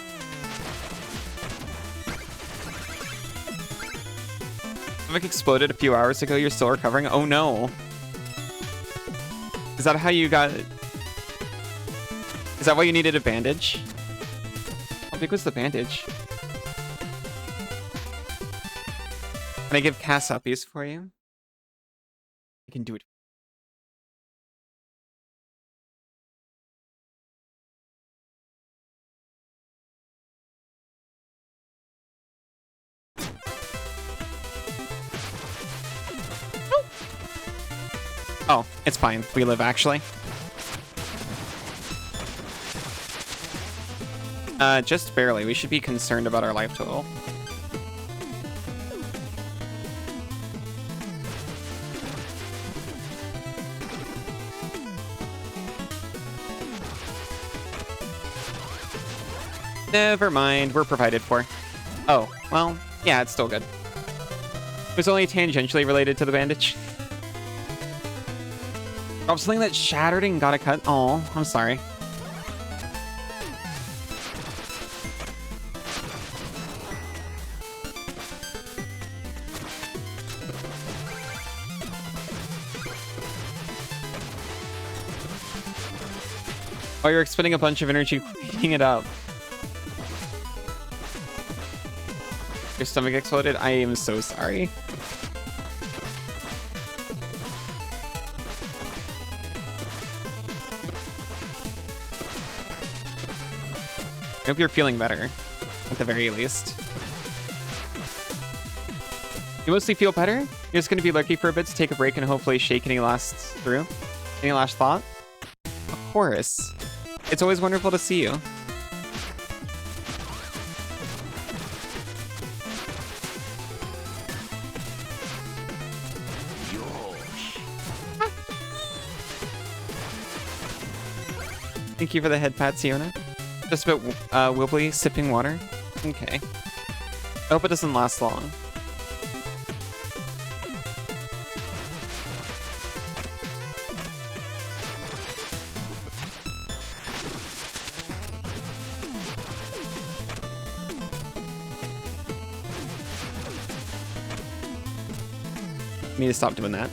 Stomach exploded a few hours ago. You're still recovering? Oh no. Is that how you got it? Is that why you needed a bandage? How big was the bandage? Can I give Cass uppies for you? I can do it. Oh, it's fine. We live, actually. Just barely. We should be concerned about our life total. Never mind. We're provided for. Oh, well, yeah, it's still good. It was only tangentially related to the bandage. Drop something that shattered and got a cut. Oh, I'm sorry. Oh, you're expending a bunch of energy cleaning it up. Your stomach exploded? I am so sorry. I hope you're feeling better, at the very least. You mostly feel better? You're just going to be lucky for a bit to take a break and hopefully shake any last through? Any last thought? Of course. It's always wonderful to see you. Thank you for the head pat, Siona. Just a bit wibbly, sipping water. Okay. I hope it doesn't last long. Need to stop doing that.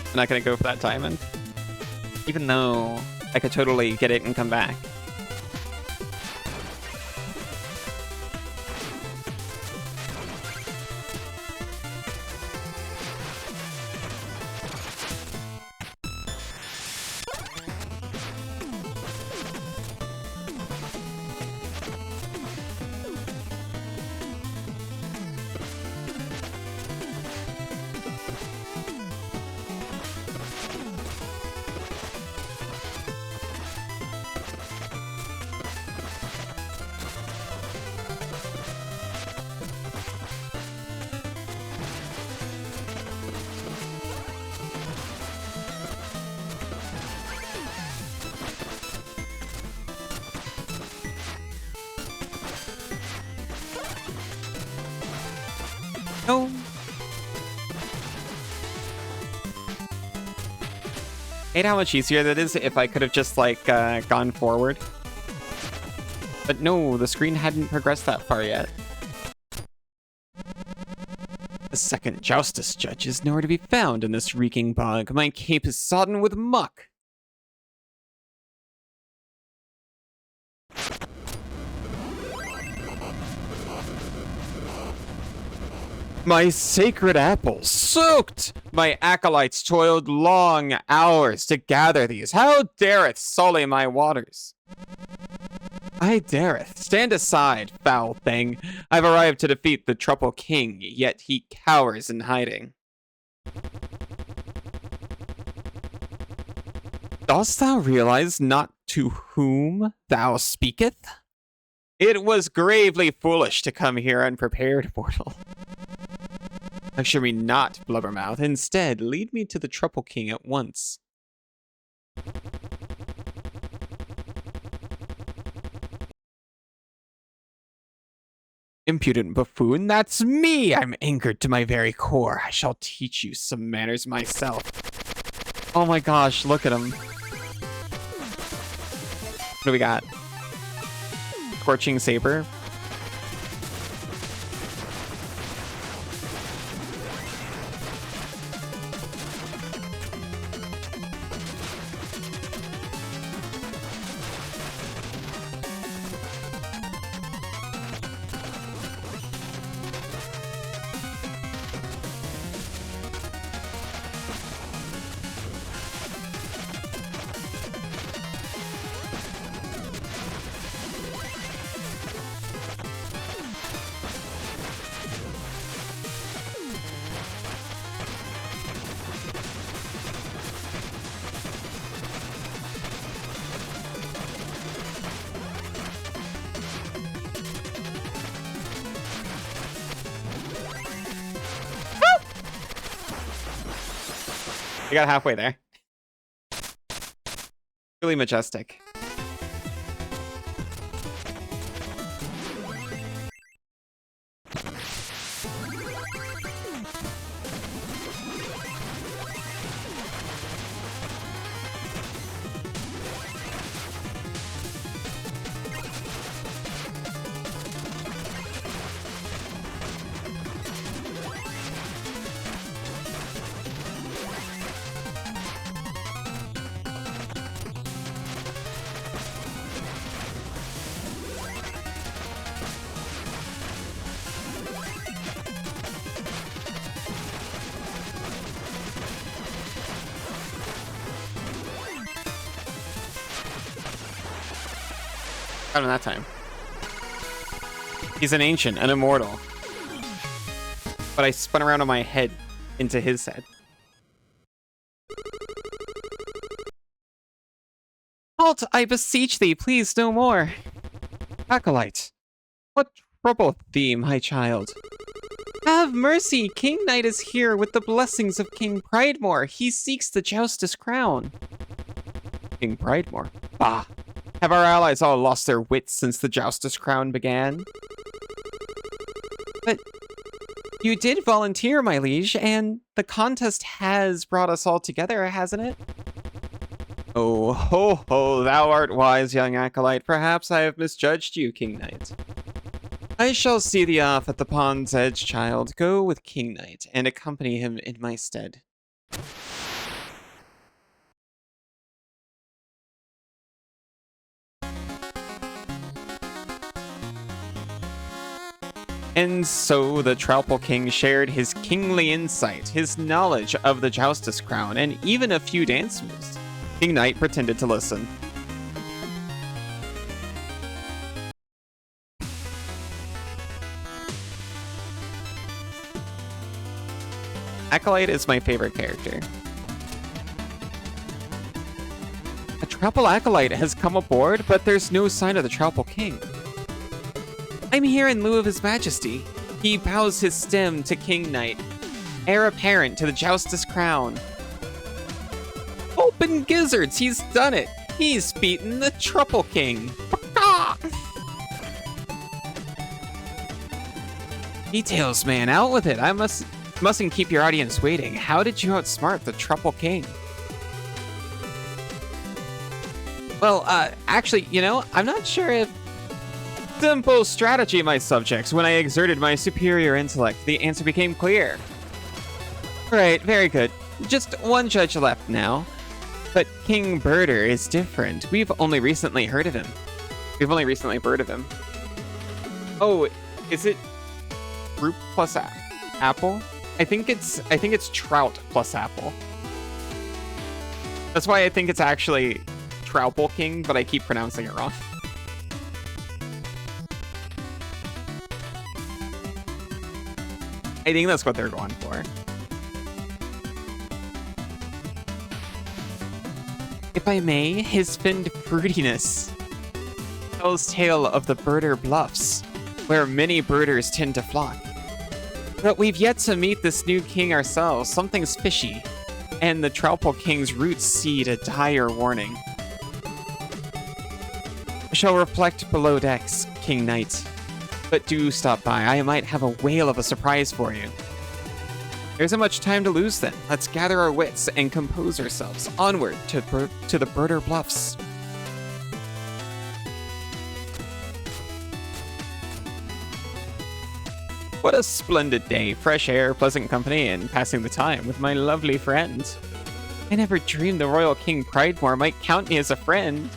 I'm not gonna go for that diamond. Even though I could totally get it and come back. No. Hate how much easier that is if I could have just, like, gone forward. But no, the screen hadn't progressed that far yet. The second Joustus Judge is nowhere to be found in this reeking bog. My cape is sodden with muck. My sacred apples soaked! My acolytes toiled long hours to gather these. How dareth sully my waters? I dareth. Stand aside, foul thing. I've arrived to defeat the Trouble King, yet he cowers in hiding. Dost thou realize not to whom thou speaketh? It was gravely foolish to come here unprepared, mortal. Lecture me not, Blubbermouth. Instead, lead me to the Trouble King at once. Impudent buffoon, that's me! I'm angered to my very core. I shall teach you some manners myself. Oh my gosh, look at him. What do we got? Scorching Saber. We got halfway there. Really majestic. Got him that time. He's an ancient, an immortal. But I spun around on my head into his head. Halt, I beseech thee, please no more. Acolyte, what troubleth thee, my child? Have mercy, King Knight is here with the blessings of King Pridemore. He seeks the Joustus crown. King Pridemore? Bah! Have our allies all lost their wits since the Joustus crown began? But you did volunteer, my liege, and the contest has brought us all together, hasn't it? Oh, ho, ho, thou art wise, young acolyte. Perhaps I have misjudged you, King Knight. I shall see thee off at the pond's edge, child. Go with King Knight and accompany him in my stead. And so the Troupple King shared his kingly insight, his knowledge of the Joustus crown, and even a few dance moves. King Knight pretended to listen. Acolyte is my favorite character. A Troupple Acolyte has come aboard, but there's no sign of the Troupple King. I'm here in lieu of his majesty. He bows his stem to King Knight, heir apparent to the Joustus crown. Open gizzards, he's done it. He's beaten the Troupple King. Details, man, out with it. I mustn't keep your audience waiting. How did you outsmart the Truffle King? Well, actually, you know, I'm not sure if... Simple strategy, my subjects. When I exerted my superior intellect, the answer became clear. Right, very good. Just one judge left now. But King Birder is different. We've only recently heard of him. Oh, is it fruit plus apple? I think it's trout plus apple. That's why I think it's actually Troupple King, but I keep pronouncing it wrong. I think that's what they're going for. If I may, his finned fruitiness tells tale of the Birder Bluffs, where many birders tend to flock. But we've yet to meet this new king ourselves. Something's fishy, and the Troupple King's roots seed a dire warning. I shall reflect below decks, King Knight. But do stop by. I might have a whale of a surprise for you. There isn't much time to lose then. Let's gather our wits and compose ourselves onward to the Birder Bluffs. What a splendid day. Fresh air, pleasant company, and passing the time with my lovely friend. I never dreamed the Royal King Pridemore might count me as a friend.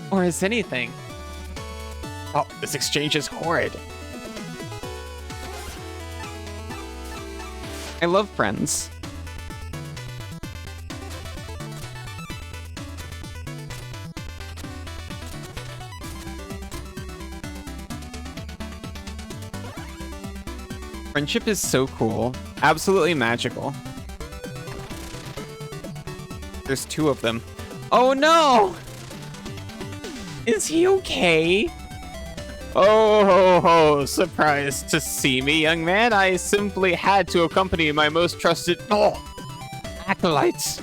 Or as anything. Oh, this exchange is horrid. I love friends. Friendship is so cool. Absolutely magical. There's two of them. Oh no! Is he okay? Oh ho ho, surprised to see me, young man. I simply had to accompany my most trusted acolytes.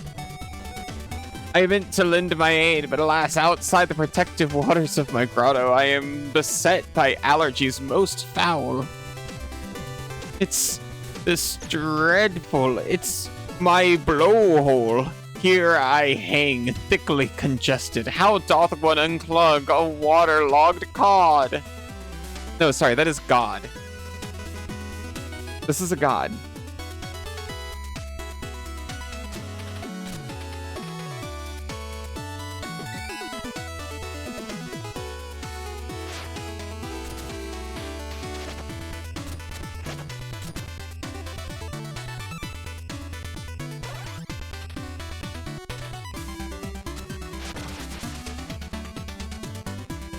I meant to lend my aid, but alas, outside the protective waters of my grotto, I am beset by allergies most foul. It's this dreadful. It's my blowhole. Here I hang, thickly congested. How doth one unclog a water-logged cod? No, sorry, that is God. This is a god.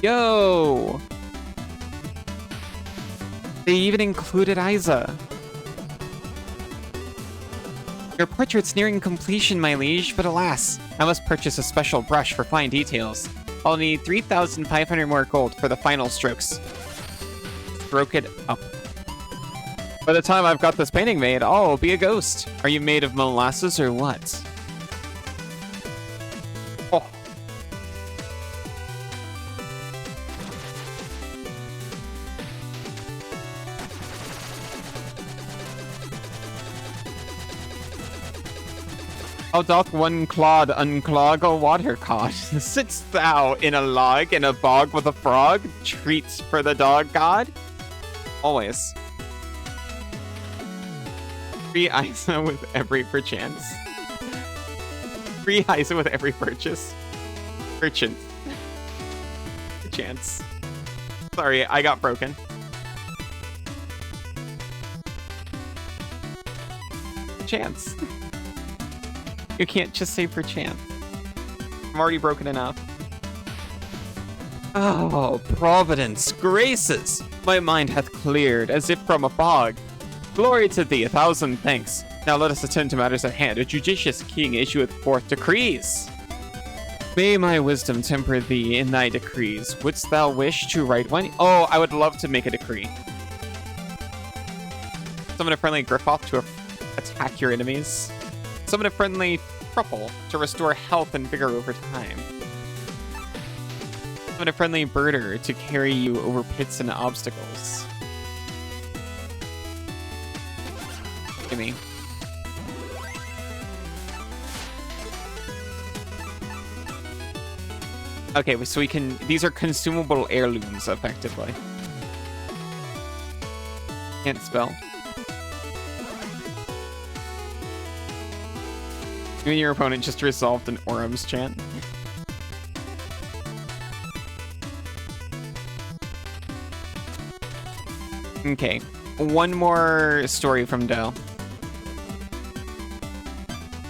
Yo! They even included Isa. Your portrait's nearing completion, my liege, but alas, I must purchase a special brush for fine details. I'll need 3,500 more gold for the final strokes. Stroke it up. By the time I've got this painting made, I'll be a ghost. Are you made of molasses or what? Oh. How doth one clod unclog a water cod? Sitst thou in a log in a bog with a frog? Treats for the dog god? Always. Free Isa with every perchance. Free Isa with every purchase. Perchance. Perchance. Sorry, I got broken. Chance. You can't just say perchance. I'm already broken enough. Oh, Providence, graces! My mind hath cleared, as if from a fog. Glory to thee, 1,000 thanks. Now let us attend to matters at hand. A judicious king issueth forth decrees. May my wisdom temper thee in thy decrees. Wouldst thou wish to write one? Oh, I would love to make a decree. Summon a friendly Griffoth to attack your enemies. Summon a friendly Truffle to restore health and vigor over time. Summon a friendly Birder to carry you over pits and obstacles. me. Okay, so we can... These are consumable heirlooms, effectively. Can't spell. You and your opponent just resolved an Orum's chant. Okay, one more story from Doe.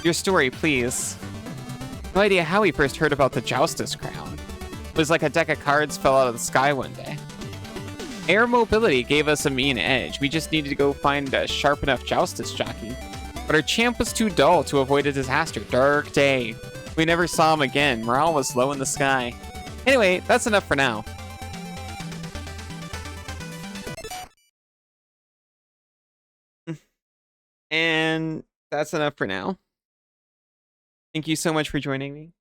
Your story, please. No idea how he first heard about the Joustus crown. It was like a deck of cards fell out of the sky one day. Air mobility gave us a mean edge. We just needed to go find a sharp enough Joustus jockey. But our champ was too dull to avoid a disaster. Dark day. We never saw him again. Morale was low in the sky. Anyway, that's enough for now. And that's enough for now. Thank you so much for joining me.